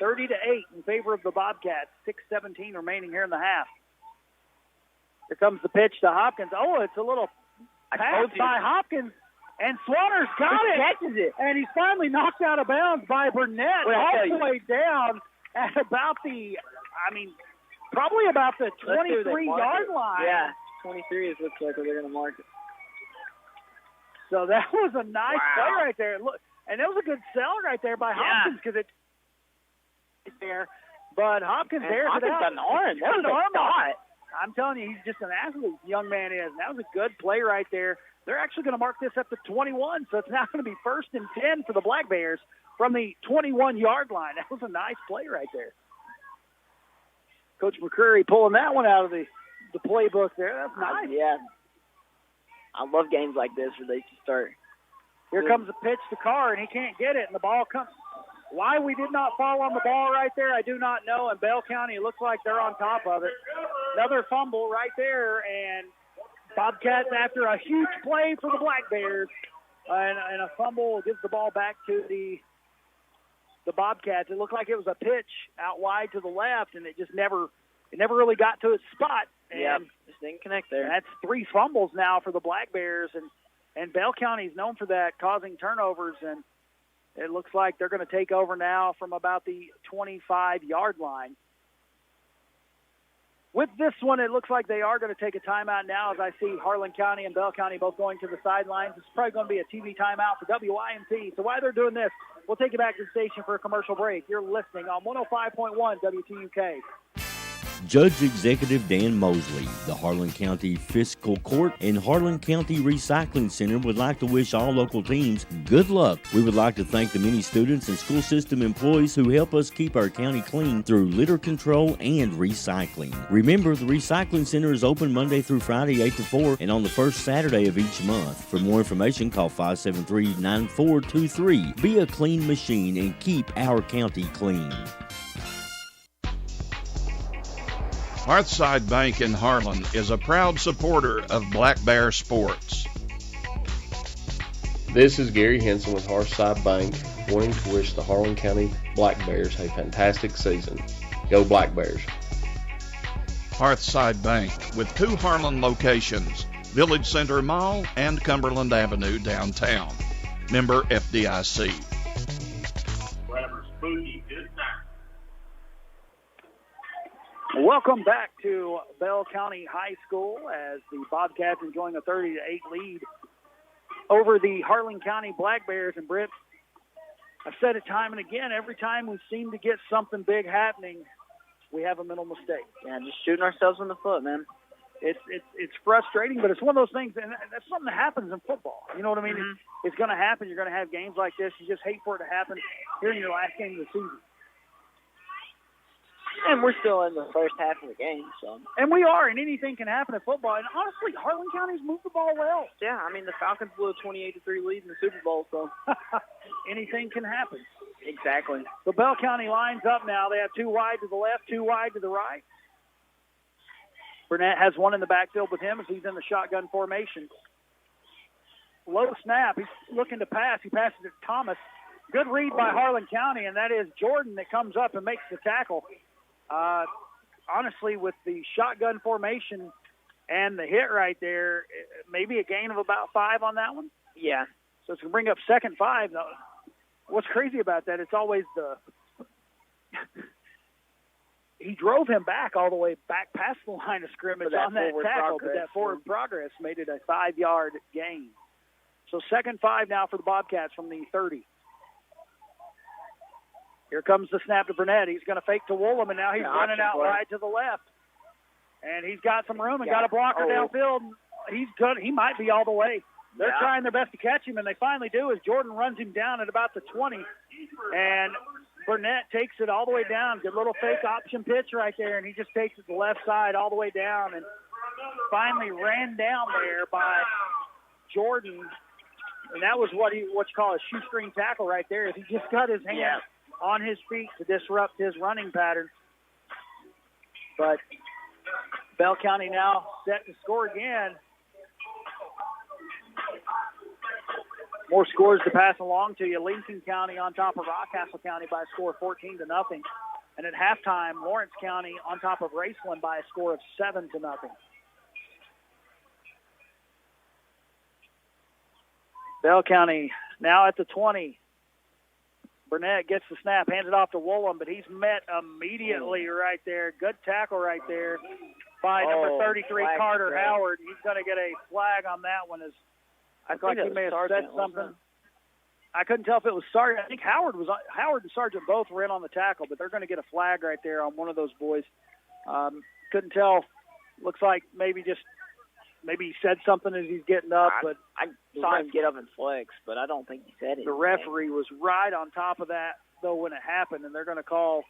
30-8 in favor of the Bobcats. 6:17 remaining here in the half. Here comes the pitch to Hopkins. Oh, it's a little pass by Hopkins, and Swanner's got it. Catches it. And he's finally knocked out of bounds by Burnett all the way down at about the, probably about the 23-yard line. Yeah, 23 is looks like they're going to mark it. So that was a nice play right there. Look, and it was a good sell right there by Hopkins because it's there. But Hopkins there's it out. Got an arm. That was an arm. I'm telling you, he's just an athlete, young man is. And that was a good play right there. They're actually going to mark this up to 21, so it's now going to be 1st and 10 for the Black Bears from the 21-yard line. That was a nice play right there. Coach McCreary pulling that one out of the the playbook there. That's nice. Yeah. I love games like this where they can start. Here comes a pitch to Carr, and he can't get it, and the ball comes. Why we did not fall on the ball right there, I do not know. And Bell County looks like they're on top of it. Another fumble right there, and Bobcats, after a huge play for the Black Bears, and a fumble, gives the ball back to the Bobcats. It looked like it was a pitch out wide to the left, and it never really got to its spot. Yeah, just didn't connect there. That's 3 fumbles now for the Black Bears, and Bell County is known for that, causing turnovers, and it looks like they're going to take over now from about the 25-yard line. With this one, it looks like they are going to take a timeout now, as I see Harlan County and Bell County both going to the sidelines. It's probably going to be a TV timeout for WIMT. So while they're doing this, we'll take you back to the station for a commercial break. You're listening on 105.1 WTUK. Judge Executive Dan Mosley, the Harlan County Fiscal Court, and Harlan County Recycling Center would like to wish all local teams good luck. We would like to thank the many students and school system employees who help us keep our county clean through litter control and recycling. Remember, the Recycling Center is open Monday through Friday, 8 to 4, and on the first Saturday of each month. For more information, call 573-9423. Be a clean machine and keep our county clean. Hearthside Bank in Harlan is a proud supporter of Black Bear sports. This is Gary Henson with Hearthside Bank, wanting to wish the Harlan County Black Bears a fantastic season. Go Black Bears. Hearthside Bank with 2 Harlan locations, Village Center Mall and Cumberland Avenue downtown. Member FDIC. Whatever spooky good time. Welcome back to Bell County High School as the Bobcats enjoying a 30-8 lead over the Harlan County Black Bears. And Britt, I've said it time and again, every time we seem to get something big happening, we have a mental mistake. Yeah, just shooting ourselves in the foot, man. It's frustrating, but it's one of those things, and that's something that happens in football. You know what I mean? Mm-hmm. It's going to happen. You're going to have games like this. You just hate for it to happen here in your last game of the season. And we're still in the first half of the game, so. And we are, and anything can happen in football. And honestly, Harlan County's moved the ball well. Yeah, I mean, the Falcons blew a 28-3 lead in the Super Bowl, so. Anything can happen. Exactly. So Bell County lines up now. They have 2 wide to the left, 2 wide to the right. Burnett has one in the backfield with him as he's in the shotgun formation. Low snap. He's looking to pass. He passes it to Thomas. Good read by Harlan County, and that is Jordan that comes up and makes the tackle. Honestly, with the shotgun formation and the hit right there, maybe a gain of about 5 on that one. Yeah. So it's going to bring up 2nd and 5. Now, what's crazy about that, it's always he drove him back all the way back past the line of scrimmage on that tackle, but that forward progress made it a 5-yard gain. So 2nd and 5 now for the Bobcats from the 30. Here comes the snap to Burnett. He's going to fake to Woolham, and now he's running out wide to the left. And he's got some room and got a blocker downfield. He's good. He might be all the way. They're trying their best to catch him, and they finally do as Jordan runs him down at about the 20. And Burnett takes it all the way down. Good little fake option pitch right there, and he just takes it to the left side all the way down and finally ran down there by Jordan. And that was what you call a shoestring tackle right there. He just got his hand on his feet to disrupt his running pattern. But Bell County now set to score again. More scores to pass along to you. Lincoln County on top of Rockcastle County by a score of 14-0. And at halftime, Lawrence County on top of Raceland by a score of 7-0. Bell County now at the 20. Burnett gets the snap, hands it off to Woolham, but he's met immediately right there. Good tackle right there by number 33, Carter Howard. He's going to get a flag on that one. I thought he may have said something. I couldn't tell if it was Sargent. I think Howard and Sargent both were in on the tackle, but they're going to get a flag right there on one of those boys. Couldn't tell. Looks like maybe he said something as he's getting up. But I saw him get up and flex, but I don't think he said it. The referee was right on top of that, though, when it happened, and they're going to call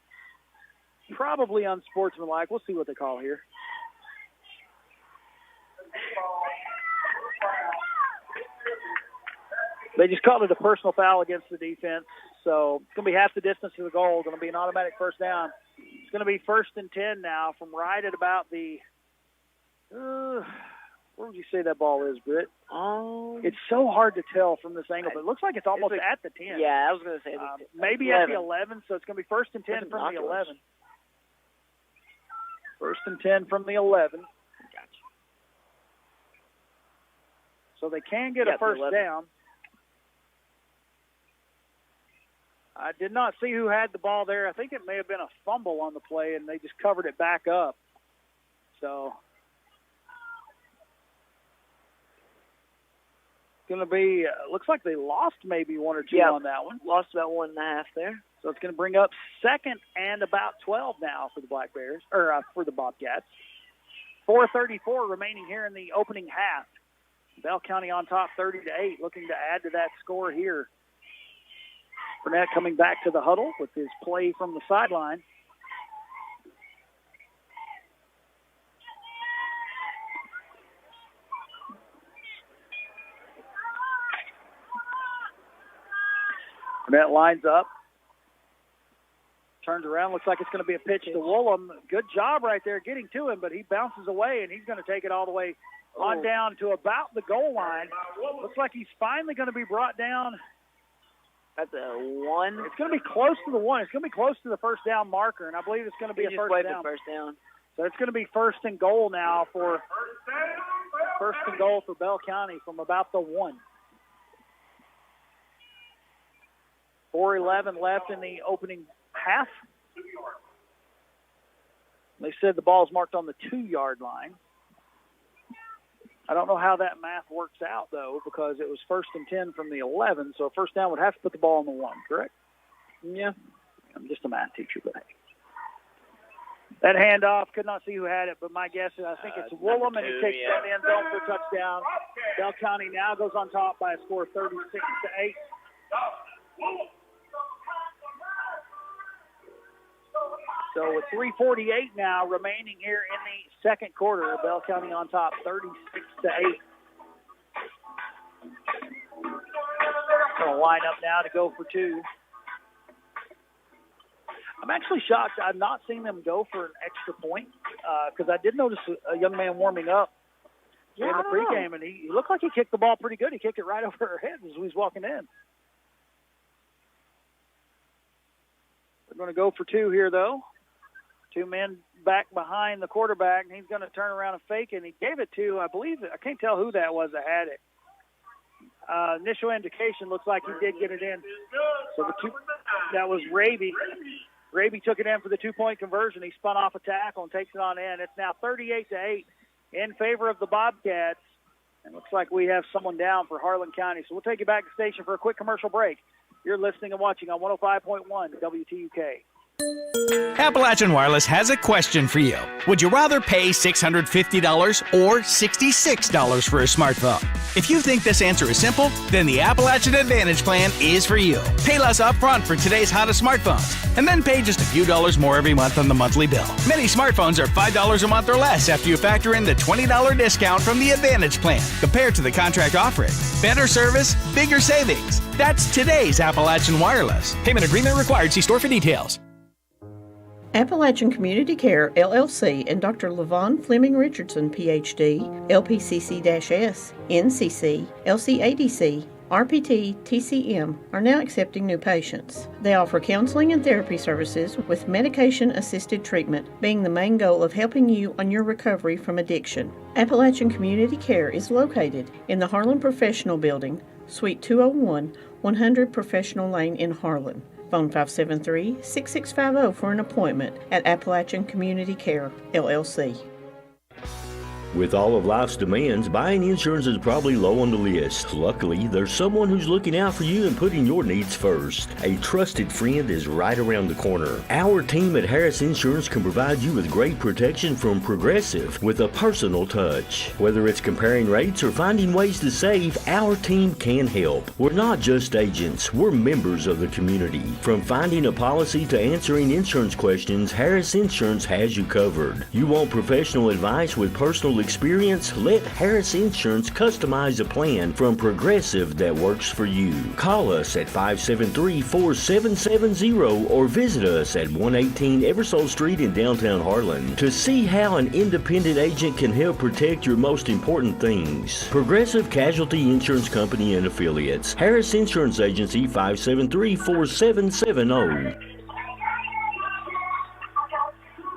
probably unsportsmanlike. We'll see what they call here. They just called it a personal foul against the defense. So it's going to be half the distance to the goal. Going to be an automatic first down. It's going to be 1st and 10 now from right at about the where would you say that ball is, Britt? It's so hard to tell from this angle, but it looks like it's almost at the 10. Yeah, I was going to say maybe 11. At the 11, so it's going to be 1st and 10 from the 11. 1st and 10 from the 11. Gotcha. So they can get a first down. I did not see who had the ball there. I think it may have been a fumble on the play, and they just covered it back up. So it's going to be, looks like they lost maybe 1 or 2 on that one. Lost about 1.5 there. So it's going to bring up 2nd and about 12 now for the Black Bears, or for the Bobcats. 4:34 remaining here in the opening half. Bell County on top 30-8, looking to add to that score here. Burnett coming back to the huddle with his play from the sideline. Burnett lines up. Turns around. Looks like it's going to be a pitch to Woolham. Good job right there getting to him, but he bounces away, and he's going to take it all the way on down to about the goal line. Looks like he's finally going to be brought down. At the 1. It's going to be close to the 1. It's going to be close to the first down marker, and I believe it's going to be a first down. The first down. So it's going to be 1st and goal now for Bell County from about the 1. 4:11 left in the opening half. They said the ball's marked on the 2-yard line. I don't know how that math works out, though, because it was 1st and 10 from the 11, so a first down would have to put the ball on the 1, correct? Yeah. I'm just a math teacher, but hey. That handoff, could not see who had it, but my guess is I think it's Woolham, and he takes that end zone for a touchdown. Bell County now goes on top by a score of 36-8. So with 3:48 now remaining here in the second quarter, Bell County on top, 36-8. Going to line up now to go for 2. I'm actually shocked. I've not seen them go for an extra point because I did notice a young man warming up in the pregame, and he looked like he kicked the ball pretty good. He kicked it right over her head as he was walking in. They're going to go for 2 here, though. 2 men back behind the quarterback, and he's going to turn around and fake it. And he gave it to, I believe, I can't tell who that was that had it. Initial indication looks like he did get it in. So that was Raby. Raby took it in for the 2-point conversion. He spun off a tackle and takes it on in. It's now 38-8 in favor of the Bobcats. It looks like we have someone down for Harlan County. So we'll take you back to the station for a quick commercial break. You're listening and watching on 105.1 WTUK. Appalachian Wireless has a question for you. Would you rather pay $650 or $66 for a smartphone? If you think this answer is simple, then the Appalachian Advantage Plan is for you. Pay less upfront for today's hottest smartphones, and then pay just a few dollars more every month on the monthly bill. Many smartphones are $5 a month or less after you factor in the $20 discount from the Advantage Plan compared to the contract offering. Better service, bigger savings. That's today's Appalachian Wireless. Payment agreement required. See store for details. Appalachian Community Care, LLC, and Dr. Levon Fleming Richardson, Ph.D., LPCC-S, NCC, LCADC, RPT, TCM, are now accepting new patients. They offer counseling and therapy services with medication-assisted treatment being the main goal of helping you on your recovery from addiction. Appalachian Community Care is located in the Harlan Professional Building, Suite 201, 100 Professional Lane in Harlan. Phone 573-6650 for an appointment at Appalachian Community Care, LLC. With all of life's demands, buying insurance is probably low on the list. Luckily, there's someone who's looking out for you and putting your needs first. A trusted friend is right around the corner. Our team at Harris Insurance can provide you with great protection from Progressive with a personal touch. Whether it's comparing rates or finding ways to save, our team can help. We're not just agents, we're members of the community. From finding a policy to answering insurance questions, Harris Insurance has you covered. You want professional advice with personal experience? Let Harris Insurance customize a plan from Progressive that works for you. Call us at 573-4770 or visit us at 118 Eversole Street in downtown Harlan to see how an independent agent can help protect your most important things. Progressive Casualty Insurance Company and Affiliates. Harris Insurance Agency, 573-4770.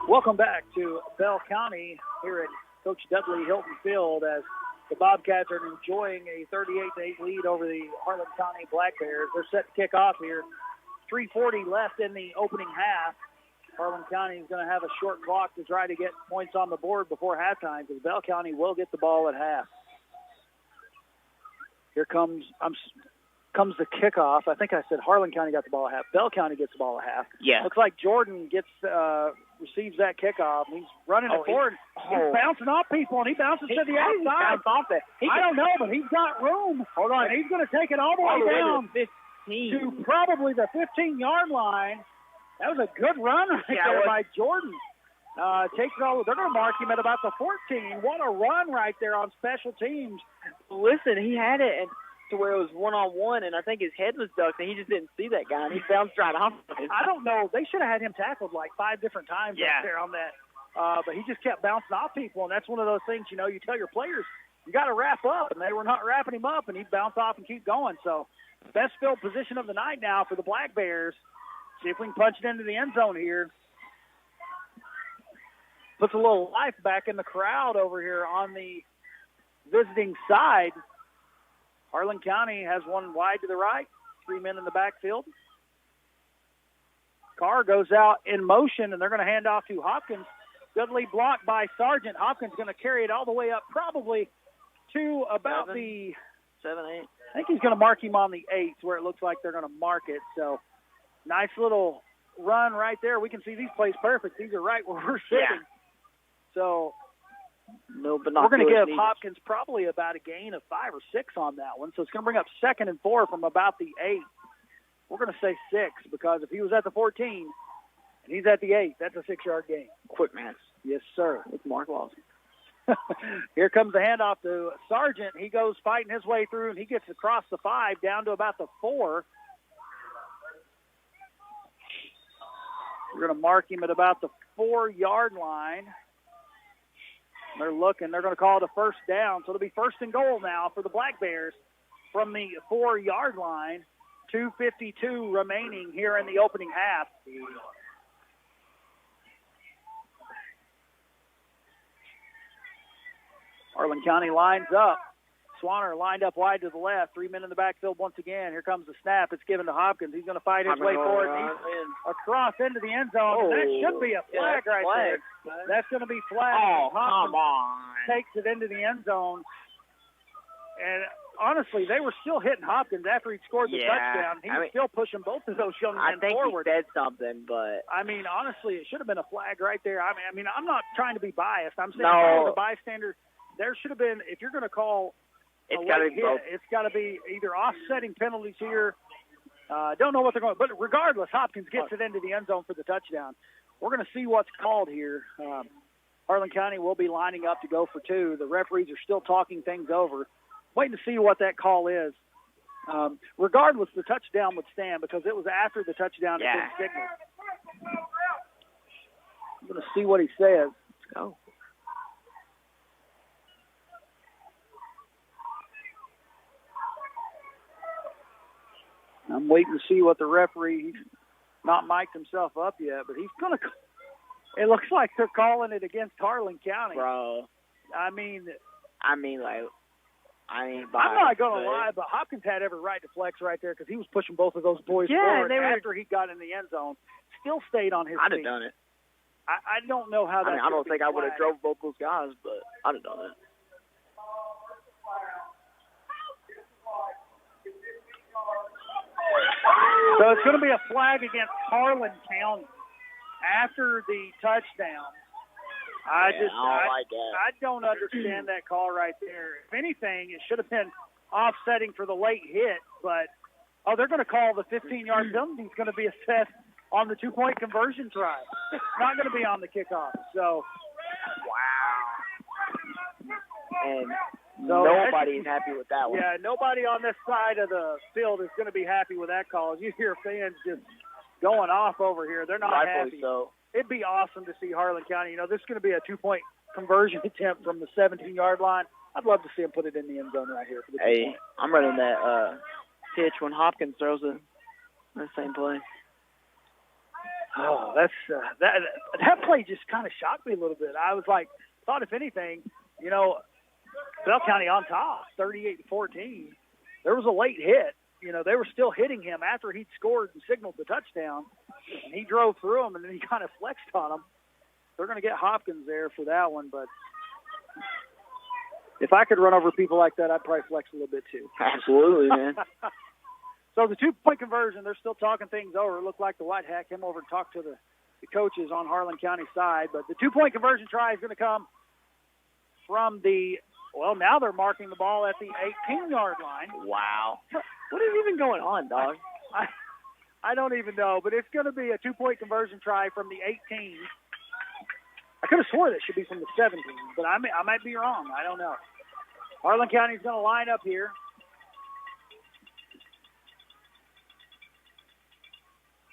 Welcome back to Bell County here at Coach Dudley Hilton Field as the Bobcats are enjoying a 38-8 lead over the Harlan County Black Bears. They're set to kick off here. 3:40 left in the opening half. Harlan County is going to have a short clock to try to get points on the board before halftime because Bell County will get the ball at half. Here comes the kickoff. I think I said Harlan County got the ball at half. Bell County gets the ball at half. Yeah. Looks like Jordan receives that kickoff. He's running it forward. He's bouncing off people, and he bounces to the outside. I don't know, but he's got room. Hold on. And he's going to take it all the way down to probably the 15-yard line. That was a good run there by Jordan. Takes it all. They're going to mark him at about the 14. What a run right there on special teams. Listen, he had it to where it was one-on-one, and I think his head was ducked, and he just didn't see that guy, and he bounced right off of it. I don't know. They should have had him tackled like 5 different times up there on that. But he just kept bouncing off people, and that's one of those things, you tell your players, you got to wrap up, and they were not wrapping him up, and he'd bounce off and keep going. So best field position of the night now for the Black Bears. See if we can punch it into the end zone here. Puts a little life back in the crowd over here on the visiting side. Harlan County has one wide to the right, 3 men in the backfield. Carr goes out in motion, and they're going to hand off to Hopkins. Dudley blocked by Sargent. Hopkins going to carry it all the way up probably to about 7, 8. I think he's going to mark him on the 8th where it looks like they're going to mark it. So nice little run right there. We can see these plays perfect. These are right where we're sitting. Yeah. So we're going to give Hopkins probably about a gain of 5 or 6 on that one. So it's going to bring up 2nd and 4 from about the 8. We're going to say 6 because if he was at the 14 and he's at the 8, that's a 6-yard gain. Quick math. Yes, sir. It's Mark Lawson. Here comes the handoff to Sargent. He goes fighting his way through, and he gets across the 5 down to about the 4. We're going to mark him at about the 4-yard line. They're looking. They're going to call it a first down. So it'll be 1st and goal now for the Black Bears from the 4-yard line. 2:52 remaining here in the opening half. Harlan County lines up. Swanner lined up wide to the left. 3 men in the backfield once again. Here comes the snap. It's given to Hopkins. He's going to fight his way forward. He's across into the end zone. That should be a flag there. That's going to be flag. Come on. Takes it into the end zone. And honestly, they were still hitting Hopkins after he scored the touchdown. He was still pushing both of those young men forward. I think he said something, but I mean, honestly, it should have been a flag right there. I mean, I'm not trying to be biased. I'm saying if I was a bystander, there should have been, if you're going to call it's got to be both. It's got to be either offsetting penalties here. Don't know what they're going to, but regardless, Hopkins gets it into the end zone for the touchdown. We're going to see what's called here. Harlan County will be lining up to go for 2. The referees are still talking things over, waiting to see what that call is. Regardless, the touchdown would stand because it was after the touchdown had been signaled. I'm going to see what he says. Let's go. I'm waiting to see what the referee, he's not mic'd himself up yet, but he's going to, it looks like they're calling it against Harlan County. Bro. I mean, I ain't biased, I'm not going to lie, but Hopkins had every right to flex right there because he was pushing both of those boys forward after he got in the end zone. Still stayed on his feet. I'd have done it. I don't know how that I don't think I would have drove both those guys, but I'd have done it. So it's going to be a flag against Harlan County after the touchdown. I don't understand that call right there. If anything, it should have been offsetting for the late hit, but they're going to call the 15-yard penalty. It's going to be assessed on the 2-point conversion try. It's not going to be on the kickoff. So, and So nobody's happy with that one. Yeah, nobody on this side of the field is going to be happy with that call. You hear fans just going off over here. They're not Rightfully happy. so. It'd be awesome to see Harlan County. This is going to be a 2-point conversion attempt from the 17-yard line. I'd love to see him put it in the end zone right here for the 2-point. I'm running that pitch when Hopkins throws it. That same play. Oh, that's that play just kind of shocked me a little bit. I was like, thought if anything, Bell County on top, 38-14. There was a late hit. They were still hitting him after he'd scored and signaled the touchdown, and he drove through them, and then he kind of flexed on them. They're going to get Hopkins there for that one, but if I could run over people like that, I'd probably flex a little bit too. Absolutely, man. So the 2-point conversion, they're still talking things over. It looked like the White Hat came over and talked to the coaches on Harlan County's side, but the 2-point conversion try is going to come from now they're marking the ball at the 18-yard line. Wow. What is even going on, dog? I don't even know, but it's going to be a 2-point conversion try from the 18. I could have swore that should be from the 17, but I might be wrong. I don't know. Harlan County's going to line up here.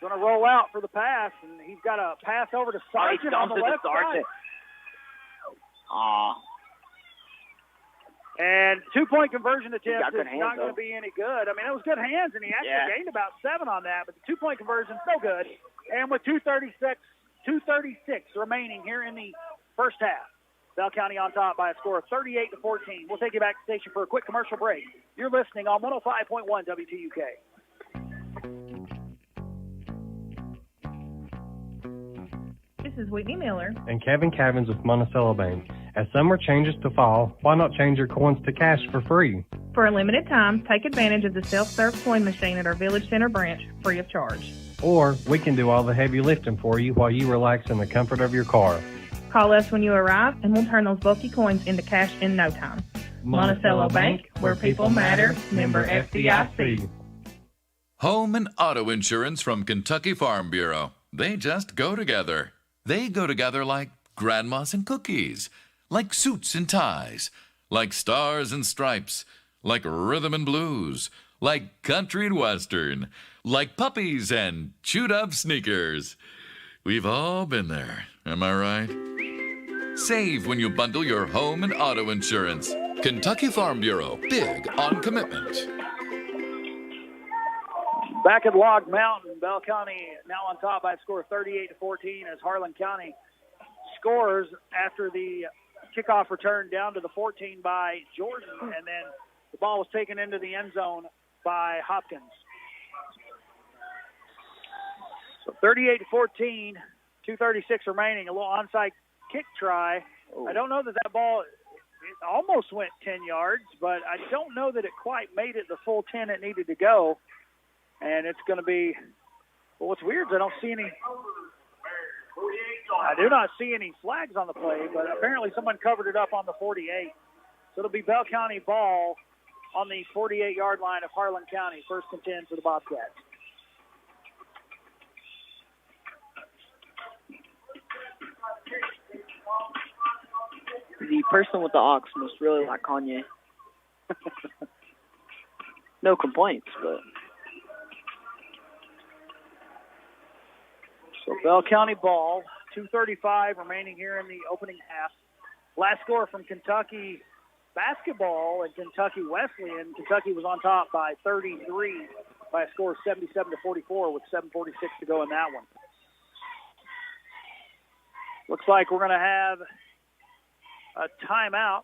Going to roll out for the pass, and he's got a pass over to Sargent on the left side. And 2-point conversion attempt is not going to be any good. I mean, it was good hands, and he actually gained about 7 on that, but the 2-point conversion no good. And with 2:36 remaining here in the first half, Bell County on top by a score of 38-14. We'll take you back to the station for a quick commercial break. You're listening on 105.1 WTUK. This is Whitney Miller and Kevin Cavins with Monticello Bank. As summer changes to fall, why not change your coins to cash for free? For a limited time, take advantage of the self-serve coin machine at our Village Center branch, free of charge. Or we can do all the heavy lifting for you while you relax in the comfort of your car. Call us when you arrive, and we'll turn those bulky coins into cash in no time. Monticello Bank, where people matter, member FDIC. Home and auto insurance from Kentucky Farm Bureau. They just go together. They go together like grandmas and cookies, like suits and ties, like stars and stripes, like rhythm and blues, like country and western, like puppies and chewed-up sneakers. We've all been there, am I right? Save when you bundle your home and auto insurance. Kentucky Farm Bureau, big on commitment. Back at Log Mountain, Bell County now on top by a score of 38-14 as Harlan County scores after the kickoff return down to the 14 by Jordan, and then the ball was taken into the end zone by Hopkins. So 38-14, 2:36 remaining, a little onside kick try. I don't know that ball it almost went 10 yards, but I don't know that it quite made it the full 10 it needed to go. And it's going to be, well, what's weird is I do not see any flags on the play, but apparently someone covered it up on the 48. So it'll be Bell County ball on the 48-yard line of Harlan County, 1st and 10 for the Bobcats. The person with the ox must really like Kanye. No complaints, but... So Bell County ball, 2:35 remaining here in the opening half. Last score from Kentucky basketball and Kentucky Wesleyan. Kentucky was on top by 33 by a score of 77-44 with 7:46 to go in that one. Looks like we're going to have a timeout.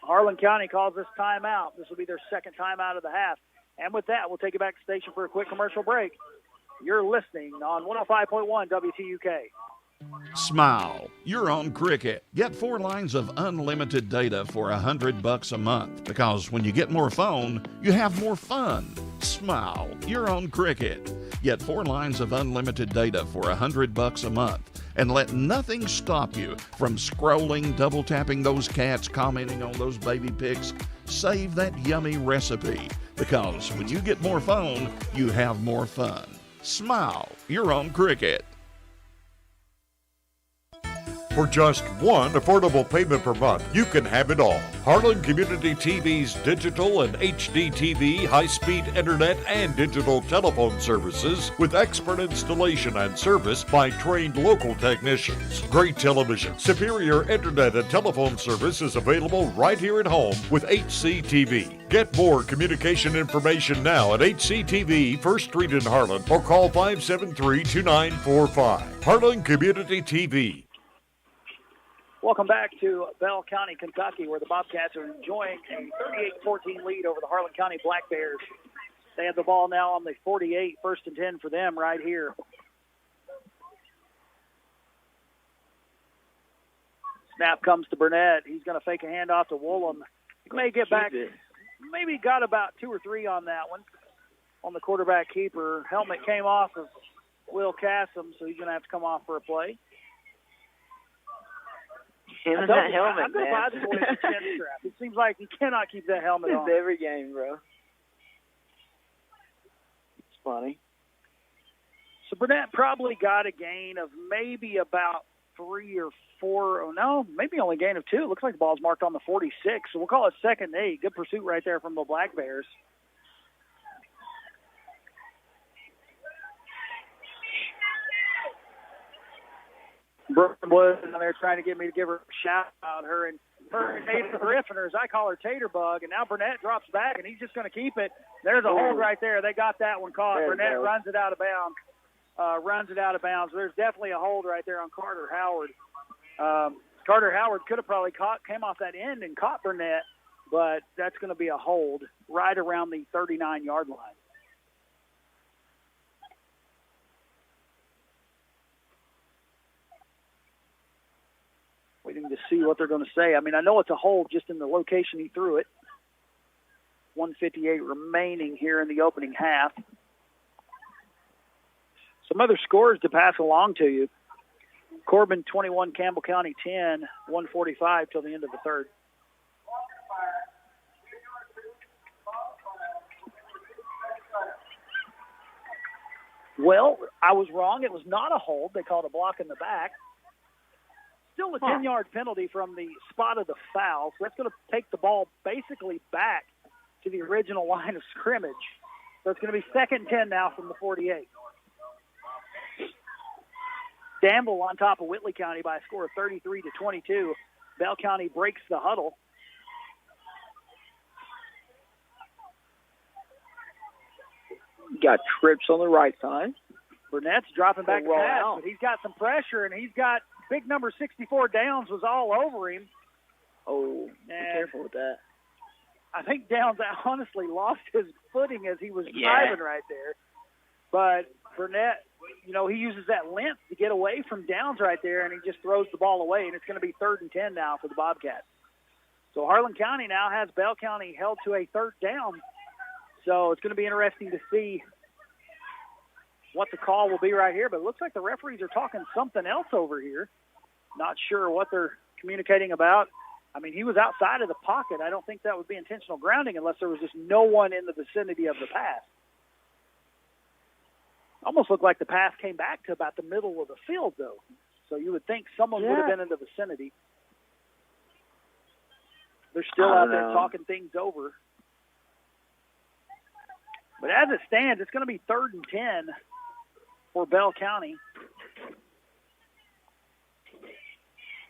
Harlan County calls this timeout. This will be their second timeout of the half. And with that, we'll take you back to the station for a quick commercial break. You're listening on 105.1 WTUK. Smile. You're on Cricket. Get 4 lines of unlimited data for $100 a month. Because when you get more phone, you have more fun. Smile. You're on Cricket. Get 4 lines of unlimited data for $100 a month. And let nothing stop you from scrolling, double tapping those cats, commenting on those baby pics. Save that yummy recipe. Because when you get more phone, you have more fun. Smile. You're on Cricket. For just one affordable payment per month, you can have it all. Harlan Community TV's digital and HD TV, high-speed internet, and digital telephone services with expert installation and service by trained local technicians. Great television, superior internet and telephone service is available right here at home with HCTV. Get more communication information now at HCTV, 1st Street in Harlan, or call 573-2945. Harlan Community TV. Welcome back to Bell County, Kentucky, where the Bobcats are enjoying a 38-14 lead over the Harlan County Black Bears. They have the ball now on the 48, 1st and 10 for them right here. Snap comes to Burnett. He's going to fake a handoff to Woolham. He may get back. Maybe got about 2 or 3 on that one, on the quarterback keeper. Helmet came off of Will Cassom, so he's going to have to come off for a play. Him and that helmet, I'm going to buy the boy a chin strap. It seems like he cannot keep that helmet on. It's every game, bro. It's funny. So Burnett probably got a gain of maybe about 3 or 4. Oh, no, maybe only a gain of 2. It looks like the ball's marked on the 46, so we'll call it 2nd and 8. Good pursuit right there from the Black Bears. Brooklyn was down there trying to get me to give her a shout out. Her and Tater Griffin, or as I call her, Tater Bug. And now Burnett drops back, and he's just going to keep it. There's a hold right there. They got that one caught. Burnett runs it out of bounds. There's definitely a hold right there on Carter Howard. Carter Howard could have probably came off that end and caught Burnett, but that's going to be a hold right around the 39-yard line. Waiting to see what they're going to say. I mean, I know it's a hold just in the location he threw it. 1:58 remaining here in the opening half. Some other scores to pass along to you. Corbin 21, Campbell County 10, 1:45 till the end of the third. Well, I was wrong. It was not a hold. They called a block in the back. Still a 10-yard penalty from the spot of the foul. So that's going to take the ball basically back to the original line of scrimmage. So it's going to be 2nd and 10 now from the 48. Danville on top of Whitley County by a score of 33-22. Bell County breaks the huddle. Got trips on the right side. Burnett's dropping back to pass, but he's got some pressure, and he's got big number 64 Downs was all over him. Oh, be careful with that. I think Downs honestly lost his footing as he was driving right there. But Burnett, you know, he uses that length to get away from Downs right there, and he just throws the ball away, and it's going to be 3rd and 10 now for the Bobcats. So Harlan County now has Bell County held to a 3rd down. So it's going to be interesting to see what the call will be right here. But it looks like the referees are talking something else over here. Not sure what they're communicating about. I mean, he was outside of the pocket. I don't think that would be intentional grounding unless there was just no one in the vicinity of the pass. Almost looked like the pass came back to about the middle of the field, though. So you would think someone would have been in the vicinity. They're still out there talking things over. But as it stands, it's going to be 3rd and 10 for Bell County.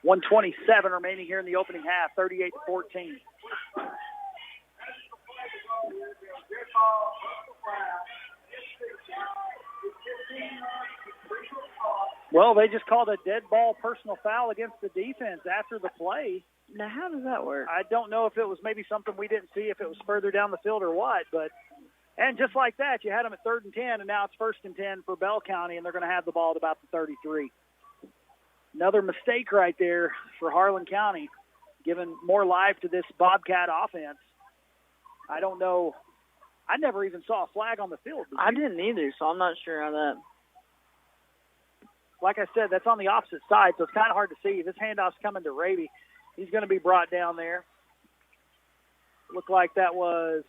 1:27 remaining here in the opening half, 38-14. Well, they just called a dead ball personal foul against the defense after the play. Now, how does that work? I don't know if it was maybe something we didn't see, if it was further down the field or what, but and just like that, you had them at 3rd and 10, and now it's 1st and 10 for Bell County, and they're going to have the ball at about the 33. Another mistake right there for Harlan County, giving more life to this Bobcat offense. I don't know. I never even saw a flag on the field. I didn't either, so I'm not sure how that. Like I said, that's on the opposite side, so it's kind of hard to see. This handoff's coming to Raby. He's going to be brought down there. Looked like that was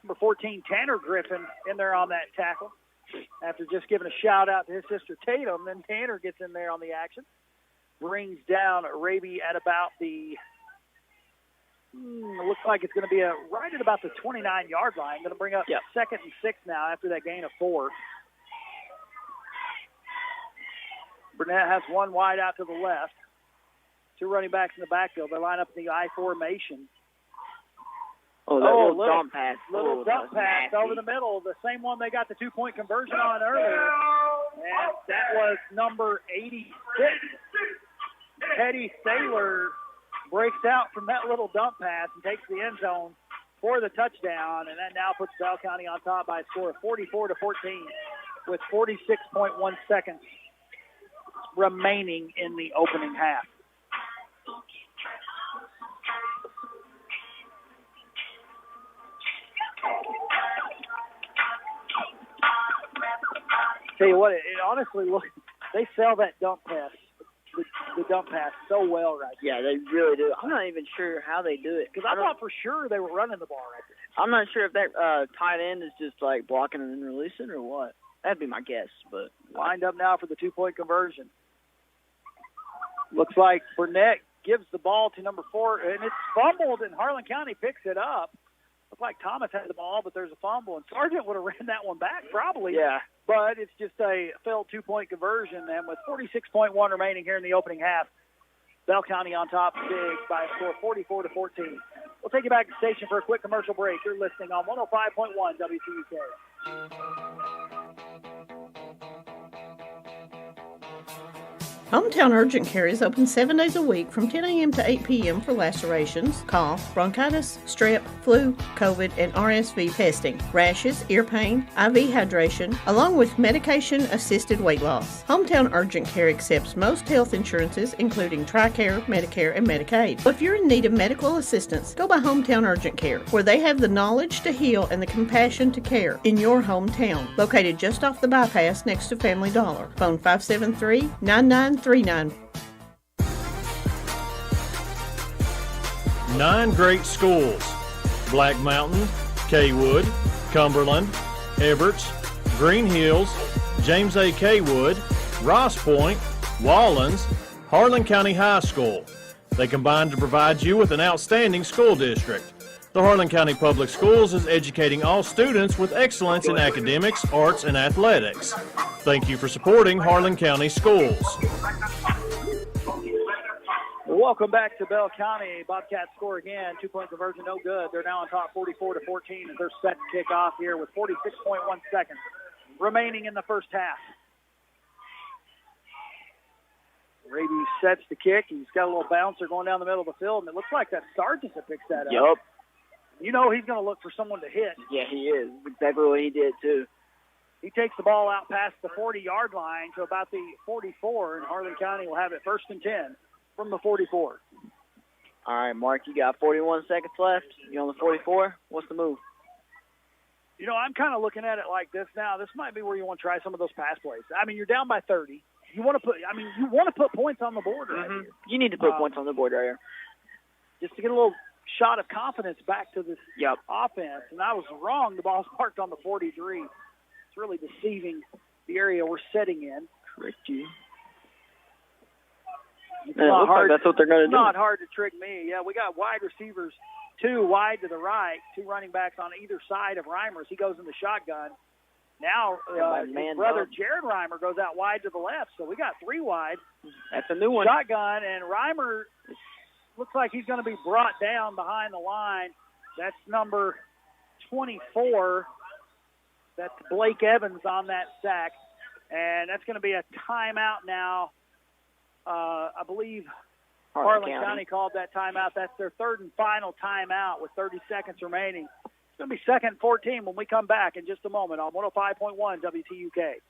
number 14, Tanner Griffin, in there on that tackle. After just giving a shout-out to his sister Tatum, then Tanner gets in there on the action. brings down Raby at about the, it looks like it's going to be right at about the 29-yard line. Going to bring up 2nd and 6 now after that gain of 4. Burnett has one wide out to the left. 2 running backs in the backfield. They line up in the I formation. Little dump pass. Little dump pass over the middle. The same one they got the 2-point conversion on earlier. And that was number 86. Teddy Saylor breaks out from that little dump pass and takes the end zone for the touchdown. And that now puts Bell County on top by a score of 44-14 with 46.1 seconds remaining in the opening half. Tell you what, it honestly looks, they sell that dump pass, the dump pass so well right now. Yeah, they really do. I'm not even sure how they do it. Because I thought for sure they were running the ball right there. I'm not sure if that tight end is just like blocking and then releasing or what. That'd be my guess. But lined up now for the 2-point conversion. Looks like Burnett gives the ball to number 4, and it's fumbled, and Harlan County picks it up. Looks like Thomas had the ball, but there's a fumble, and Sargent would have ran that one back probably. Yeah. But it's just a failed 2-point conversion, and with 46.1 remaining here in the opening half, Bell County on top big by a score of 44-14. We'll take you back to the station for a quick commercial break. You're listening on 105.1 WTUK. Hometown Urgent Care is open 7 days a week from 10 a.m. to 8 p.m. for lacerations, cough, bronchitis, strep, flu, COVID, and RSV testing, rashes, ear pain, IV hydration, along with medication-assisted weight loss. Hometown Urgent Care accepts most health insurances, including TRICARE, Medicare, and Medicaid. So if you're in need of medical assistance, go by Hometown Urgent Care, where they have the knowledge to heal and the compassion to care in your hometown. Located just off the bypass next to Family Dollar. Phone 573-9939. 9 great schools: Black Mountain, Kaywood, Cumberland, Everts, Green Hills, James A. Kaywood, Ross Point, Wallens, Harlan County High School. They combine to provide you with an outstanding school district. The Harlan County Public Schools is educating all students with excellence in academics, arts, and athletics. Thank you for supporting Harlan County Schools. Welcome back to Bell County. Bobcats score again. 2-point conversion, no good. They're now on top 44-14 as they're set to kick off here with 46.1 seconds remaining in the first half. Raby sets the kick. He's got a little bouncer going down the middle of the field, and it looks like that Sargent that picks that up. Yup. You know he's going to look for someone to hit. Yeah, he is. Exactly what he did, too. He takes the ball out past the 40-yard line to about the 44, and Harlan County will have it 1st and 10 from the 44. All right, Mark, you got 41 seconds left. You on the 44? What's the move? You know, I'm kind of looking at it like this now. This might be where you want to try some of those pass plays. I mean, you're down by 30. You want to put points on the board right here. You need to put points on the board right here. Just to get a little shot of confidence back to this offense. And I was wrong. The ball's marked on the 43. It's really deceiving the area we're setting in. Tricked you. It's not hard. Like that's what they're going to do. It's not hard to trick me. Yeah, we got wide receivers, 2 wide to the right, 2 running backs on either side of Reimers. He goes in the shotgun. Now his brother Jared Reimer goes out wide to the left, so we got 3 wide. That's a new one. Shotgun, and Reimer looks like he's going to be brought down behind the line. That's number 24. That's Blake Evans on that sack, and that's going to be a timeout now. I believe Harlan County called that timeout. That's their 3rd and final timeout with 30 seconds remaining. It's going to be 2nd and 14 when we come back in just a moment on 105.1 WTUK.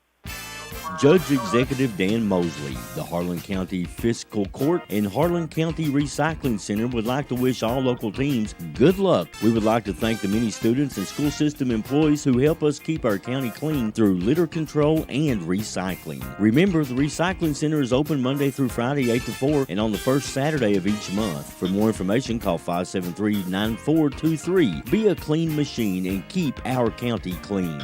Judge Executive Dan Mosley, the Harlan County Fiscal Court, and Harlan County Recycling Center would like to wish all local teams good luck. We would like to thank the many students and school system employees who help us keep our county clean through litter control and recycling. Remember, the Recycling Center is open Monday through Friday 8 to 4 and on the first Saturday of each month. For more information, call 573-9423. Be a clean machine and keep our county clean.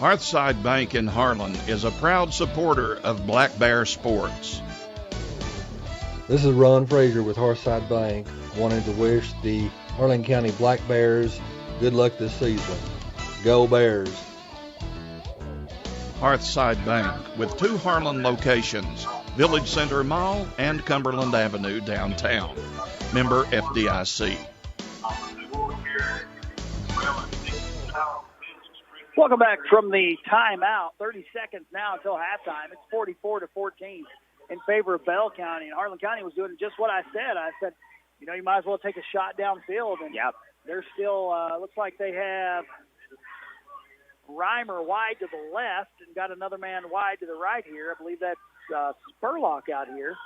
Hearthside Bank in Harlan is a proud supporter of Black Bear sports. This is Ron Frazier with Hearthside Bank, wanting to wish the Harlan County Black Bears good luck this season. Go Bears! Hearthside Bank, with 2 Harlan locations, Village Center Mall and Cumberland Avenue downtown. Member FDIC. Welcome back from the timeout. 30 seconds now until halftime. It's 44-14 in favor of Bell County. And Harlan County was doing just what I said. I said, you know, you might as well take a shot downfield. And they're still, looks like they have Reimer wide to the left and got another man wide to the right here. I believe that's Spurlock out here.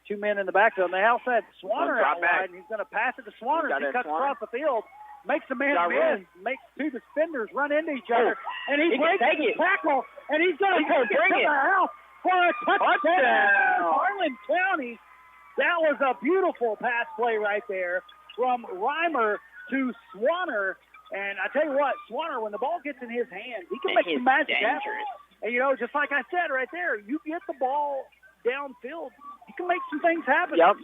2 men in the backfield. And they also had Swanner out wide, and he's going to pass it to Swanner. He cuts across the field. Makes a man miss, makes 2 defenders run into each other, and he breaks the tackle, and he's going to take it to the house for a touchdown. Harlan County. That was a beautiful pass play right there from Reimer to Swanner. And I tell you what, Swanner, when the ball gets in his hands, he can make some magic happen. And, you know, just like I said right there, you get the ball downfield, you can make some things happen. Yep.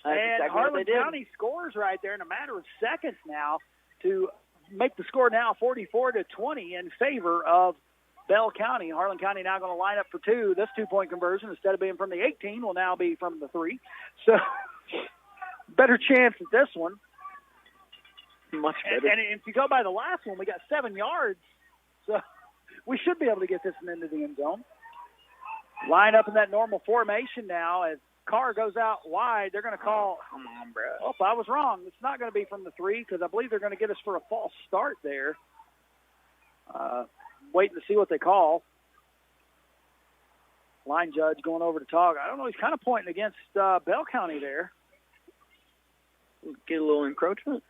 And exactly Harlan County scores right there in a matter of seconds now to make the score now 44-20 in favor of Bell County. Harlan County now going to line up for 2. This 2-point conversion, instead of being from the 18, will now be from the 3. So better chance at this one. Much better. And if you go by the last one, we got 7 yards. So we should be able to get this one into the end zone. Line up in that normal formation now as Carr goes out wide. They're going to call. Come on, bro. Oh, I was wrong. It's not going to be from the 3 because I believe they're going to get us for a false start there. Waiting to see what they call. Line judge going over to talk. I don't know. He's kind of pointing against Bell County there. Get a little encroachment.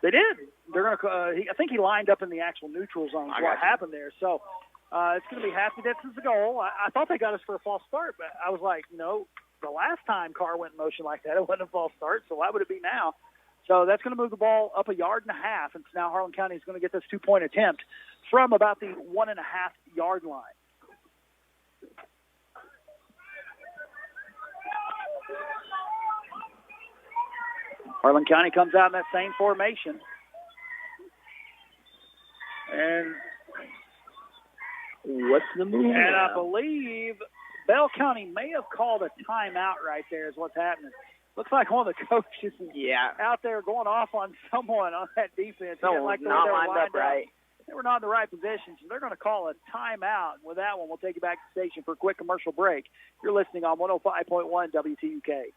They did. They're going to. I think he lined up in the actual neutral zone. What happened there? So. It's going to be half the distance to goal. I thought they got us for a false start, but I was like, no, the last time Carr went in motion like that, it wasn't a false start, so why would it be now? So that's going to move the ball up 1.5 yards, and so now Harlan County is going to get this 2-point attempt from about the 1.5-yard line. Harlan County comes out in that same formation. And what's the move? And I believe Bell County may have called a timeout right there is what's happening. Looks like one of the coaches is out there going off on someone on that defense. No, like not lined up right. They were not in the right position, so they're going to call a timeout. And with that one, we'll take you back to the station for a quick commercial break. You're listening on 105.1 WTUK.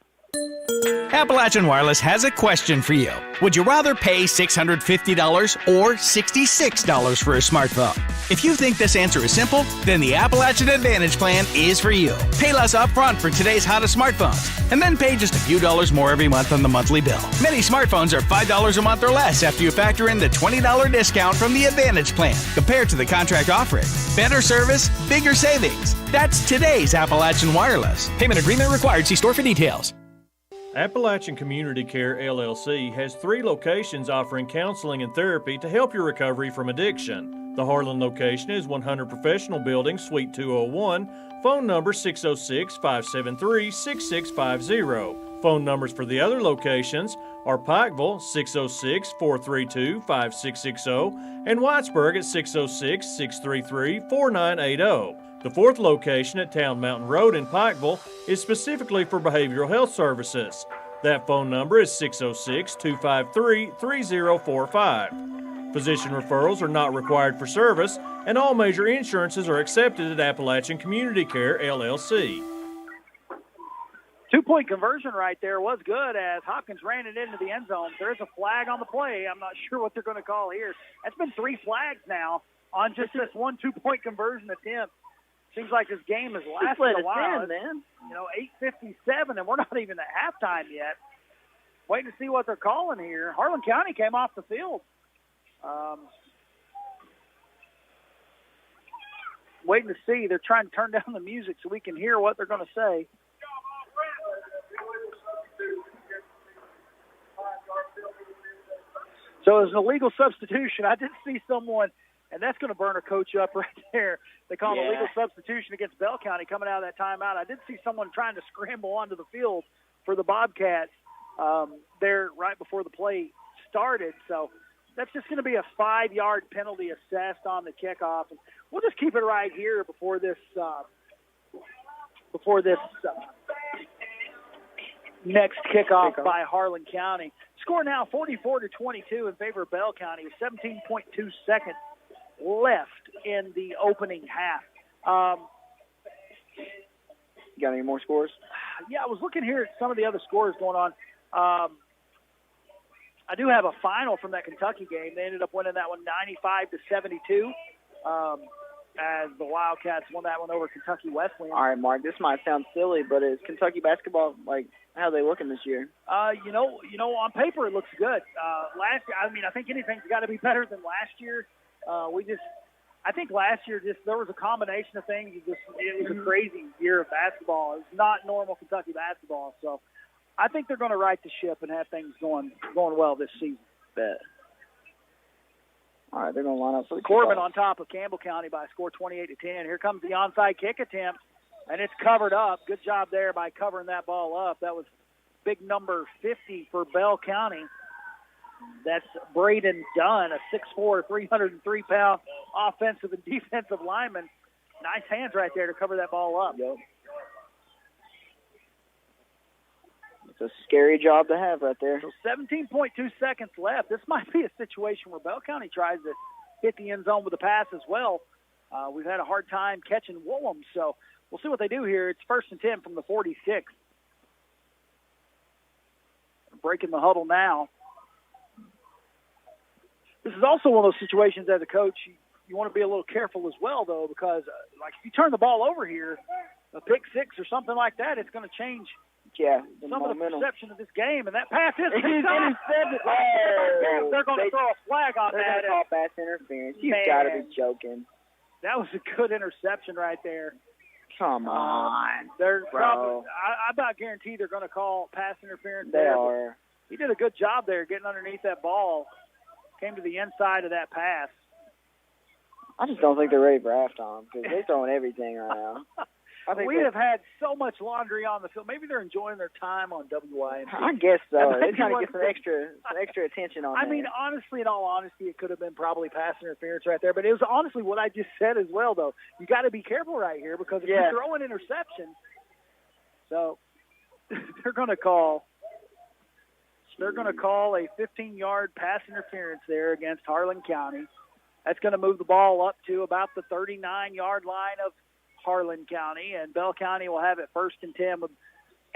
Appalachian Wireless has a question for you. Would you rather pay $650 or $66 for a smartphone? If you think this answer is simple, then the Appalachian Advantage plan is for you. Pay less upfront for today's hottest smartphones, and then pay just a few dollars more every month on the monthly bill. Many smartphones are $5 a month or less after you factor in the $20 discount from the Advantage plan compared to the contract offering. Better service, bigger savings. That's today's Appalachian Wireless. Payment agreement required. See store for details. Appalachian Community Care LLC has 3 locations offering counseling and therapy to help your recovery from addiction. The Harlan location is 100 Professional Building, Suite 201, phone number 606-573-6650. Phone numbers for the other locations are Pikeville 606-432-5660 and Whitesburg at 606-633-4980. The 4th location at Town Mountain Road in Pikeville is specifically for behavioral health services. That phone number is 606-253-3045. Physician referrals are not required for service, and all major insurances are accepted at Appalachian Community Care, LLC. 2-point conversion right there was good as Hopkins ran it into the end zone. There is a flag on the play. I'm not sure what they're going to call here. That's been 3 flags now on just this one 2-point conversion attempt. Seems like this game has lasted a while. Man. 8:57, and we're not even at halftime yet. Waiting to see what they're calling here. Harlan County came off the field. Waiting to see. They're trying to turn down the music so we can hear what they're going to say. So it was an illegal substitution. I did see someone and that's going to burn a coach up right there. They call it a legal substitution against Bell County coming out of that timeout. I did see someone trying to scramble onto the field for the Bobcats there right before the play started. So that's just going to be a 5-yard penalty assessed on the kickoff. And we'll just keep it right here before this next kickoff by Harlan County. Score now 44-22 in favor of Bell County with 17.2 seconds left in the opening half. You got any more scores? Yeah, I was looking here at some of the other scores going on. I do have a final from that Kentucky game. They ended up winning that one 95-72. As the Wildcats won that one over Kentucky Wesleyan. All right, Mark, this might sound silly, but is Kentucky basketball, how are they looking this year? You know, on paper it looks good. Last year, I think anything's got to be better than last year. I think last year there was a combination of things. It was a crazy year of basketball. It's not normal Kentucky basketball. So I think they're going to right the ship and have things going well this season. Bet. All right, they're going to line up for the Corbin on top of Campbell County by a score 28-10. Here comes the onside kick attempt, and it's covered up. Good job there by covering that ball up. That was big number 50 for Bell County. That's Braden Dunn, a 6'4", 303-pound offensive and defensive lineman. Nice hands right there to cover that ball up. Yep. It's a scary job to have right there. So 17.2 seconds left. This might be a situation where Bell County tries to hit the end zone with a pass as well. We've had a hard time catching Woolham, so we'll see what they do here. It's 1st and 10 from the 46. Breaking the huddle now. This is also one of those situations as a coach, you want to be a little careful as well, though, because if you turn the ball over here, a pick six or something like that, it's going to change some of the perception of this game. And that pass is intercepted. They're going to throw a flag on that. They're going to call pass interference. You've got to be joking. That was a good interception right there. Come on. They're bro. Probably, I about guarantee they're going to call pass interference They there. are. He did a good job there getting underneath that ball. Came to the inside of that pass. I just don't think they're ready for halftime because they're throwing everything right now. We have had so much laundry on the field. Maybe they're enjoying their time on WYMC. I guess so. They're trying to get some extra attention on I mean, honestly, in all honesty, it could have been probably pass interference right there. But it was honestly what I just said as well, though. You got to be careful right here because if you're throwing interceptions, so they're going to call a 15-yard pass interference there against Harlan County. That's going to move the ball up to about the 39-yard line of Harlan County, and Bell County will have it 1st and 10 with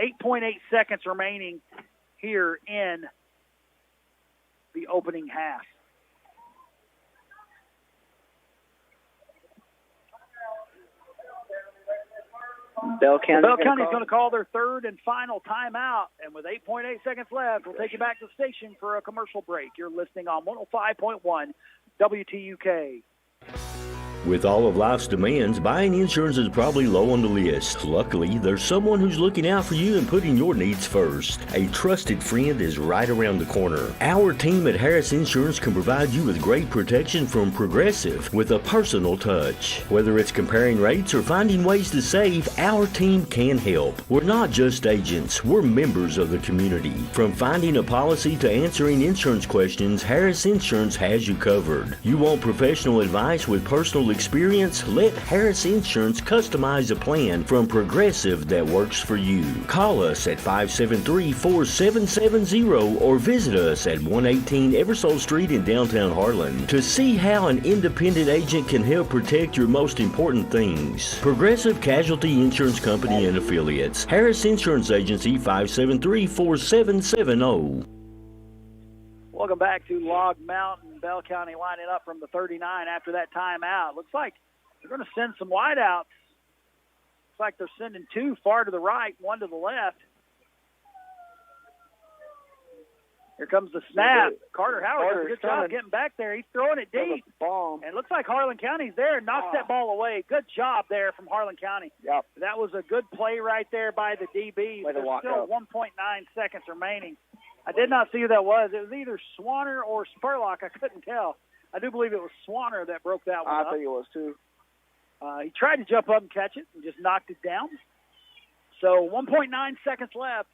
8.8 seconds remaining here in the opening half. Bell County's going to call their 3rd and final timeout, and with 8.8 seconds left, we'll take you back to the station for a commercial break. You're listening on 105.1 WTUK. With all of life's demands, buying insurance is probably low on the list. Luckily, there's someone who's looking out for you and putting your needs first. A trusted friend is right around the corner. Our team at Harris Insurance can provide you with great protection from Progressive with a personal touch. Whether it's comparing rates or finding ways to save, our team can help. We're not just agents, we're members of the community. From finding a policy to answering insurance questions, Harris Insurance has you covered. You want professional advice with personal experience? Let Harris Insurance customize a plan from Progressive that works for you. Call us at 573-4770 or visit us at 118 Eversole Street in downtown Harlan to see how an independent agent can help protect your most important things. Progressive Casualty Insurance Company and Affiliates. Harris Insurance Agency, 573-4770. Welcome back to Log Mountain. Bell County lining up from the 39 after that timeout. Looks like they're going to send some wideouts. Looks like they're sending 2 far to the right, 1 to the left. Here comes the snap. Carter Howard does a good job getting back there. He's throwing it deep. And it looks like Harlan County's there and knocks that ball away. Good job there from Harlan County. Yep. That was a good play right there by the DB. There's still 1.9 seconds remaining. I did not see who that was. It was either Swanner or Spurlock. I couldn't tell. I do believe it was Swanner that broke that one up. I think it was too. He tried to jump up and catch it and just knocked it down. So 1.9 seconds left,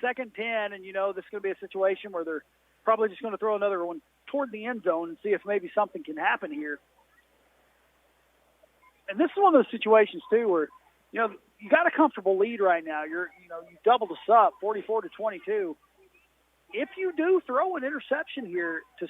2nd 10, and this is going to be a situation where they're probably just going to throw another one toward the end zone and see if maybe something can happen here. And this is one of those situations too where you got a comfortable lead right now. You doubled us up 44-22. If you do throw an interception here to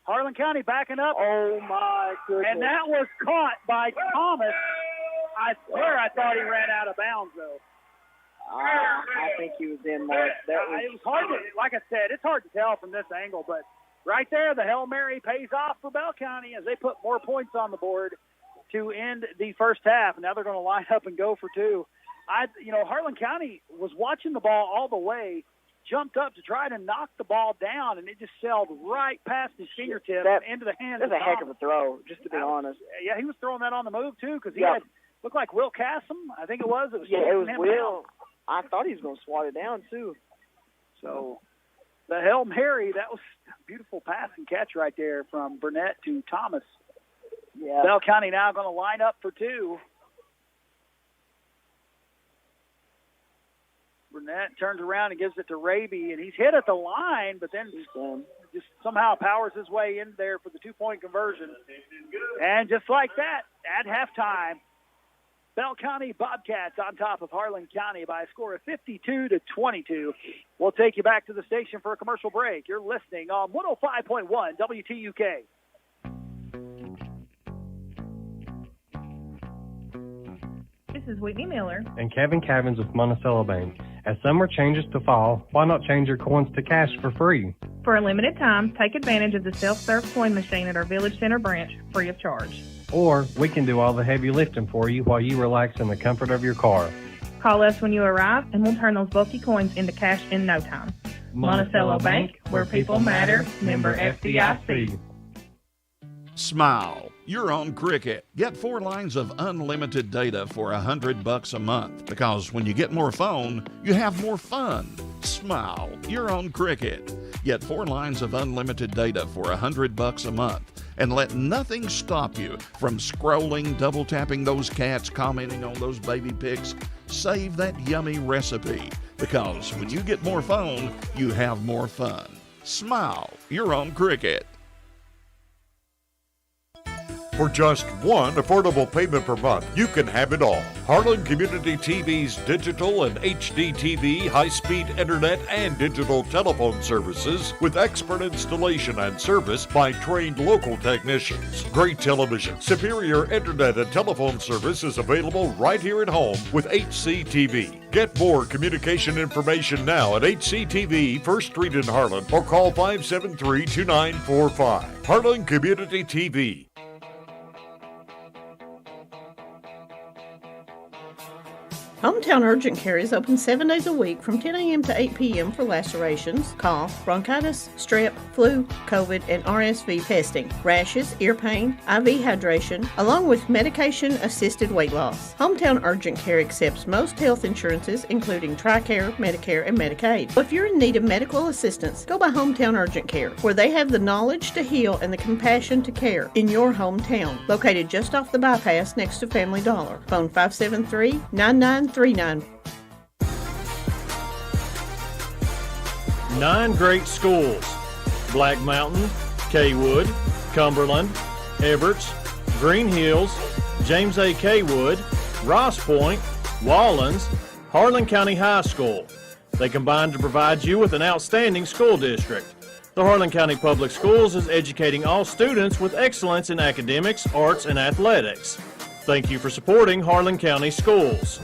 Harlan County backing up. Oh, my goodness. And that was caught by Thomas. I swear I thought he ran out of bounds, though. I think he was in, Mark. It was hard to, like I said, it's hard to tell from this angle, but right there, the Hail Mary pays off for Bell County as they put more points on the board to end the first half. Now they're going to line up and go for two. Harlan County was watching the ball all the way, jumped up to try to knock the ball down, and it just sailed right past his fingertips into the hands of That's a Thomas. heck of a throw, just to be honest. Yeah, he was throwing that on the move, too, because he had, looked like Will Cassom, I think it was. It was Will. I thought he was going to swat it down, too. So the Hail Mary, that was a beautiful pass and catch right there from Burnett to Thomas. Yeah. Bell County now going to line up for two. Burnett turns around and gives it to Raby, and he's hit at the line, but then just somehow powers his way in there for the 2-point conversion. And just like that, at halftime, Bell County Bobcats on top of Harlan County by a score of 52-22. We'll take you back to the station for a commercial break. You're listening on 105.1 WTUK. This is Whitney Miller and Kevin Cavins with Monticello Bank. As summer changes to fall, why not change your coins to cash for free? For a limited time, take advantage of the self-serve coin machine at our Village Center branch, free of charge. Or we can do all the heavy lifting for you while you relax in the comfort of your car. Call us when you arrive, and we'll turn those bulky coins into cash in no time. Monticello Bank, where people matter, member FDIC. Smile. You're on Cricket. Get 4 lines of unlimited data for $100 a month, because when you get more phone, you have more fun. Smile. You're on Cricket. Get 4 lines of unlimited data for $100 a month, and let nothing stop you from scrolling, double tapping those cats, commenting on those baby pics. Save that yummy recipe, because when you get more phone, you have more fun. Smile. You're on Cricket. For just one affordable payment per month, you can have it all. Harlan Community TV's digital and HD TV, high-speed internet, and digital telephone services with expert installation and service by trained local technicians. Great television, superior internet and telephone service is available right here at home with HCTV. Get more communication information now at HCTV, 1st Street in Harlan, or call 573-2945. Harlan Community TV. Hometown Urgent Care is open 7 days a week from 10 a.m. to 8 p.m. for lacerations, cough, bronchitis, strep, flu, COVID, and RSV testing, rashes, ear pain, IV hydration, along with medication-assisted weight loss. Hometown Urgent Care accepts most health insurances, including TRICARE, Medicare, and Medicaid. If you're in need of medical assistance, go by Hometown Urgent Care, where they have the knowledge to heal and the compassion to care in your hometown. Located just off the bypass next to Family Dollar. Phone 573-9939. 9 great schools: Black Mountain, Kaywood, Cumberland, Everts, Green Hills, James A. Kaywood, Ross Point, Wallens, Harlan County High School. They combine to provide you with an outstanding school district. The Harlan County Public Schools is educating all students with excellence in academics, arts, and athletics. Thank you for supporting Harlan County Schools.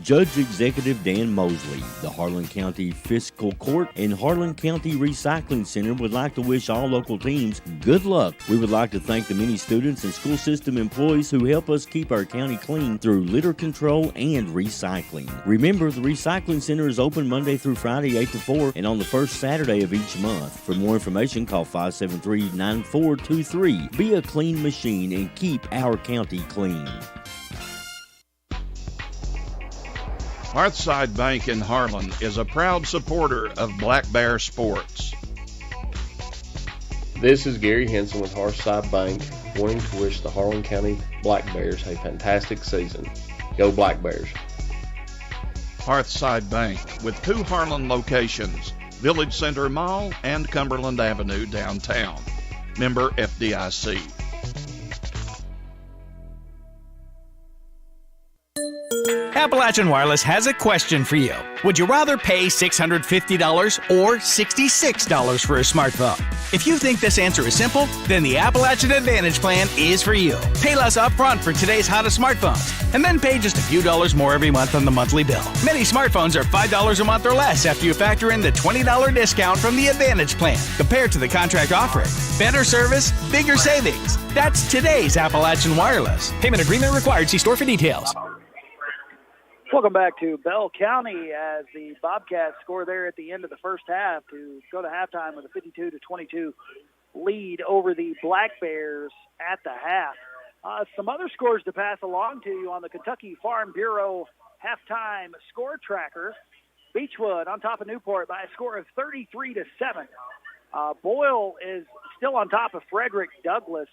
Judge Executive Dan Mosley, the Harlan County Fiscal Court and Harlan County Recycling Center would like to wish all local teams good luck. We would like to thank the many students and school system employees who help us keep our county clean through litter control and recycling. Remember, the Recycling Center is open Monday through Friday 8 to 4 and on the first Saturday of each month. For more information, call 573-9423. Be a clean machine and keep our county clean. Hearthside Bank in Harlan is a proud supporter of Black Bear sports. This is Gary Henson with Hearthside Bank, wanting to wish the Harlan County Black Bears a fantastic season. Go Black Bears. Hearthside Bank with 2 Harlan locations, Village Center Mall and Cumberland Avenue downtown. Member FDIC. Appalachian Wireless has a question for you. Would you rather pay $650 or $66 for a smartphone? If you think this answer is simple, then the Appalachian Advantage plan is for you. Pay less upfront for today's hottest smartphones, and then pay just a few dollars more every month on the monthly bill. Many smartphones are $5 a month or less after you factor in the $20 discount from the Advantage plan compared to the contract offering. Better service, bigger savings. That's today's Appalachian Wireless. Payment agreement required. See store for details. Welcome back to Bell County as the Bobcats score there at the end of the first half to go to halftime with a 52-22 lead over the Black Bears at the half. Some other scores to pass along to you on the Kentucky Farm Bureau halftime score tracker. Beechwood on top of Newport by a score of 33-7. Boyle is still on top of Frederick Douglass.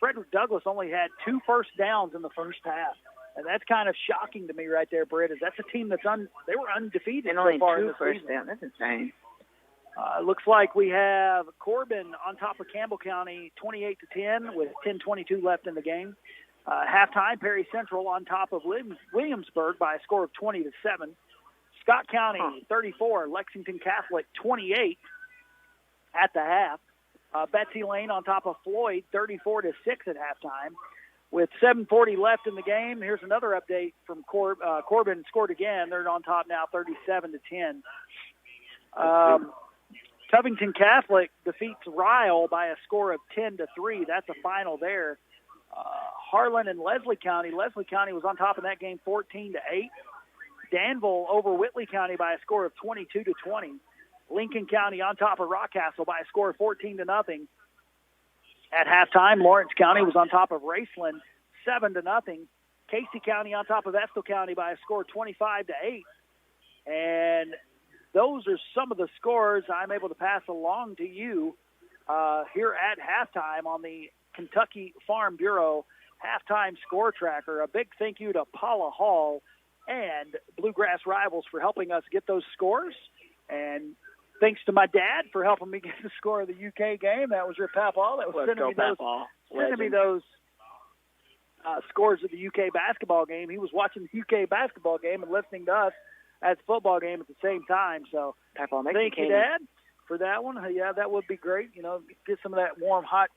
Frederick Douglass only had 2 first downs in the first half. And that's kind of shocking to me right there, Britt, is that's a team that's they were undefeated and only so far 2 in the first season. down. That's insane. Looks like we have Corbin on top of Campbell County 28-10 with 10:22 left in the game. Halftime, Perry Central on top of Williamsburg by a score of 20-7. Scott County 34, Lexington Catholic 28 at the half. Betsy Lane on top of Floyd 34-6 at halftime. With 7:40 left in the game, here's another update from Corbin scored again. They're on top now 37-10. Covington Catholic defeats Ryle by a score of 10-3. That's a final there. Harlan and Leslie County. Leslie County was on top of that game 14-8. Danville over Whitley County by a score of 22-20. Lincoln County on top of Rockcastle by a score of 14-0. At halftime, Lawrence County was on top of Raceland 7-0. Casey County on top of Estill County by a score of 25-8. And those are some of the scores I'm able to pass along to you here at halftime on the Kentucky Farm Bureau halftime score tracker. A big thank you to Paula Hall and Bluegrass Rivals for helping us get those scores. And thanks to my dad for helping me get the score of the UK game. That was your Papa. That was sending me those scores of the UK basketball game. He was watching the UK basketball game and listening to us at the football game at the same time. So thank you, Dad, for that one. Yeah, that would be great. You know, get some of that warm, hot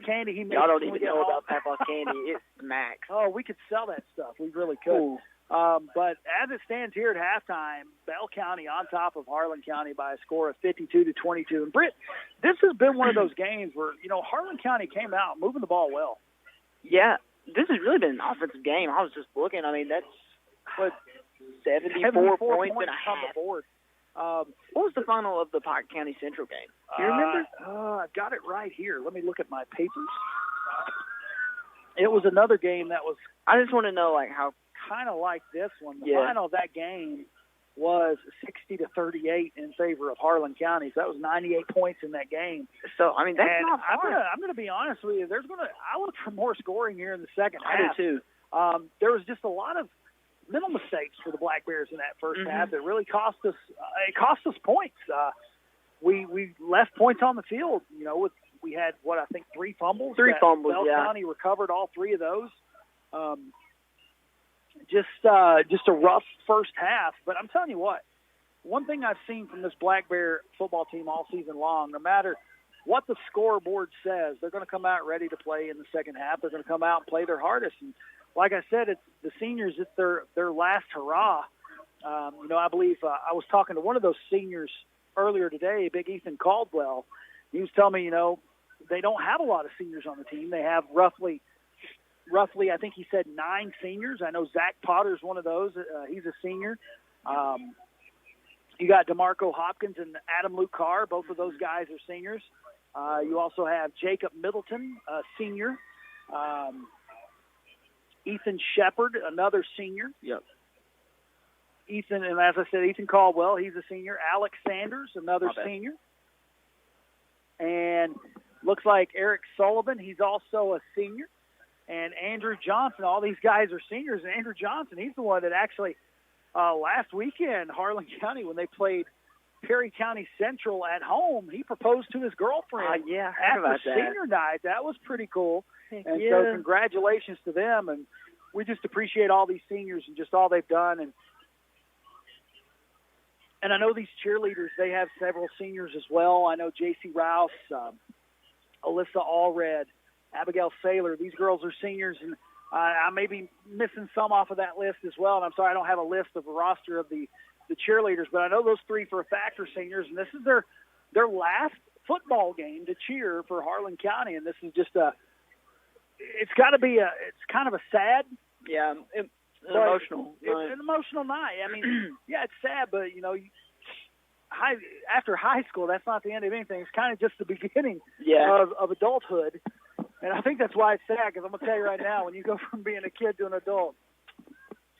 candy he makes. Y'all don't even know about Papa's candy. It's max. Oh, we could sell that stuff. We really could. Ooh. But as it stands here at halftime, Bell County on top of Harlan County by a score of 52-22. And Britt, this has been one of those games where, you know, Harlan County came out moving the ball well. Yeah, this has really been an offensive game. I was just looking. I mean, that's what 74 points and a half on the board. What was the final of the Pike County Central game? Do you remember? I've got it right here. Let me look at my papers. It was another game that was. I just want to know, like, how. Kind of like this one. The final of that game was 60-38 in favor of Harlan County. So that was 98 points in that game. So I mean, that's not hard. I'm going to be honest with you. I look for more scoring here in the second half. I do too. There was just a lot of mental mistakes for the Black Bears in that first half that really cost us. It cost us points. We left points on the field. You know, we had I think 3 fumbles. Bell County recovered all 3 of those. Just a rough first half. But I'm telling you what, one thing I've seen from this Black Bear football team all season long, no matter what the scoreboard says, they're going to come out ready to play in the second half. They're going to come out and play their hardest. And like I said, it's the seniors, it's their last hurrah. You know, I believe I was talking to one of those seniors earlier today, Big Ethan Caldwell. He was telling me, you know, they don't have a lot of seniors on the team. They have roughly, I think he said 9 seniors. I know Zach Potter's one of those. He's a senior. You got DeMarco Hopkins and Adam Luke Carr. Both of those guys are seniors. You also have Jacob Middleton, a senior. Ethan Shepard, another senior. Yep. Ethan, and as I said, Ethan Caldwell, he's a senior. Alex Sanders, another senior. And looks like Eric Sullivan, he's also a senior. And Andrew Johnson, all these guys are seniors. And Andrew Johnson, he's the one that actually last weekend, Harlan County, when they played Perry County Central at home, he proposed to his girlfriend after senior night. That was pretty cool. And so congratulations to them. And we just appreciate all these seniors and just all they've done. And I know these cheerleaders, they have several seniors as well. I know J.C. Rouse, Alyssa Allred, Abigail Saylor. These girls are seniors, and I may be missing some off of that list as well. And I'm sorry I don't have a list of a roster of the cheerleaders, but I know those three for a fact are seniors, and this is their last football game to cheer for Harlan County. And this is just it's kind of a sad. Yeah, emotional. It's an emotional night. I mean, yeah, it's sad, but, after high school, that's not the end of anything. It's kind of just the beginning of adulthood. And I think that's why it's sad, because I'm going to tell you right now, when you go from being a kid to an adult,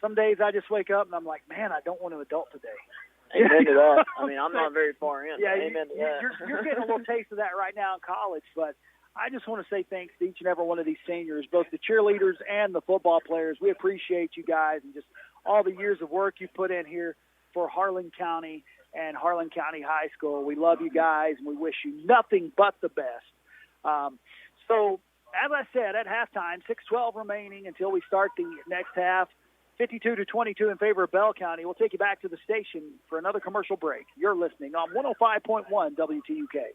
some days I just wake up and I'm like, man, I don't want to adult today. Amen to that. I mean, I'm not very far in. Yeah, amen to that. You're getting a little taste of that right now in college, but I just want to say thanks to each and every one of these seniors, both the cheerleaders and the football players. We appreciate you guys and just all the years of work you put in here for Harlan County and Harlan County High School. We love you guys, and we wish you nothing but the best. So, as I said, at halftime, 6:12 remaining until we start the next half, 52-22 in favor of Bell County. We'll take you back to the station for another commercial break. You're listening on 105.1 WTUK.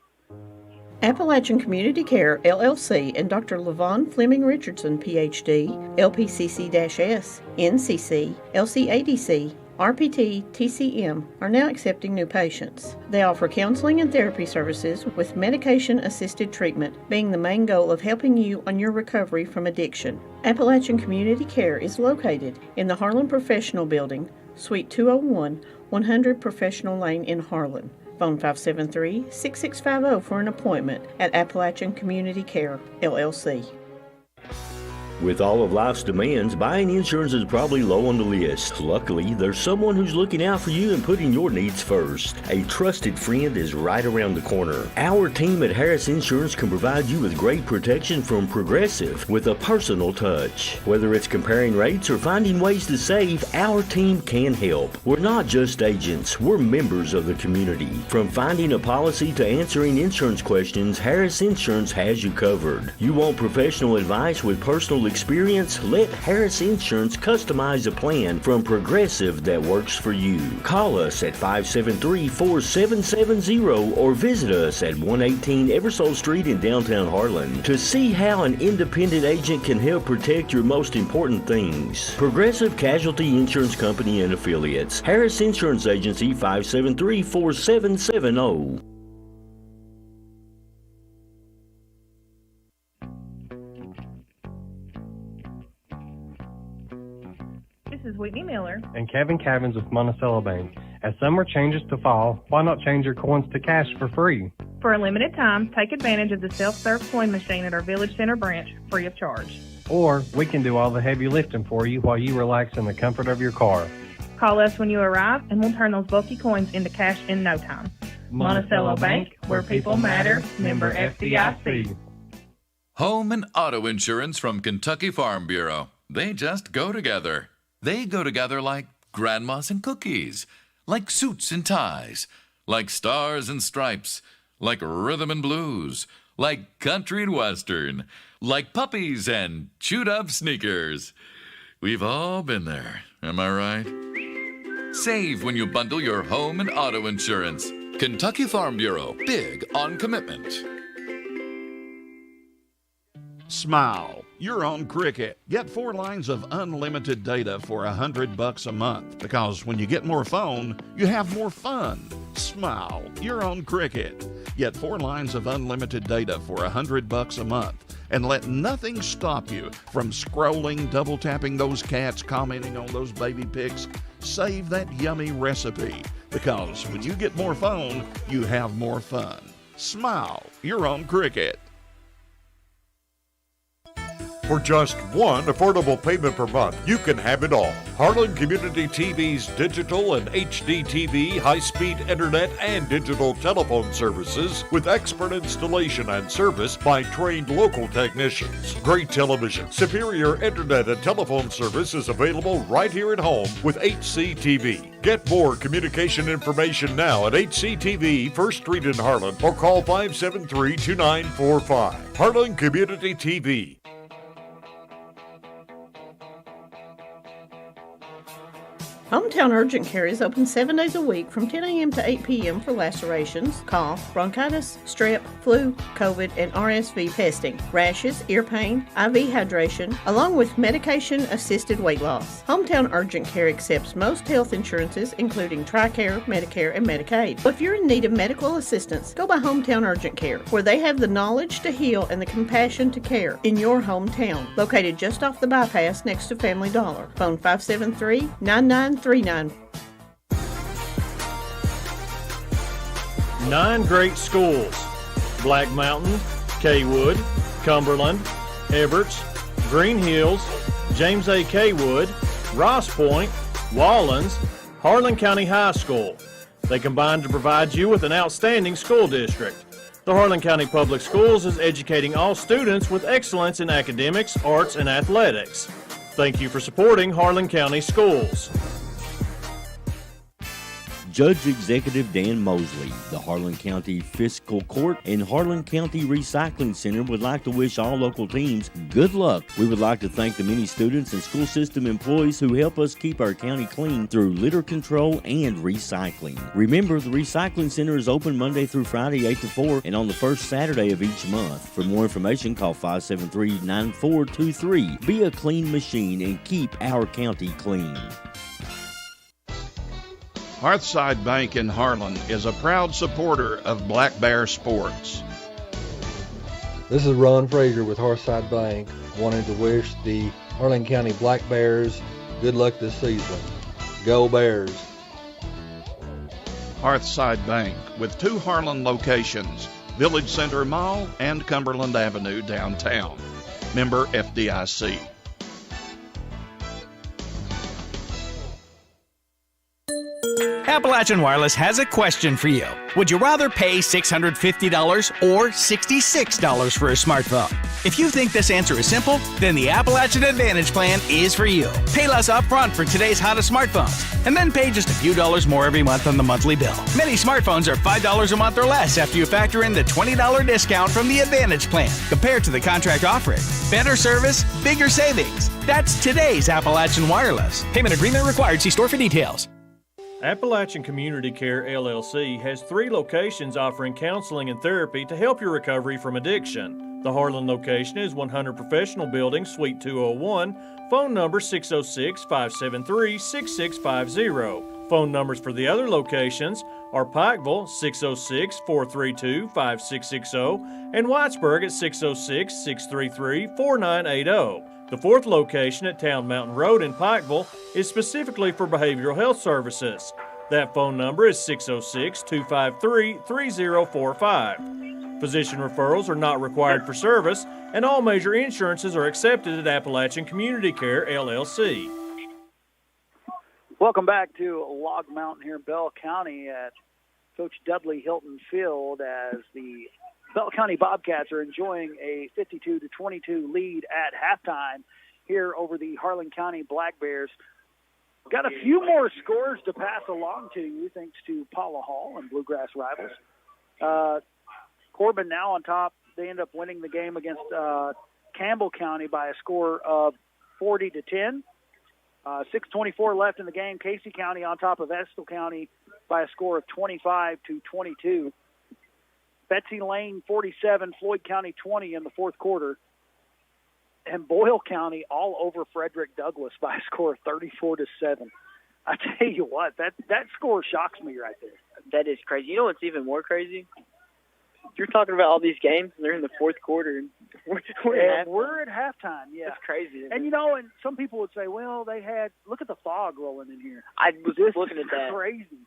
Appalachian Community Care, LLC, and Dr. Levon Fleming Richardson, Ph.D., LPCC-S, NCC, LCADC, RPT, TCM, are now accepting new patients. They offer counseling and therapy services with medication-assisted treatment being the main goal of helping you on your recovery from addiction. Appalachian Community Care is located in the Harlan Professional Building, Suite 201, 100 Professional Lane in Harlan. Phone 573-6650 for an appointment at Appalachian Community Care, LLC. With all of life's demands, buying insurance is probably low on the list. Luckily, there's someone who's looking out for you and putting your needs first. A trusted friend is right around the corner. Our team at Harris Insurance can provide you with great protection from Progressive with a personal touch. Whether it's comparing rates or finding ways to save, our team can help. We're not just agents, we're members of the community. From finding a policy to answering insurance questions, Harris Insurance has you covered. You want professional advice with personal experience? Let Harris Insurance customize a plan from Progressive that works for you. Call us at 573-4770 or visit us at 118 Eversole Street in downtown Harlan to see how an independent agent can help protect your most important things. Progressive Casualty Insurance Company and Affiliates. Harris Insurance Agency, 573-4770. This is Whitney Miller and Kevin Cavins with Monticello Bank. As summer changes to fall, why not change your coins to cash for free? For a limited time, take advantage of the self-serve coin machine at our Village Center branch, free of charge. Or we can do all the heavy lifting for you while you relax in the comfort of your car. Call us when you arrive, and we'll turn those bulky coins into cash in no time. Monticello Bank, where people matter, member FDIC. Home and auto insurance from Kentucky Farm Bureau. They just go together. They go together like grandmas and cookies, like suits and ties, like stars and stripes, like rhythm and blues, like country and western, like puppies and chewed-up sneakers. We've all been there, am I right? Save when you bundle your home and auto insurance. Kentucky Farm Bureau, big on commitment. Smile. You're on Cricket. Get 4 lines of unlimited data for $100 a month, because when you get more phone, you have more fun. Smile. You're on Cricket. Get 4 lines of unlimited data for $100 a month, and let nothing stop you from scrolling, double tapping those cats, commenting on those baby pics. Save that yummy recipe, because when you get more phone, you have more fun. Smile. You're on Cricket. For just one affordable payment per month, you can have it all. Harlan Community TV's digital and HD TV, high-speed internet, and digital telephone services with expert installation and service by trained local technicians. Great television, superior internet and telephone service is available right here at home with HCTV. Get more communication information now at HCTV, 1st Street in Harlan, or call 573-2945. Harlan Community TV. Hometown Urgent Care is open 7 days a week from 10 a.m. to 8 p.m. for lacerations, cough, bronchitis, strep, flu, COVID, and RSV testing, rashes, ear pain, IV hydration, along with medication-assisted weight loss. Hometown Urgent Care accepts most health insurances, including TRICARE, Medicare, and Medicaid. So if you're in need of medical assistance, go by Hometown Urgent Care, where they have the knowledge to heal and the compassion to care in your hometown. Located just off the bypass next to Family Dollar. Phone 573-9939. 9 great schools: Black Mountain, Kaywood, Cumberland, Everts, Green Hills, James A. Kaywood, Ross Point, Wallens, Harlan County High School. They combine to provide you with an outstanding school district. The Harlan County Public Schools is educating all students with excellence in academics, arts, and athletics. Thank you for supporting Harlan County Schools. Judge Executive Dan Mosley, the Harlan County Fiscal Court and Harlan County Recycling Center would like to wish all local teams good luck. We would like to thank the many students and school system employees who help us keep our county clean through litter control and recycling. Remember, the Recycling Center is open Monday through Friday 8 to 4 and on the first Saturday of each month. For more information, call 573-9423. Be a clean machine and keep our county clean. Hearthside Bank in Harlan is a proud supporter of Black Bear sports. This is Ron Frazier with Hearthside Bank, wanting to wish the Harlan County Black Bears good luck this season. Go Bears! Hearthside Bank, with 2 Harlan locations, Village Center Mall and Cumberland Avenue downtown. Member FDIC. Appalachian Wireless has a question for you. Would you rather pay $650 or $66 for a smartphone? If you think this answer is simple, then the Appalachian Advantage Plan is for you. Pay less upfront for today's hottest smartphones, and then pay just a few dollars more every month on the monthly bill. Many smartphones are $5 a month or less after you factor in the $20 discount from the Advantage Plan, compared to the contract offering. Better service, bigger savings. That's today's Appalachian Wireless. Payment agreement required. See store for details. Appalachian Community Care LLC has 3 locations offering counseling and therapy to help your recovery from addiction. The Harlan location is 100 Professional Building, Suite 201, phone number 606-573-6650. Phone numbers for the other locations are Pikeville 606-432-5660 and Whitesburg at 606-633-4980. The 4th location at Town Mountain Road in Pikeville is specifically for behavioral health services. That phone number is 606-253-3045. Physician referrals are not required for service, and all major insurances are accepted at Appalachian Community Care, LLC. Welcome back to Log Mountain here in Bell County at Coach Dudley Hilton Field as the Bell County Bobcats are enjoying a 52-22 lead at halftime here over the Harlan County Black Bears. We've got a few more scores to pass along to you thanks to Paula Hall and Bluegrass Rivals. Corbin now on top. They end up winning the game against Campbell County by a score of 40-10. 6:24 left in the game. Casey County on top of Estill County by a score of 25-22. Betsy Lane 47, Floyd County 20 in the 4th quarter. And Boyle County all over Frederick Douglass by a score of 34-7. I tell you what, that score shocks me right there. That is crazy. You know what's even more crazy? You're talking about all these games, and they're in the 4th quarter. And we're at halftime, yeah. That's crazy. And, you know, and some people would say, well, look at the fog rolling in here. I was looking at that. Crazy.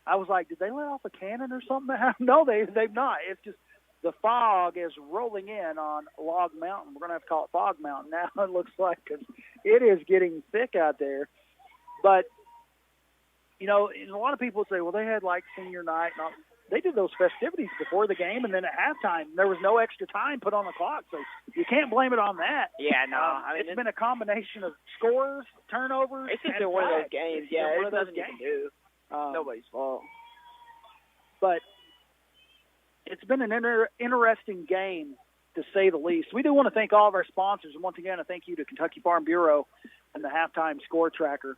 I was like, did they let off a cannon or something? No, they've not. It's just the fog is rolling in on Log Mountain. We're going to have to call it Fog Mountain now, it looks like, because it is getting thick out there. But, you know, and a lot of people say, well, they had like senior night. And all. They did those festivities before the game, and then at halftime, there was no extra time put on the clock. So you can't blame it on that. Yeah, no. I mean, it's been a combination of scores, turnovers. It's just and one of those flags. games. It's Yeah, one of there's those nothing games. you can do. Nobody's fault. But it's been an interesting game, to say the least. We do want to thank all of our sponsors, and once again, a thank you to Kentucky Farm Bureau and the halftime score tracker.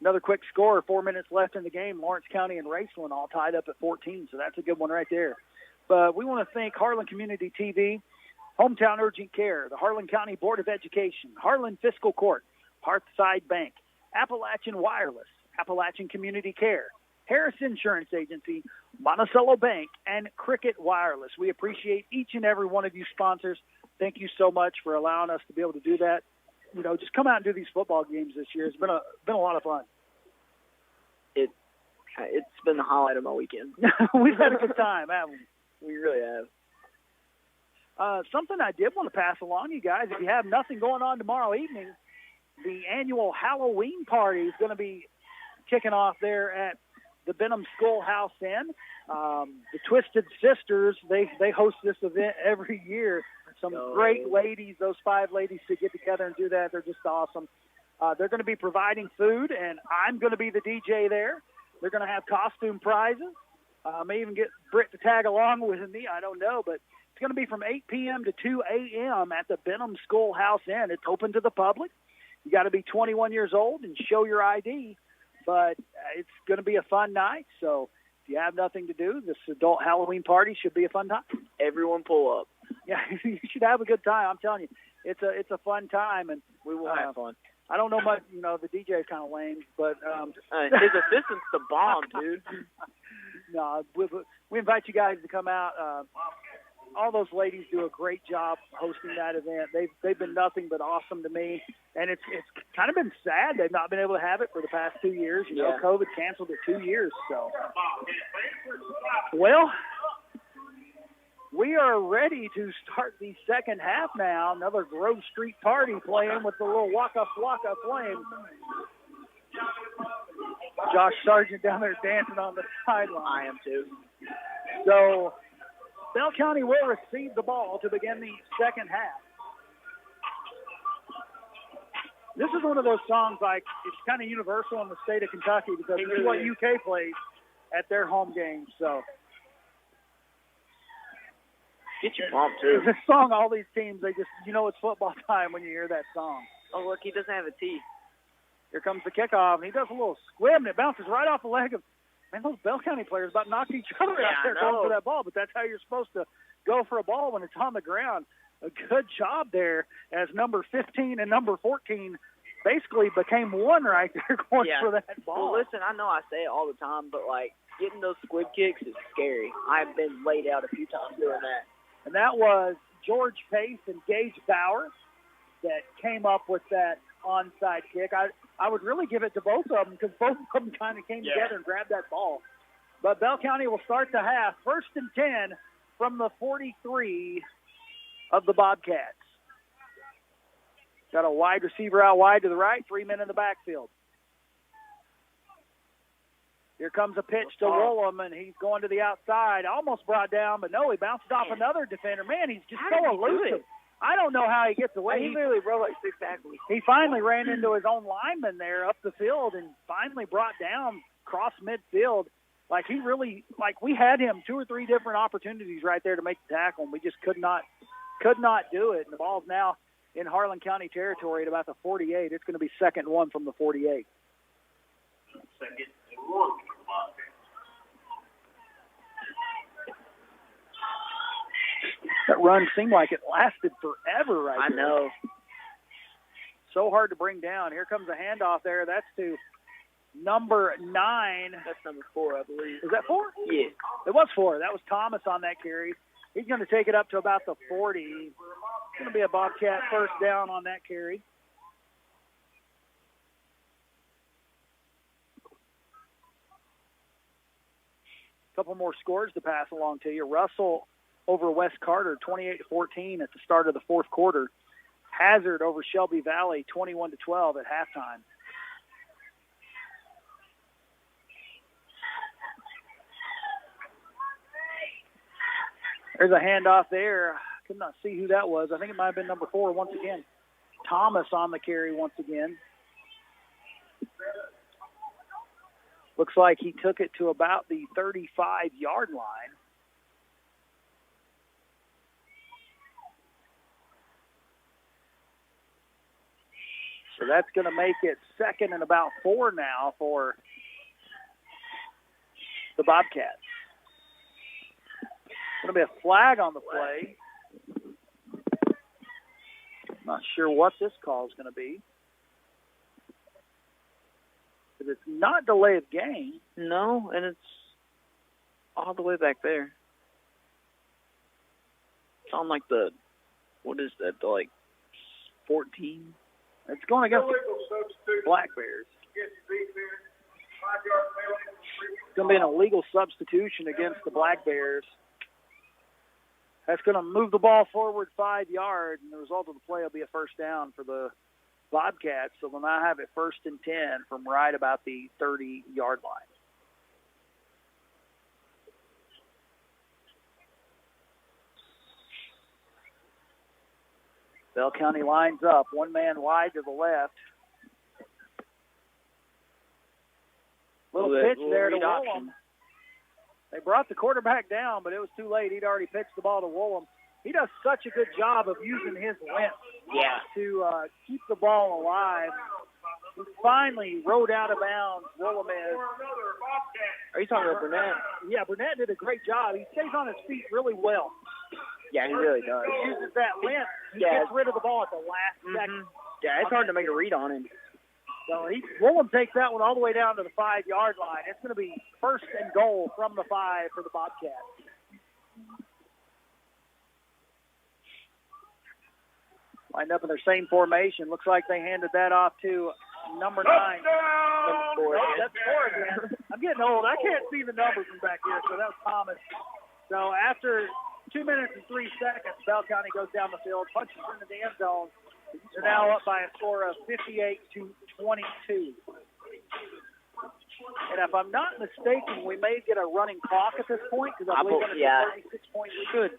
Another quick score, 4 minutes left in the game. Lawrence County and Raceland all tied up at 14, so that's a good one right there. But we want to thank Harlan Community TV, Hometown Urgent Care, the Harlan County Board of Education, Harlan Fiscal Court, Hearthside Bank, Appalachian Wireless, Appalachian Community Care, Harris Insurance Agency, Monticello Bank, and Cricket Wireless. We appreciate each and every one of you sponsors. Thank you so much for allowing us to be able to do that. You know, just come out and do these football games this year. It's been a lot of fun. It's been the highlight of my weekend. We've had a good time, haven't we? We really have. Something I did want to pass along, you guys, if you have nothing going on tomorrow evening, the annual Halloween party is going to be kicking off there at the Benham Schoolhouse Inn. The Twisted Sisters, they host this event every year. Some great ladies, those 5 ladies to get together and do that. They're just awesome. They're going to be providing food, and I'm going to be the DJ there. They're going to have costume prizes. May even get Britt to tag along with me. I don't know, but it's going to be from 8 p.m. to 2 a.m. at the Benham Schoolhouse Inn. It's open to the public. You got to be 21 years old and show your ID, but it's going to be a fun night. So if you have nothing to do, this adult Halloween party should be a fun time. Everyone pull up. Yeah, you should have a good time. I'm telling you, it's a fun time, and we will have fun. I don't know much, you know, the DJ is kind of lame, but his assistant's the bomb, dude. No, we invite you guys to come out. All those ladies do a great job hosting that event. They've been nothing but awesome to me, and it's kind of been sad they've not been able to have it for the past 2 years. You know, COVID canceled it 2 years. So, well, we are ready to start the second half now. Another Grove Street party playing with the little Waka Flocka Flame. Josh Sargent down there dancing on the sideline. I am too. So Bell County will receive the ball to begin the second half. This is one of those songs, like, it's kind of universal in the state of Kentucky because this is what UK plays at their home games. So get your pumped, too. This song, all these teams, they just, you know, it's football time when you hear that song. Oh, look, he doesn't have a tee. Here comes the kickoff, and he does a little squib, and it bounces right off the leg of, man, those Bell County players about knocked each other out there going for that ball, but that's how you're supposed to go for a ball when it's on the ground. A good job there as number 15 and number 14 basically became one right there going for that ball. Well, listen, I know I say it all the time, but, like, getting those squib kicks is scary. I've been laid out a few times doing that. And that was George Pace and Gage Bauer that came up with that onside kick. I would really give it to both of them because both of them kind of came together and grabbed that ball. But Bell County will start the half. 1st and 10 from the 43 of the Bobcats. Got a wide receiver out wide to the right, 3 men in the backfield. Here comes a pitch to Willem, and he's going to the outside. Almost brought down, but no, he bounces off another defender. Man, he's just so elusive. I don't know how he gets away. He literally broke like 6 tackles. He finally ran into his own lineman there up the field and finally brought down cross midfield. Like, he really, like, we had him 2 or 3 different opportunities right there to make the tackle, and we just could not do it. And the ball's now in Harlan County territory at about the 48. It's going to be 2nd and 1 from the 48. Second and 1. That run seemed like it lasted forever right there. I know. So hard to bring down. Here comes a handoff there. That's to number 9. That's number 4, I believe. Is that 4? Yeah. It was 4. That was Thomas on that carry. He's going to take it up to about the 40. It's going to be a Bobcat first down on that carry. A couple more scores to pass along to you. Russell over West Carter, 28-14 at the start of the fourth quarter. Hazard over Shelby Valley, 21-12 at halftime. There's a handoff there. Could not see who that was. I think it might have been number 4 once again. Thomas on the carry once again. Looks like he took it to about the 35-yard line. So that's going to make it 2nd and about 4 now for the Bobcats. Going to be a flag on the play. Not sure what this call is going to be. But it's not delay of game. No, and it's all the way back there. It's on like the, what is that, like 14? It's going against the Black Bears. It's going to be an illegal substitution against the Black Bears. That's going to move the ball forward 5 yards, and the result of the play will be a first down for the Bobcats. So they'll now have it 1st and 10 from right about the 30-yard line. Bell County lines up, 1 man wide to the left. Little pitch there to Woolham. They brought the quarterback down, but it was too late. He'd already pitched the ball to Woolham. He does such a good job of using his length to keep the ball alive. He finally rode out of bounds. Woolham is. Are you talking about Burnett? Yeah, Burnett did a great job. He stays on his feet really well. Yeah, he really does. He uses that length. He gets rid of the ball at the last second. Yeah, it's hard to make a read on him. So Woolham takes that one all the way down to the 5-yard line. It's going to be 1st and goal from the 5 for the Bobcats. Lined up in their same formation. Looks like they handed that off to number 9. That's 4 again. I'm getting old. I can't see the numbers from back here, so that was Thomas. So after 2 minutes and 3 seconds, Bell County goes down the field, punches into the end zone. They're now up by a score of 58-22. And if I'm not mistaken, we may get a running clock at this point because I believe it's a 36-point lead. Good.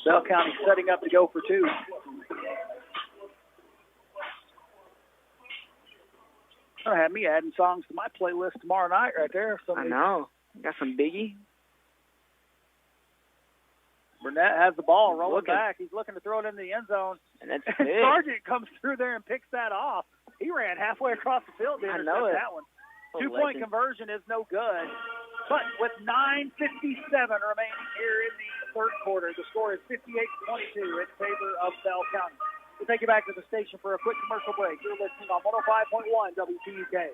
Bell County setting up to go for 2. Gonna have me adding songs to my playlist tomorrow night right there. I know. Got some Biggie. Burnett has the ball rolling back. He's looking to throw it into the end zone. And that's Sargent comes through there and picks that off. He ran halfway across the field to intercept that one. 2-point conversion is no good. But with 9:57 remaining here in the third quarter, the score is 58-22 in favor of Bell County. We'll take you back to the station for a quick commercial break. You're listening on 105.1 WTUK.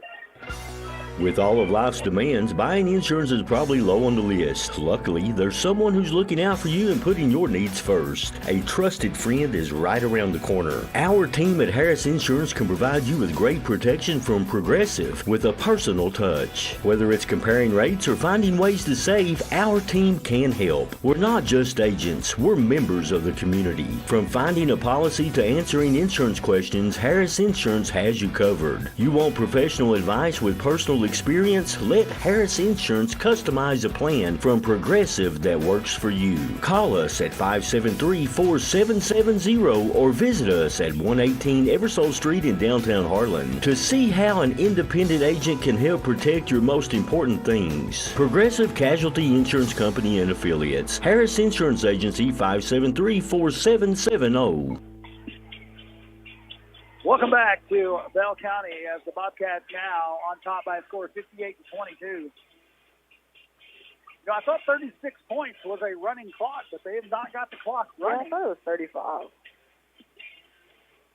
With all of life's demands, buying insurance is probably low on the list. Luckily, there's someone who's looking out for you and putting your needs first. A trusted friend is right around the corner. Our team at Harris Insurance can provide you with great protection from Progressive with a personal touch. Whether it's comparing rates or finding ways to save, our team can help. We're not just agents, we're members of the community. From finding a policy to answering insurance questions, Harris Insurance has you covered. You want professional advice with personal experience? Let Harris Insurance customize a plan from Progressive that works for you. Call us at 573-4770 or visit us at 118 Eversole Street in downtown Harlan to see how an independent agent can help protect your most important things. Progressive Casualty Insurance Company and Affiliates. Harris Insurance Agency 573-4770. Welcome back to Bell County as the Bobcats now on top by a score of 58-22. I thought 36 points was a running clock, but they have not got the clock running. I thought it was 35.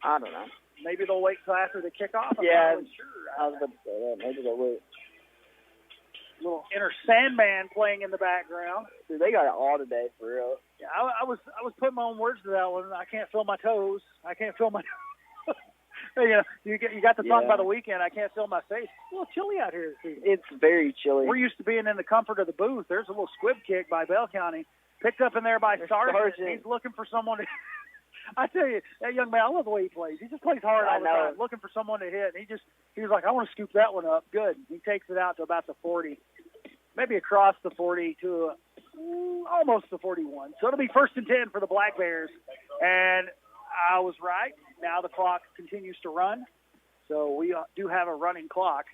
I don't know. Maybe they'll wait till after the kickoff. I'm not really sure. I was about to say that. Maybe they'll wait. Little inner Sandman playing in the background. Dude, they got it all today, for real. Yeah, I was putting my own words to that one. I can't feel my toes. I can't feel my You got the song by the weekend. I can't feel my face. It's a little chilly out here this evening. It's very chilly. We're used to being in the comfort of the booth. There's a little squib kick by Bell County, picked up in there by Sargent. He's looking for someone to. I tell you, that young man, I love the way he plays. He just plays hard all the time, looking for someone to hit. And he was like, I want to scoop that one up. Good. He takes it out to about the 40, maybe across the 40 to almost the 41. So it'll be 1st and 10 for the Black Bears. And I was right. Now the clock continues to run. So we do have a running clock,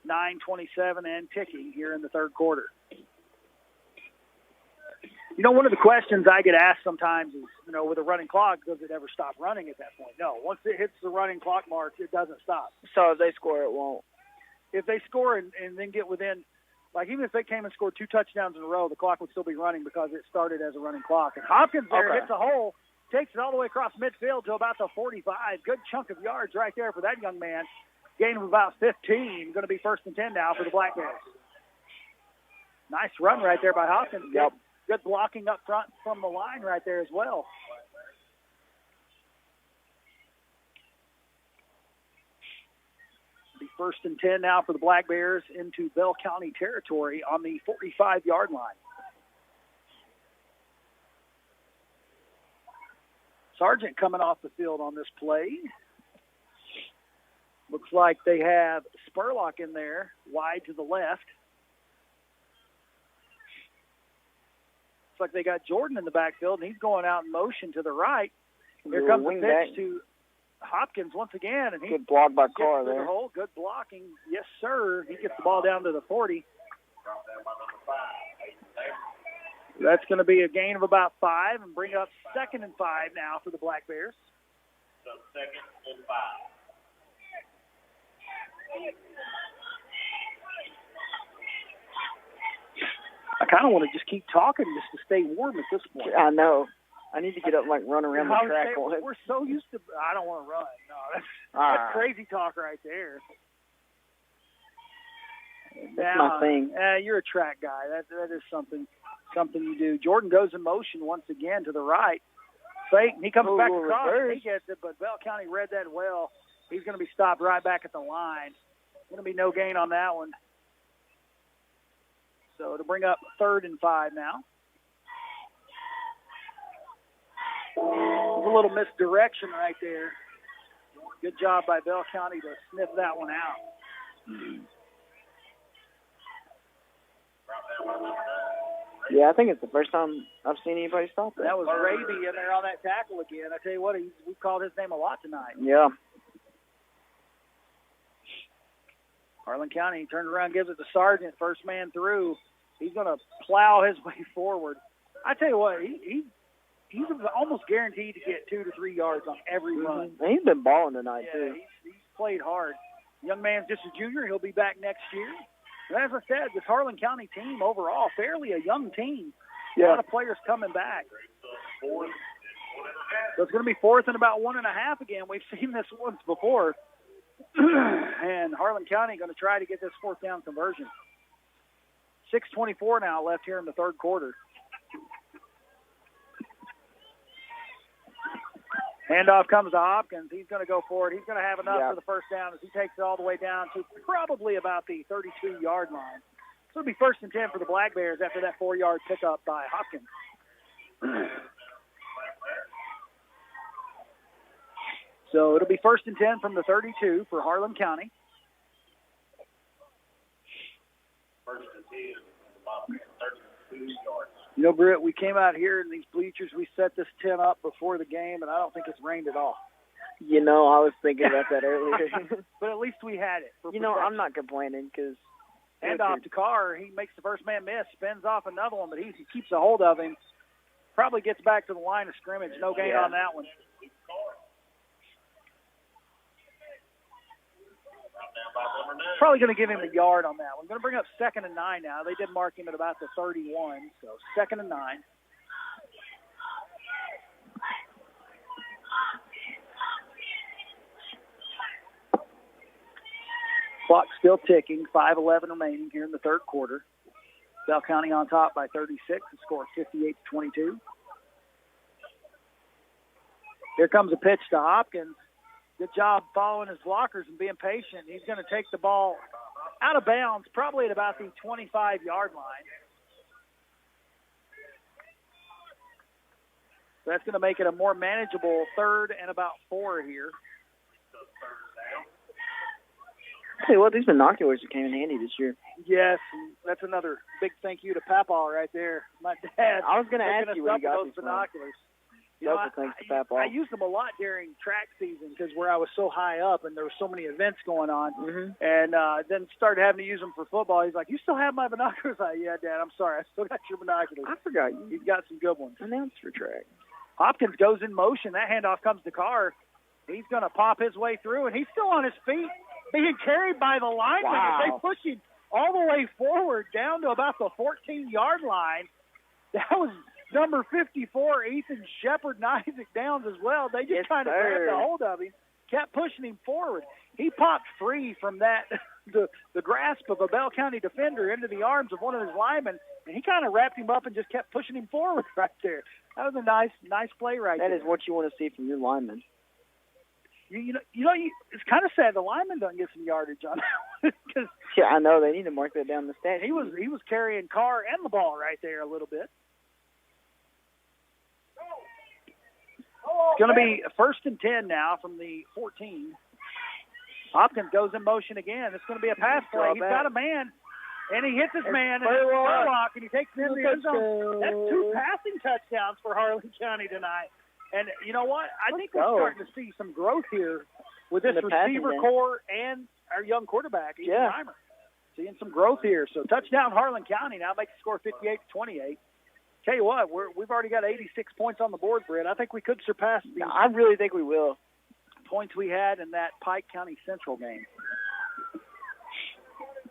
9:27 and ticking here in the third quarter. You know, one of the questions I get asked sometimes is, with a running clock, does it ever stop running at that point? No. Once it hits the running clock mark, it doesn't stop. So if they score, it won't. If they score and then get within, like even if they came and scored 2 touchdowns in a row, the clock would still be running because it started as a running clock. And Hopkins there hits a hole, takes it all the way across midfield to about the 45. Good chunk of yards right there for that young man. Gain of about 15. Going to be 1st and 10 now for the Black Bears. Nice run right there by Hopkins. Yep. Good blocking up front from the line right there as well. It'll be 1st and 10 now for the Black Bears into Bell County territory on the 45-yard line. Sargent coming off the field on this play. Looks like they have Spurlock in there, wide to the left. Looks like they got Jordan in the backfield, and he's going out in motion to the right. Here comes the pitch to Hopkins once again. And good block by Carr there. The hole. Good blocking. Yes, sir. He gets the ball down to the 40. That's going to be a gain of about 5 and bring up 2nd and 5 now for the Black Bears. So 2nd and 5. I kind of want to just keep talking just to stay warm at this point. I know. I need to get up and run around the track. We're so used to. I don't want to run. No, that's crazy talk right there. That's my thing. You're a track guy. That is something you do. Jordan goes in motion once again to the right. Fake. He comes back across. He gets it, but Bell County read that well. He's going to be stopped right back at the line. Going to be no gain on that one. So to bring up 3rd and 5 now. A little misdirection right there. Good job by Bell County to sniff that one out. Yeah, I think it's the first time I've seen anybody stop that. That was Raby in there on that tackle again. I tell you what, we've called his name a lot tonight. Yeah. Harlan County turns around, gives it to Sargent, first man through. He's going to plow his way forward. I tell you what, he's almost guaranteed to get 2 to 3 yards on every run. He's been balling tonight, too. He's played hard. Young man's just a junior. He'll be back next year. And as I said, this Harlan County team overall, fairly a young team. Yeah. A lot of players coming back. So it's going to be 4th and about 1.5 again. We've seen this once before. And Harlan County going to try to get this 4th down conversion. 6:24 now left here in the third quarter. Handoff comes to Hopkins. He's going to go for it. He's going to have enough for the first down as he takes it all the way down to probably about the 32-yard line. So it'll be 1st and 10 for the Black Bears after that 4-yard pickup by Hopkins. So it'll be 1st and 10 from the 32 for Harlan County. 1st and 10, 32 yards. You know, Britt, we came out here in these bleachers. We set this tent up before the game, and I don't think it's rained at all. You know, I was thinking about that earlier. But at least we had it. I'm not complaining because... Handoff to Carr. He makes the first man miss, spins off another one, but he keeps a hold of him. Probably gets back to the line of scrimmage. No gain on that one. Probably going to give him a yard on that one. Going to bring up 2nd and 9 now. They did mark him at about the 31, so 2nd and 9. Clock still ticking, 5:11 remaining here in the third quarter. Bell County on top by 36 and scored 58-22. Here comes a pitch to Hopkins. Good job following his blockers and being patient. He's going to take the ball out of bounds, probably at about the 25-yard line. So that's going to make it a more manageable 3rd and about 4 here. Tell you what, these binoculars came in handy this year. Yes, that's another big thank you to Papaw right there. My dad. I was going to ask you where you got those these binoculars. You know, I used them a lot during track season because where I was so high up and there were so many events going on. And then started having to use them for football. He's like, you still have my binoculars? I yeah, Dad, I'm sorry. I still got your binoculars. I forgot you. He's got some good ones. Announced for track. Hopkins goes in motion. That handoff comes to Carr. He's going to pop his way through, and he's still on his feet, being carried by the linemen. Wow. They push him all the way forward down to about the 14-yard line. That was number 54, Ethan Shepard, and Isaac Downs as well. They just kind of grabbed a hold of him, kept pushing him forward. He popped free from that, the grasp of a Bell County defender into the arms of one of his linemen, and he kind of wrapped him up and just kept pushing him forward right there. That was a nice play right there. That is what you want to see from your lineman. You know, it's kind of sad the lineman doesn't get some yardage on that one. Yeah, I know. They need to mark that down in the stat sheet. He was carrying Carr and the ball right there a little bit. It's going to be 1st and 10 now from the 14. Hopkins goes in motion again. It's going to be a pass play. He's got a man, and he hits his man, and it's Spurlock, and he takes him to the end zone. That's 2 passing touchdowns for Harlan County tonight. And you know what? I think we're starting to see some growth here with this receiver core and our young quarterback, Ethan Reimer. Seeing some growth here. So touchdown Harlan County now makes the score 58-28. Tell you what, we've already got 86 points on the board, Britt. I think we could surpass the I really think we will. Points we had in that Pike County Central game.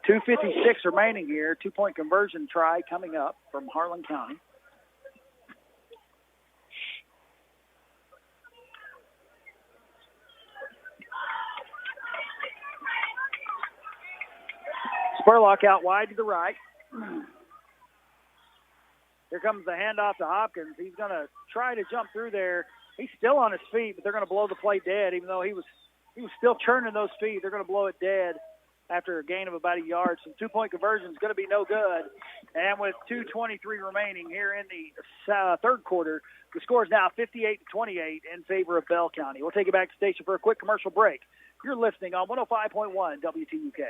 2:56 remaining here. 2-point conversion try coming up from Harlan County. Spurlock out wide to the right. Here comes the handoff to Hopkins. He's going to try to jump through there. He's still on his feet, but they're going to blow the play dead, even though he was still churning those feet. They're going to blow it dead after a gain of about a yard. So 2-point conversion is going to be no good. And with 2:23 remaining here in the 3rd quarter, the score is now 58-28 in favor of Bell County. We'll take you back to the station for a quick commercial break. You're listening on 105.1 WTUK.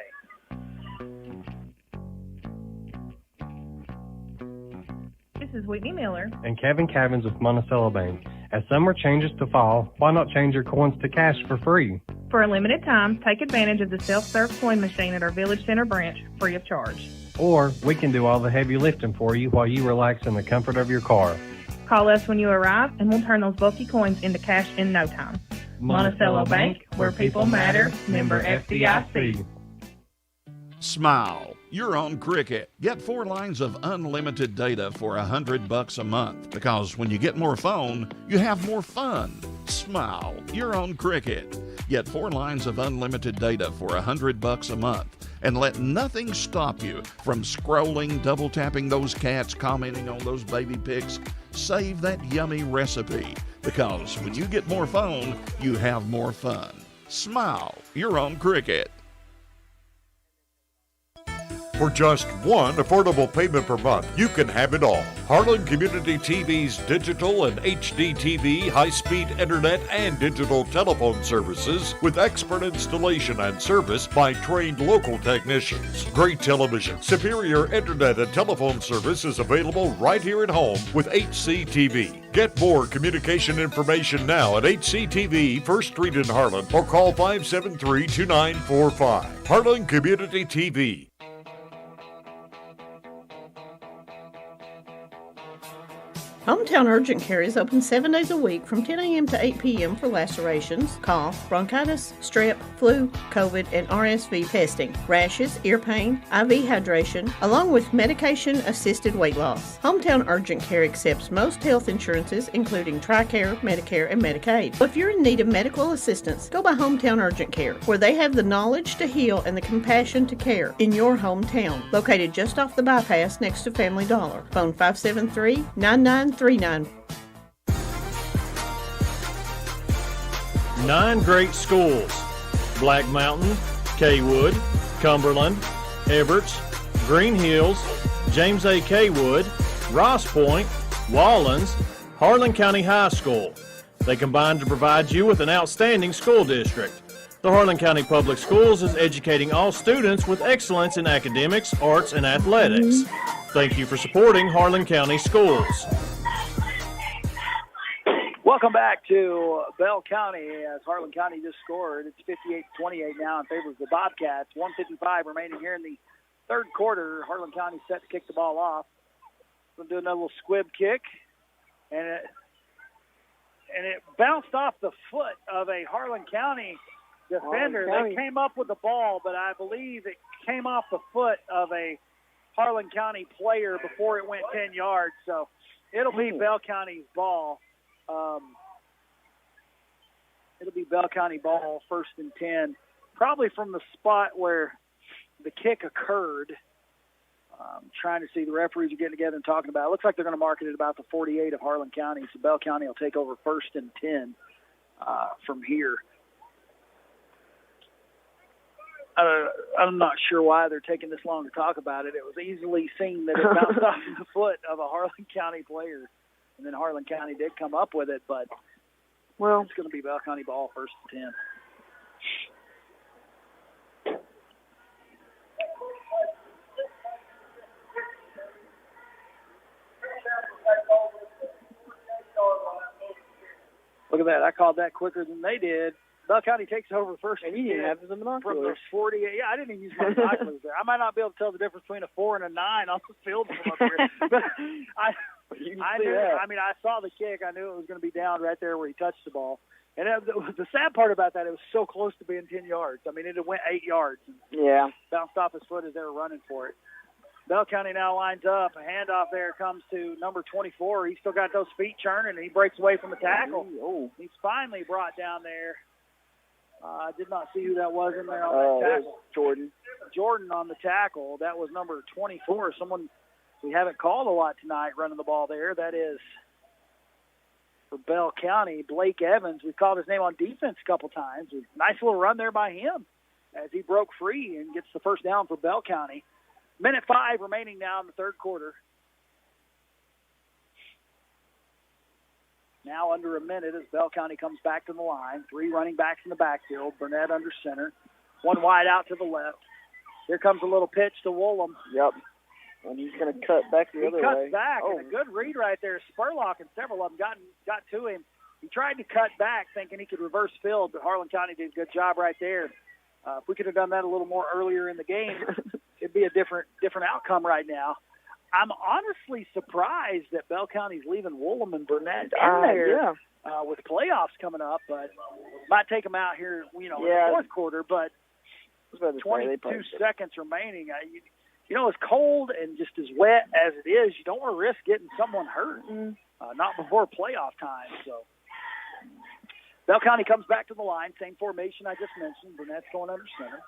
This is Whitney Miller and Kevin Cavins with Monticello Bank. As summer changes to fall, why not change your coins to cash for free? For a limited time, take advantage of the self-serve coin machine at our Village Center branch, free of charge. Or we can do all the heavy lifting for you while you relax in the comfort of your car. Call us when you arrive, and we'll turn those bulky coins into cash in no time. Monticello Bank, where people matter, member FDIC. Smile. You're on Cricket. Get 4 lines of unlimited data for $100 a month, because when you get more phone, you have more fun. Smile. You're on Cricket. Get 4 lines of unlimited data for $100 a month, and let nothing stop you from scrolling, double tapping those cats, commenting on those baby pics. Save that yummy recipe, because when you get more phone, you have more fun. Smile. You're on Cricket. For just one affordable payment per month, you can have it all. Harlan Community TV's digital and HD TV, high-speed internet, and digital telephone services with expert installation and service by trained local technicians. Great television, superior internet, and telephone service is available right here at home with HCTV. Get more communication information now at HCTV, 1st Street in Harlan, or call 573-2945. Harlan Community TV. Hometown Urgent Care is open 7 days a week from 10 a.m. to 8 p.m. for lacerations, cough, bronchitis, strep, flu, COVID, and RSV testing, rashes, ear pain, IV hydration, along with medication-assisted weight loss. Hometown Urgent Care accepts most health insurances, including TRICARE, Medicare, and Medicaid. So if you're in need of medical assistance, go by Hometown Urgent Care, where they have the knowledge to heal and the compassion to care in your hometown. Located just off the bypass next to Family Dollar. Phone 573-9939. 9 great schools: Black Mountain, Kaywood, Cumberland, Everts, Green Hills, James A. Kaywood, Ross Point, Wallens, Harlan County High School. They combine to provide you with an outstanding school district. The Harlan County Public Schools is educating all students with excellence in academics, arts, and athletics. Thank you for supporting Harlan County Schools. Welcome back to Bell County as Harlan County just scored. It's 58-28 now in favor of the Bobcats. 1:55 remaining here in the third quarter. Harlan County set to kick the ball off. Going to do another little squib kick, and it bounced off the foot of a Harlan County defender. They came up with the ball, but I believe it came off the foot of a Harlan County player before it went 10 yards. So it'll be Bell County's ball. It'll be Bell County ball, 1st and 10, probably from the spot where the kick occurred. Trying to see, the referees are getting together and talking about it. It looks like they're going to mark it at about the 48 of Harlan County, so Bell County will take over 1st and 10 from here. I'm not sure why they're taking this long to talk about it. It was easily seen that it bounced off the foot of a Harlan County player, and then Harlan County did come up with it, but it's going to be Bell County ball, 1st and 10. Look at that. I called that quicker than they did. Bell County takes over 1st and 10. You didn't have the binoculars. From the 48. Yeah, I didn't even use my binoculars there. I might not be able to tell the difference between a 4 and a 9 on the field from up here. But I knew. I mean, I saw the kick. I knew it was going to be down right there where he touched the ball. And the sad part about that, it was so close to being 10 yards. I mean, it went 8 yards. Yeah. Bounced off his foot as they were running for it. Bell County now lines up. A handoff there comes to number 24. He's still got those feet churning, and he breaks away from the tackle. He's finally brought down there. I did not see who that was in there on that tackle. Jordan. Jordan on the tackle. That was number 24. Someone we haven't called a lot tonight running the ball there. That is for Bell County, Blake Evans. We called his name on defense a couple times. Nice little run there by him as he broke free and gets the first down for Bell County. 1:05 remaining now in the third quarter. Now under a minute as Bell County comes back to the line. 3 running backs in the backfield. Burnett under center. 1 wide out to the left. Here comes a little pitch to Woolham. Yep. And he's going to cut back the other way. He cuts back, and a good read right there. Spurlock and several of them got to him. He tried to cut back thinking he could reverse field, but Harlan County did a good job right there. If we could have done that a little more earlier in the game, it'd be a different outcome right now. I'm honestly surprised that Bell County's leaving Woolham and Burnett in there with playoffs coming up, but might take them out here, in the fourth quarter. But 22 seconds remaining. As cold and just as wet as it is, you don't want to risk getting someone hurt. Not before playoff time. So Bell County comes back to the line, same formation I just mentioned. Burnett's going under center.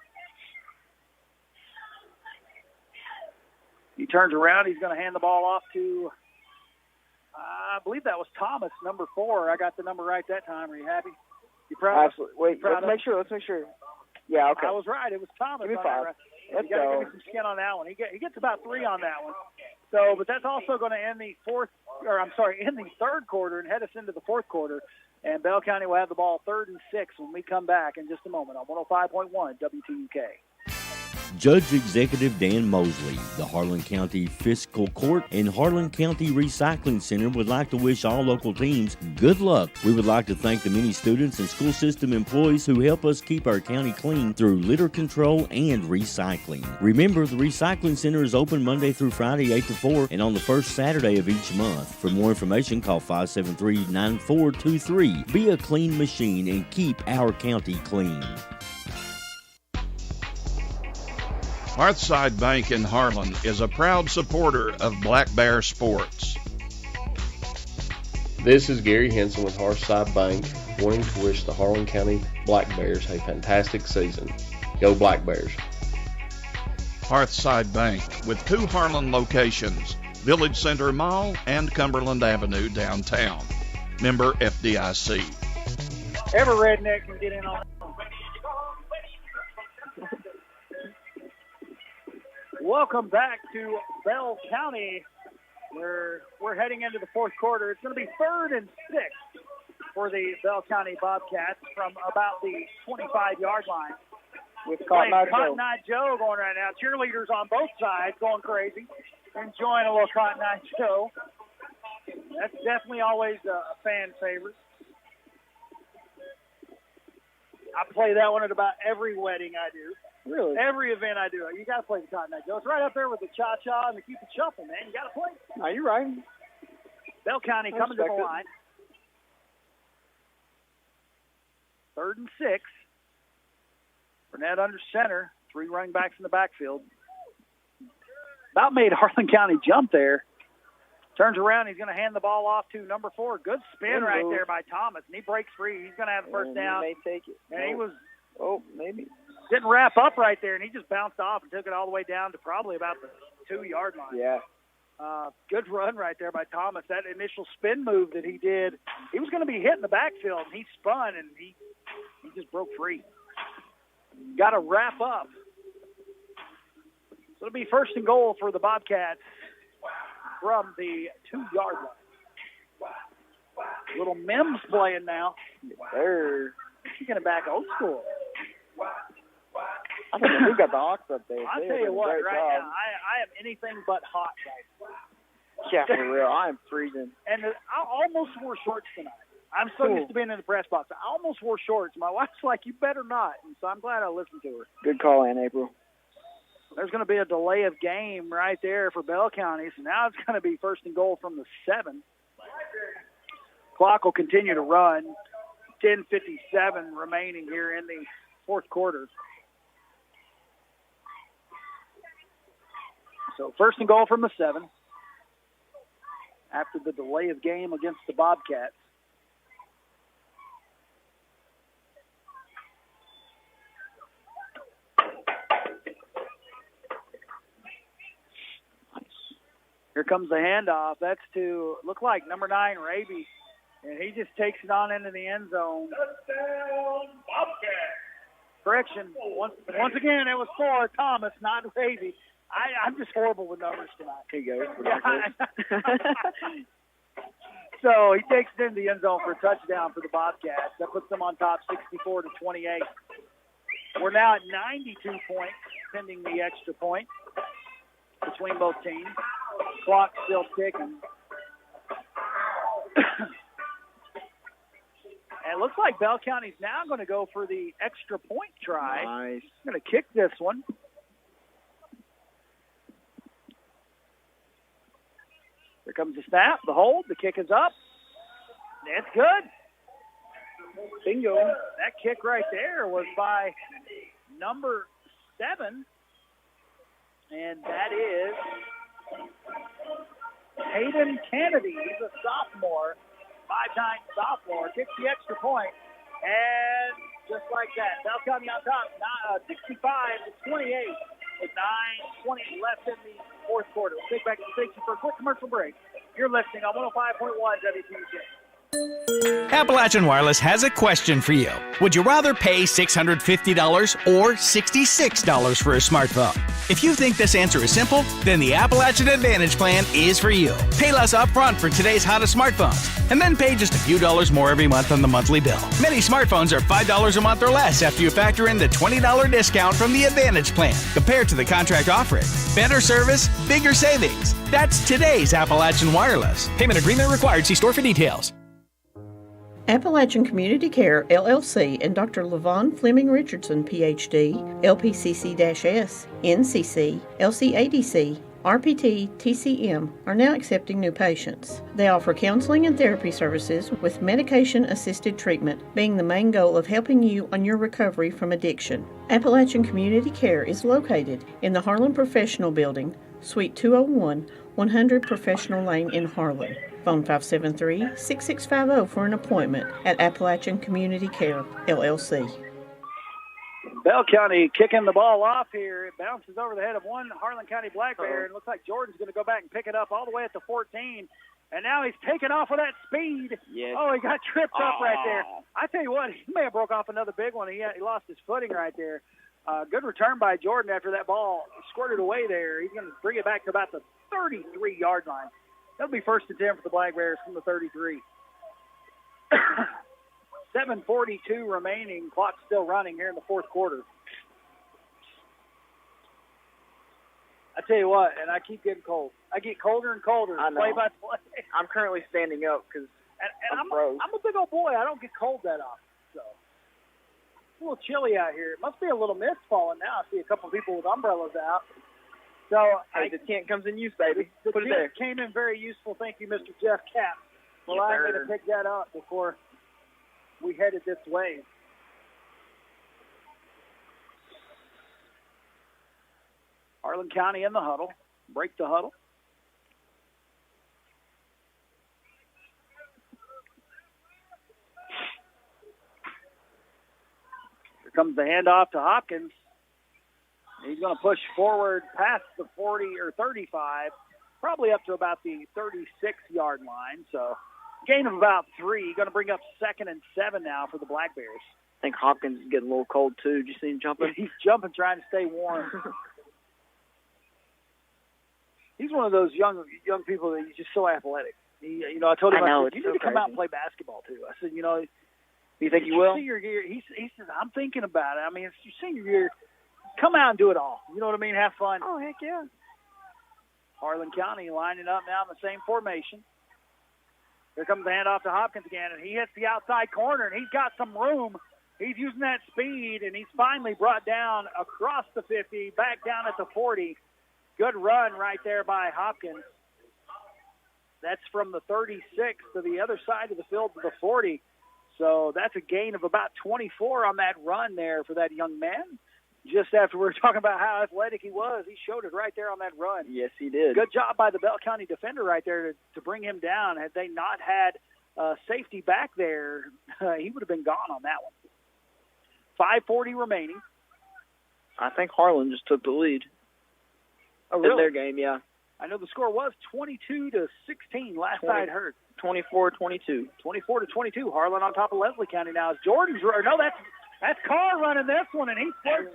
He turns around. He's going to hand the ball off to, I believe that was Thomas, number 4. I got the number right that time. Are you happy? You proud? Absolutely. Wait, let's make sure. Yeah, okay. I was right. It was Thomas. Give me 5. You got to give me some skin on that one. He gets about 3 on that one. So, but that's also going to end the third quarter and head us into the fourth quarter. And Bell County will have the ball 3rd and 6 when we come back in just a moment on 105.1 WTUK. Judge Executive Dan Mosley, the Harlan County Fiscal Court and Harlan County Recycling Center would like to wish all local teams good luck. We would like to thank the many students and school system employees who help us keep our county clean through litter control and recycling. Remember, the Recycling Center is open Monday through Friday 8 to 4 and on the first Saturday of each month. For more information, call 573-9423. Be a clean machine and keep our county clean. Hearthside Bank in Harlan is a proud supporter of Black Bear sports. This is Gary Henson with Hearthside Bank, wanting to wish the Harlan County Black Bears a fantastic season. Go Black Bears. Hearthside Bank with 2 Harlan locations, Village Center Mall and Cumberland Avenue downtown. Member FDIC. Every redneck can get in on that. Welcome back to Bell County, where we're heading into the fourth quarter. It's going to be 3rd and 6 for the Bell County Bobcats from about the 25-yard line. With Cotton Eye Joe going right now. Cheerleaders on both sides going crazy, enjoying a little Cotton Eye Joe. That's definitely always a fan favorite. I play that one at about every wedding I do. Really? Every event I do. You got to play the Cotton Eye Joe. It's right up there with the cha-cha and the Cupid Shuffle, man. You got to play it. No, you're right. Bell County coming to the line. 3rd and 6. Burnett under center. 3 running backs in the backfield. About made Harlan County jump there. Turns around. He's going to hand the ball off to number 4. Good spin right there by Thomas. And he breaks free. He's going to have the first down. He may take it. And he was maybe didn't wrap up right there. And he just bounced off and took it all the way down to probably about the 2-yard line. Yeah. Good run right there by Thomas. That initial spin move that he did, he was going to be hit in the backfield. And he spun, and he just broke free. Got to wrap up. So it'll be 1st and goal for the Bobcats from the 2-yard line. Little Mims playing now. They're kicking it back old school. I think we got the Hawks up there. I'll tell you what, right now, I am anything but hot right now. Yeah, for real. I am freezing. And I almost wore shorts tonight. I'm so used to being in the press box. I almost wore shorts. My wife's like, you better not. And so I'm glad I listened to her. Good call, Aunt April. There's going to be a delay of game right there for Bell County. So now it's going to be 1st and goal from the 7. Clock will continue to run. 10:57 remaining here in the fourth quarter. So 1st and goal from the 7 after the delay of game against the Bobcats. Here comes the handoff. That's to look like number 9, Raby. And he just takes it on into the end zone. Touchdown, Bobcat. Correction. Once again, it was for Thomas, not Raby. I'm just horrible with numbers tonight. Here you go. So he takes it into the end zone for a touchdown for the Bobcats. That puts them on top 64-28. We're now at 92 points, pending the extra point between both teams. Clock still ticking. And it looks like Bell County's now going to go for the extra point try. Nice. Going to kick this one. Here comes the snap, the hold, the kick is up. It's good. Bingo. That kick right there was by number 7. And that is Hayden Kennedy. He's a sophomore, 5'9" sophomore. Kicks the extra point. And just like that, Bell County on top, 65-28 with 9:20 left in the fourth quarter. We'll take back the station for a quick commercial break. You're listening on 105.1 WPJ. Appalachian Wireless has a question for you. Would you rather pay $650 or $66 for a smartphone? If you think this answer is simple, then the Appalachian Advantage Plan is for you. Pay less upfront for today's hottest smartphones, and then pay just a few dollars more every month on the monthly bill. Many smartphones are $5 a month or less after you factor in the $20 discount from the Advantage Plan compared to the contract offering. Better service, bigger savings. That's today's Appalachian Wireless. Payment agreement required. See store for details. Appalachian Community Care, LLC, and Dr. Levon Fleming Richardson, Ph.D., LPCC-S, NCC, LCADC, RPT, TCM, are now accepting new patients. They offer counseling and therapy services with medication-assisted treatment being the main goal of helping you on your recovery from addiction. Appalachian Community Care is located in the Harlan Professional Building, Suite 201, 100 Professional Lane in Harlan. Phone 573-6650 for an appointment at Appalachian Community Care, LLC. Bell County kicking the ball off here. It bounces over the head of one Harlan County Black Bear, and it looks like Jordan's going to go back and pick it up all the way at the 14. And now he's taken off with that speed. Yes. Oh, he got tripped up right there. I tell you what, he may have broke off another big one. He lost his footing right there. Good return by Jordan after that ball squirted away there. He's going to bring it back to about the 33-yard line. That'll be 1st and 10 for the Black Bears from the 33. 7:42 remaining. Clock still running here in the fourth quarter. I tell you what, and I keep getting cold. I get colder and colder play by play. I'm currently standing up because I'm a big old boy. I don't get cold that often. So it's a little chilly out here. It must be a little mist falling now. I see a couple of people with umbrellas out. So the tent comes in use, baby. The Put it there. tent came in very useful. Thank you, Mr. Jeff Cap. Well, I'm going to pick that up before we headed this way. Harlan County in the huddle. Break the huddle. Here comes the handoff to Hopkins. He's going to push forward past the 40 or 35, probably up to about the 36-yard line. So gain of about 3. Going to bring up 2nd and 7 now for the Black Bears. I think Hopkins is getting a little cold, too. Did you see him jumping? He's jumping, trying to stay warm. He's one of those young people that he's just so athletic. I told him, I said, you need to come out and play basketball, too. I said, you think you will? Senior year, he said, I'm thinking about it. I mean, it's your senior year. Come out and do it all. You know what I mean? Have fun. Oh, heck yeah. Harlan County lining up now in the same formation. Here comes the handoff to Hopkins again, and he hits the outside corner, and he's got some room. He's using that speed, and he's finally brought down across the 50, back down at the 40. Good run right there by Hopkins. That's from the 36 to the other side of the field to the 40. So that's a gain of about 24 on that run there for that young man. Just after we were talking about how athletic he was, he showed it right there on that run. Yes, he did. Good job by the Bell County defender right there to bring him down. Had they not had safety back there, he would have been gone on that one. 5:40 remaining. I think Harlan just took the lead. Oh, really? In their game, yeah. I know the score was 22-16 last I'd heard. 24-22. 24-22. Harlan on top of Leslie County now. That's Carr running this one, and he flips.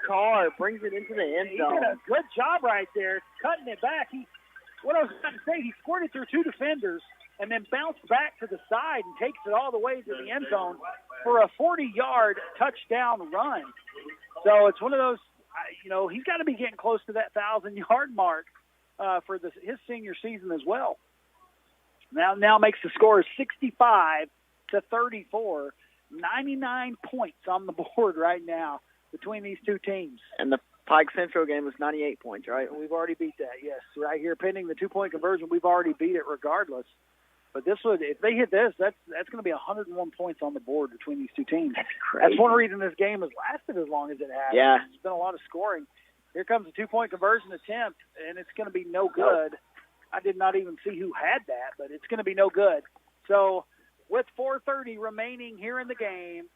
Carr brings it into the end zone. He did a good job right there, cutting it back. What I was trying to say, he squirted through 2 defenders and then bounced back to the side and takes it all the way to the end zone for a 40-yard touchdown run. So it's one of those, he's got to be getting close to that 1,000-yard mark for his senior season as well. Now makes the score 65-34. 99 points on the board right now between these two teams. And the Pike Central game was 98 points, right? We've already beat that, yes. Right here, pending the 2-point conversion, we've already beat it regardless. But if they hit this, that's going to be 101 points on the board between these two teams. That's crazy. That's one reason this game has lasted as long as it has. Yeah. It's been a lot of scoring. Here comes a 2-point conversion attempt, and it's going to be no good. I did not even see who had that, but it's going to be no good. So with 4:30 remaining here in the game,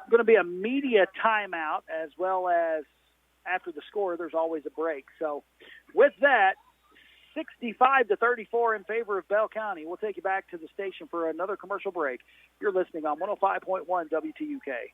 going to be a media timeout as well as after the score, there's always a break. So with that, 65-34 in favor of Bell County. We'll take you back to the station for another commercial break. You're listening on 105.1 WTUK.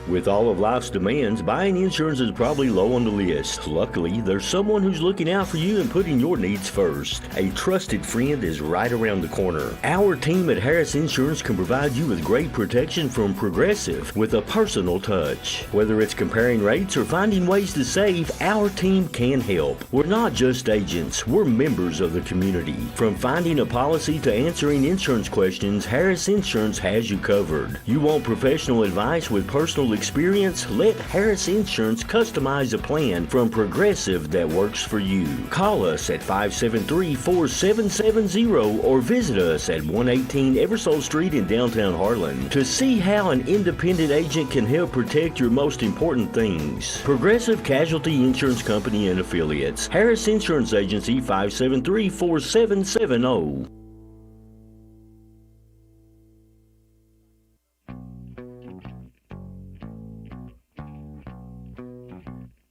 With all of life's demands, buying insurance is probably low on the list. Luckily, there's someone who's looking out for you and putting your needs first. A trusted friend is right around the corner. Our team at Harris Insurance can provide you with great protection from Progressive with a personal touch. Whether it's comparing rates or finding ways to save, our team can help. We're not just agents, we're members of the community. From finding a policy to answering insurance questions, Harris Insurance has you covered. You want professional advice with personal experience? Let Harris Insurance customize a plan from Progressive that works for you. Call us at 573-4770 or visit us at 118 Eversole Street in downtown Harlan to see how an independent agent can help protect your most important things. Progressive Casualty Insurance Company and Affiliates. Harris Insurance Agency 573-4770.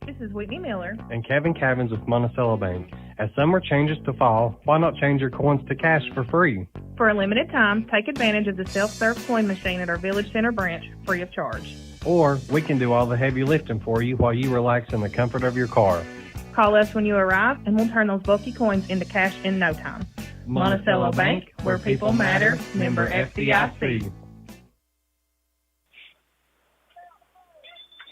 This is Whitney Miller and Kevin Cavins with Monticello Bank. As summer changes to fall, why not change your coins to cash for free? For a limited time, take advantage of the self-serve coin machine at our Village Center branch, free of charge. Or we can do all the heavy lifting for you while you relax in the comfort of your car. Call us when you arrive, and we'll turn those bulky coins into cash in no time. Monticello Bank, where people matter, member FDIC.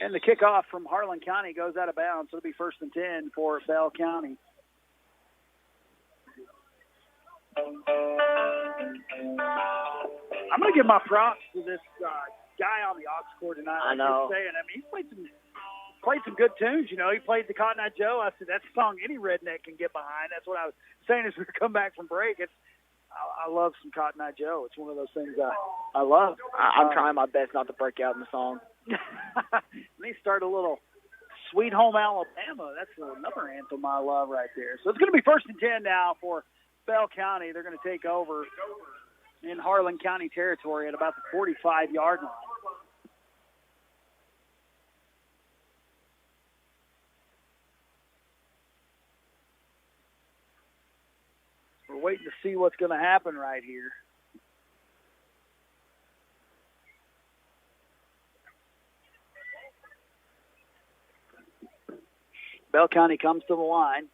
And the kickoff from Harlan County goes out of bounds, so it'll be 1st and 10 for Bell County. I'm going to give my props to this guy on the aux cord tonight. I know. Like saying, he played some good tunes. You know, he played the Cotton Eye Joe. I said, that's a song any redneck can get behind. That's what I was saying as we come back from break. I love some Cotton Eye Joe. It's one of those things I love. I'm trying my best not to break out in the song. Let me start a little Sweet Home Alabama. That's another anthem I love right there. So it's going to be 1st and 10 now for Bell County. They're going to take over in Harlan County territory at about the 45-yard line. We're waiting to see what's going to happen right here. Bell County comes to the line.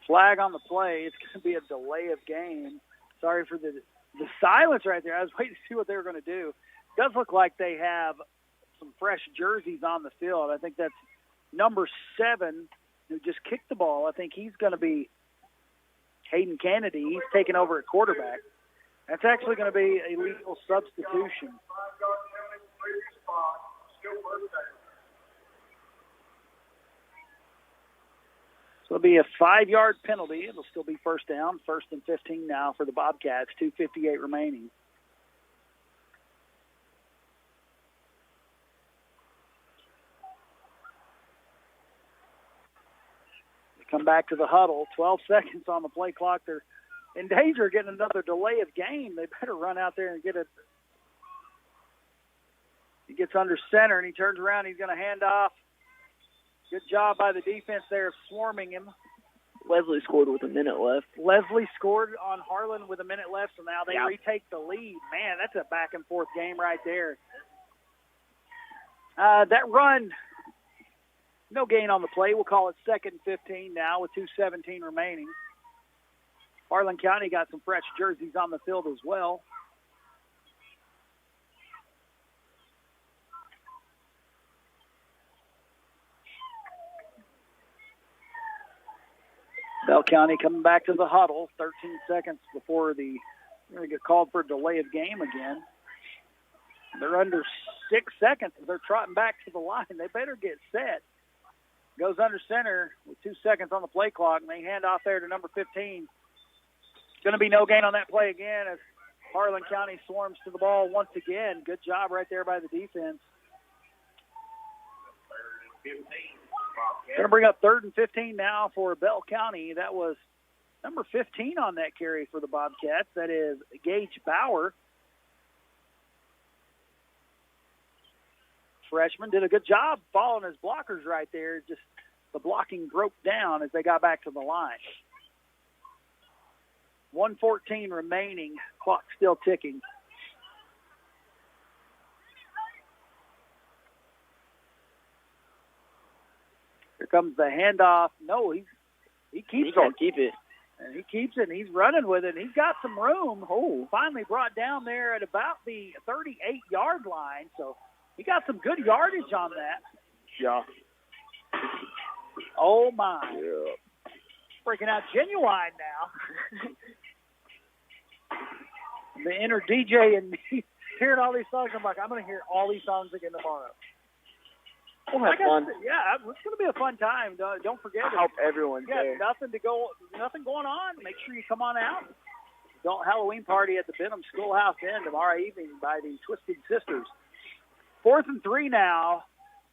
Flag on the play. It's going to be a delay of game. Sorry for the silence right there. I was waiting to see what they were going to do. It does look like they have some fresh jerseys on the field. I think that's number 7 who just kicked the ball. I think he's going to be Hayden Kennedy. He's taking over at quarterback. That's actually going to be a legal substitution. So it'll be a 5-yard penalty. It'll still be 1st down, 1st and 15 now for the Bobcats, 2:58 remaining. They come back to the huddle, 12 seconds on the play clock. They're in danger of getting another delay of game. They better run out there and get it. He gets under center, and he turns around. He's going to hand off. Good job by the defense there of swarming him. Leslie scored with a minute left. Leslie scored on Harlan with a minute left, so now they retake the lead. Man, that's a back-and-forth game right there. That run, no gain on the play. We'll call it 2nd and 15 now with 2:17 remaining. Harlan County got some fresh jerseys on the field as well. Bell County coming back to the huddle, 13 seconds before they're going to get called for a delay of game again. They're under 6 seconds as they're trotting back to the line. They better get set. Goes under center with 2 seconds on the play clock, and they hand off there to number 15. Going to be no gain on that play again as Harlan County swarms to the ball once again. Good job right there by the defense. Going to bring up 3rd and 15 now for Bell County. That was number 15 on that carry for the Bobcats. That is Gage Bauer. Freshman did a good job following his blockers right there. Just the blocking broke down as they got back to the line. 1:14 remaining. Clock still ticking. Here comes the handoff. No, he keeps it. He's going to keep it. And he keeps it, and he's running with it. He's got some room. Oh, finally brought down there at about the 38-yard line. So he got some good yardage on that. Yeah. Oh, my. Yeah. Breaking out Genuine now. The inner DJ and me hearing all these songs, I'm like, I'm going to hear all these songs again tomorrow. We'll have fun. Yeah, it's going to be a fun time. Don't forget. I hope everyone's there. Nothing going on. Make sure you come on out. Adult Halloween party at the Benham Schoolhouse Inn tomorrow evening by the Twisted Sisters. 4th and 3 now.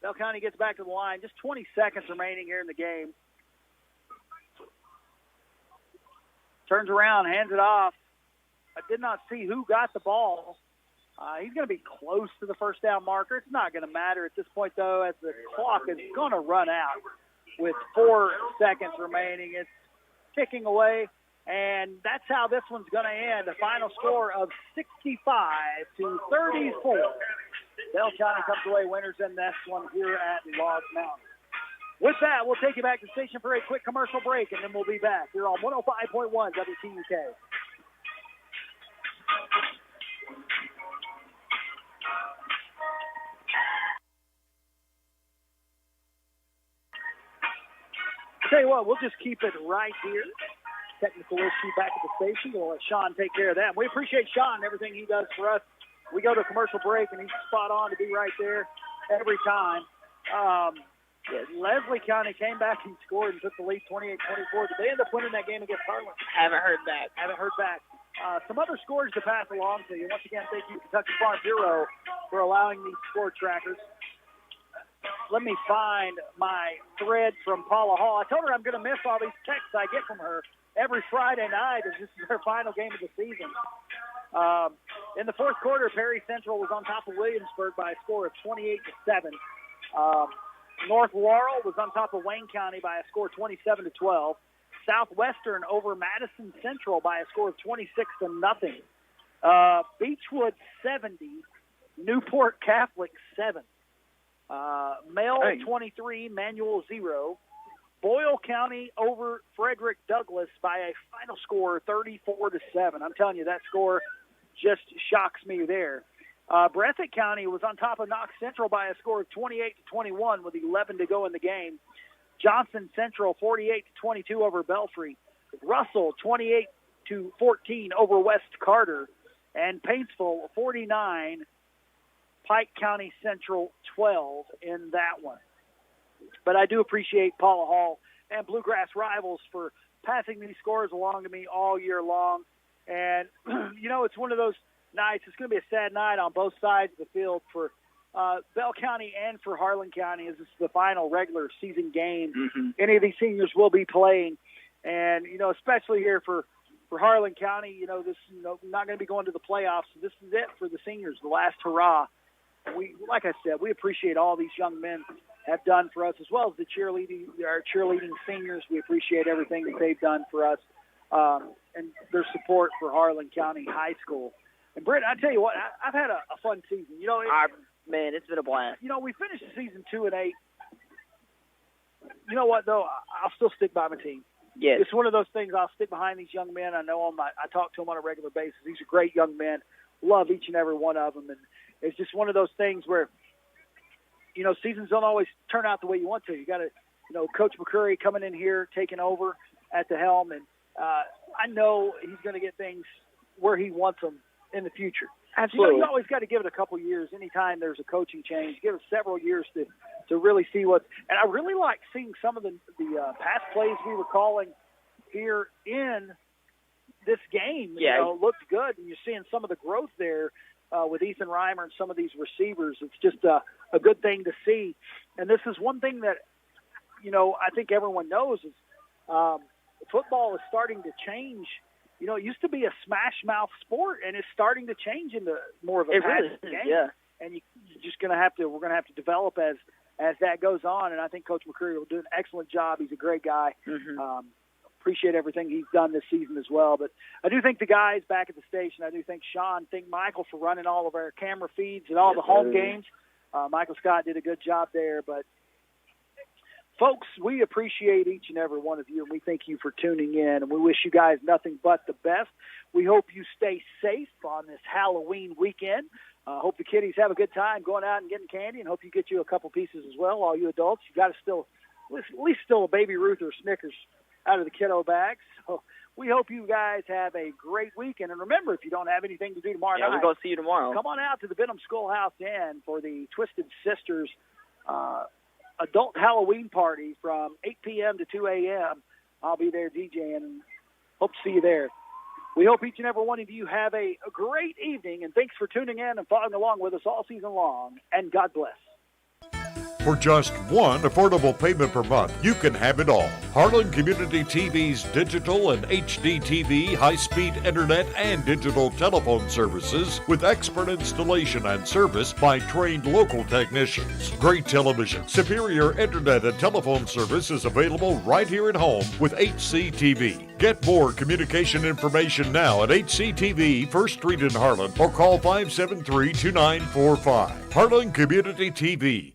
Bell County gets back to the line. Just 20 seconds remaining here in the game. Turns around, hands it off. I did not see who got the ball. He's going to be close to the first down marker. It's not going to matter at this point, though, as the clock is going to run out with 4 seconds remaining. It's ticking away, and that's how this one's going to end. A final score of 65-34. Bell County comes away winners in this one here at Log Mountain. With that, we'll take you back to the station for a quick commercial break, and then we'll be back here on 105.1 WTUK. Tell you what, we'll just keep it right here. Technical issue back at the station. We'll let Sean take care of that. We appreciate Sean and everything he does for us. We go to a commercial break, and he's spot on to be right there every time. Leslie County came back and scored and took the lead 28-24. Did they end up winning that game against Harlan? Haven't heard back. Some other scores to pass along to you. Once again, thank you, Kentucky Farm Bureau, for allowing these score trackers. Let me find my thread from Paula Hall. I told her I'm going to miss all these texts I get from her every Friday night as this is her final game of the season. In the fourth quarter, Perry Central was on top of Williamsburg by a score of 28-7. North Laurel was on top of Wayne County by a score of 27-12. Southwestern over Madison Central by a score of 26-0. Beechwood 70, Newport Catholic 7. Male 23, Manual 0. Boyle County over Frederick Douglass by a final score 34-7. I'm telling you, that score just shocks me there. Breathitt County was on top of Knox Central by a score of 28-21 with 11 to go in the game. Johnson Central 48-22 over Belfry. Russell 28-14 over West Carter. And Paintsville 49, Pike County Central 12 in that one. But I do appreciate Paula Hall and Bluegrass Rivals for passing these scores along to me all year long. And, it's one of those nights. It's going to be a sad night on both sides of the field for Bell County and for Harlan County, as this is the final regular season game any of these seniors will be playing. And, especially here for Harlan County, this not going to be going to the playoffs. So this is it for the seniors, the last hurrah. Like I said, we appreciate all these young men have done for us, as well as the our cheerleading seniors. We appreciate everything that they've done for us and their support for Harlan County High School. And, Britt, I tell you what, I've had a fun season. Man, it's been a blast. We finished the season 2-8. You know what, though? I'll still stick by my team. Yes. It's one of those things. I'll stick behind these young men. I know them. I talk to them on a regular basis. These are great young men. Love each and every one of them. And it's just one of those things where, seasons don't always turn out the way you want to. You got to, Coach McCurry coming in here, taking over at the helm. And I know he's going to get things where he wants them in the future. Absolutely. You always got to give it a couple years. Anytime there's a coaching change, give it several years to really see what. And I really like seeing some of the pass plays we were calling here in this game. Looked good, and you're seeing some of the growth there with Ethan Reimer and some of these receivers. It's just a good thing to see. And this is one thing that I think everyone knows is football is starting to change. It used to be a smash mouth sport, and it's starting to change into more of a passing game. Yeah. And we're going to have to develop as that goes on. And I think Coach McCurry will do an excellent job. He's a great guy. Appreciate everything he's done this season as well. But I do think the guys back at the station, I do thank Sean, thank Michael for running all of our camera feeds and all the home games. Michael Scott did a good job there. But folks, we appreciate each and every one of you, and we thank you for tuning in, and we wish you guys nothing but the best. We hope you stay safe on this Halloween weekend. Hope the kiddies have a good time going out and getting candy, and hope you get you a couple pieces as well. All you adults, you got to at least still a Baby Ruth or Snickers out of the kiddo bags. So we hope you guys have a great weekend. And remember, if you don't have anything to do tomorrow night, we're going to see you tomorrow. Come on out to the Benham Schoolhouse Inn for the Twisted Sisters adult Halloween party from 8 p.m. to 2 a.m. I'll be there DJing, and hope to see you there. We hope each and every one of you have a great evening, and thanks for tuning in and following along with us all season long, and God bless. For just one affordable payment per month, you can have it all. Harlan Community TV's digital and HD TV, high-speed internet, and digital telephone services with expert installation and service by trained local technicians. Great television, superior internet and telephone service is available right here at home with HCTV. Get more communication information now at HCTV, 1st Street in Harlan, or call 573-2945. Harlan Community TV.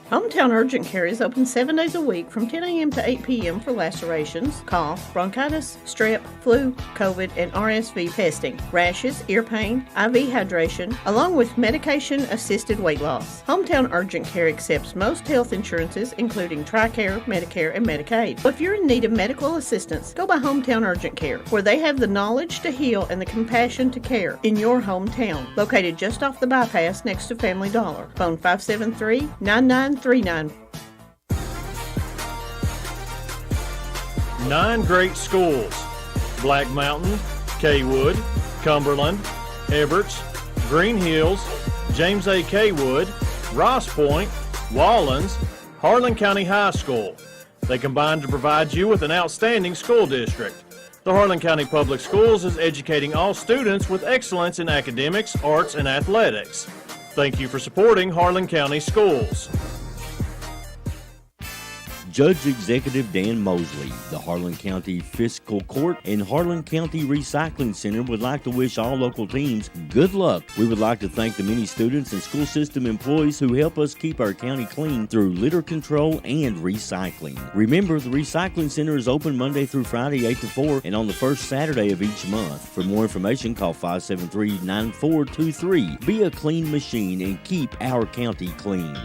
Hometown Urgent Care is open 7 days a week from 10 a.m. to 8 p.m. for lacerations, cough, bronchitis, strep, flu, COVID, and RSV testing, rashes, ear pain, IV hydration, along with medication-assisted weight loss. Hometown Urgent Care accepts most health insurances, including TRICARE, Medicare, and Medicaid. So if you're in need of medical assistance, go by Hometown Urgent Care, where they have the knowledge to heal and the compassion to care in your hometown. Located just off the bypass next to Family Dollar. Phone 573-9939. 9 great schools: Black Mountain, Kaywood, Cumberland, Everts, Green Hills, James A. Kaywood, Ross Point, Wallens, Harlan County High School. They combine to provide you with an outstanding school district. The Harlan County Public Schools is educating all students with excellence in academics, arts, and athletics. Thank you for supporting Harlan County Schools. Judge Executive Dan Mosley, the Harlan County Fiscal Court and Harlan County Recycling Center would like to wish all local teams good luck. We would like to thank the many students and school system employees who help us keep our county clean through litter control and recycling. Remember, the Recycling Center is open Monday through Friday 8 to 4 and on the first Saturday of each month. For more information, call 573-9423. Be a clean machine and keep our county clean.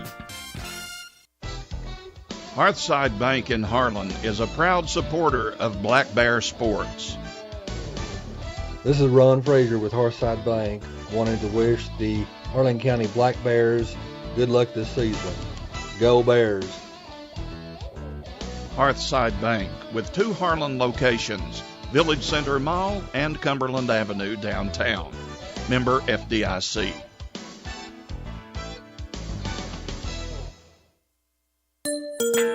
Hearthside Bank in Harlan is a proud supporter of Black Bear sports. This is Ron Frazier with Hearthside Bank, wanting to wish the Harlan County Black Bears good luck this season. Go Bears! Hearthside Bank with 2 Harlan locations, Village Center Mall and Cumberland Avenue downtown. Member FDIC.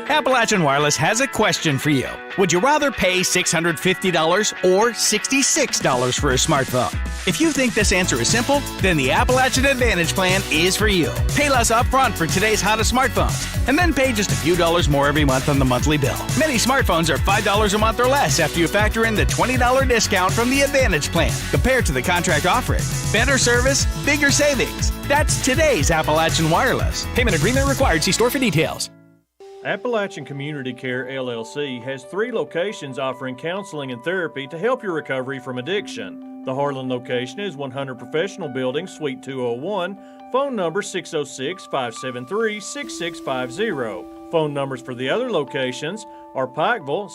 Appalachian Wireless has a question for you. Would you rather pay $650 or $66 for a smartphone? If you think this answer is simple, then the Appalachian Advantage Plan is for you. Pay less upfront for today's hottest smartphones, and then pay just a few dollars more every month on the monthly bill. Many smartphones are $5 a month or less after you factor in the $20 discount from the Advantage Plan compared to the contract offering. Better service, bigger savings. That's today's Appalachian Wireless. Payment agreement required. See store for details. Appalachian Community Care LLC has 3 locations offering counseling and therapy to help your recovery from addiction. The Harlan location is 100 Professional Building, Suite 201, phone number 606-573-6650. Phone numbers for the other locations are Pikeville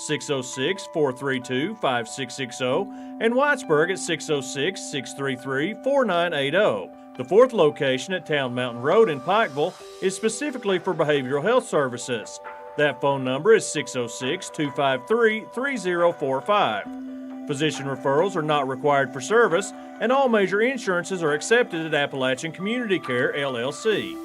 606-432-5660 and Whitesburg at 606-633-4980. The 4th location at Town Mountain Road in Pikeville is specifically for behavioral health services. That phone number is 606-253-3045. Physician referrals are not required for service, and all major insurances are accepted at Appalachian Community Care, LLC.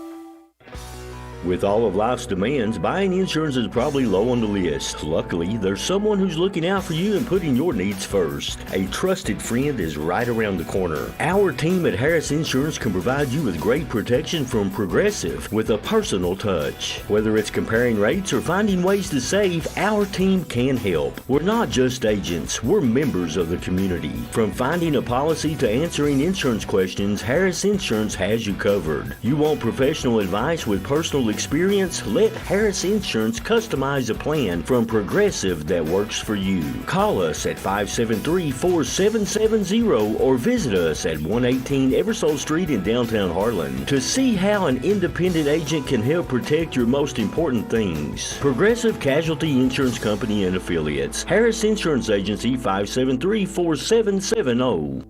With all of life's demands, buying insurance is probably low on the list. Luckily, there's someone who's looking out for you and putting your needs first. A trusted friend is right around the corner. Our team at Harris Insurance can provide you with great protection from Progressive with a personal touch. Whether it's comparing rates or finding ways to save, our team can help. We're not just agents, we're members of the community. From finding a policy to answering insurance questions, Harris Insurance has you covered. You want professional advice with personal experience? Let Harris Insurance customize a plan from Progressive that works for you. Call us at 573-4770 or visit us at 118 Eversole Street in downtown Harlan to see how an independent agent can help protect your most important things. Progressive Casualty Insurance Company and Affiliates. Harris Insurance Agency 573-4770.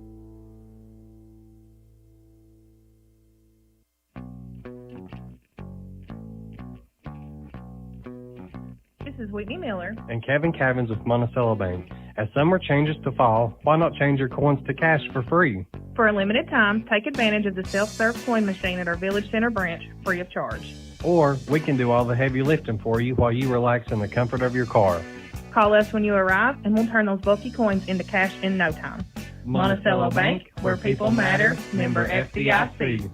This is Whitney Miller and Kevin Cavins with Monticello Bank. As summer changes to fall, why not change your coins to cash for free? For a limited time, take advantage of the self-serve coin machine at our Village Center branch, free of charge. Or we can do all the heavy lifting for you while you relax in the comfort of your car. Call us when you arrive, and we'll turn those bulky coins into cash in no time. Monticello Bank, where people matter, member FDIC.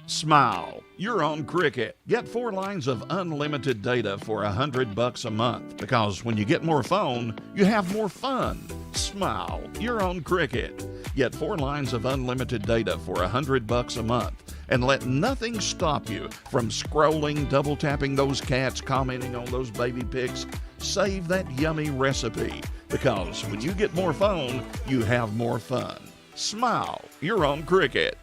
Smile. You're on Cricket. Get 4 lines of unlimited data for $100 a month, because when you get more phone, you have more fun. Smile. You're on Cricket. Get 4 lines of unlimited data for $100 a month, and let nothing stop you from scrolling, double tapping those cats, commenting on those baby pics. Save that yummy recipe, because when you get more phone, you have more fun. Smile. You're on Cricket.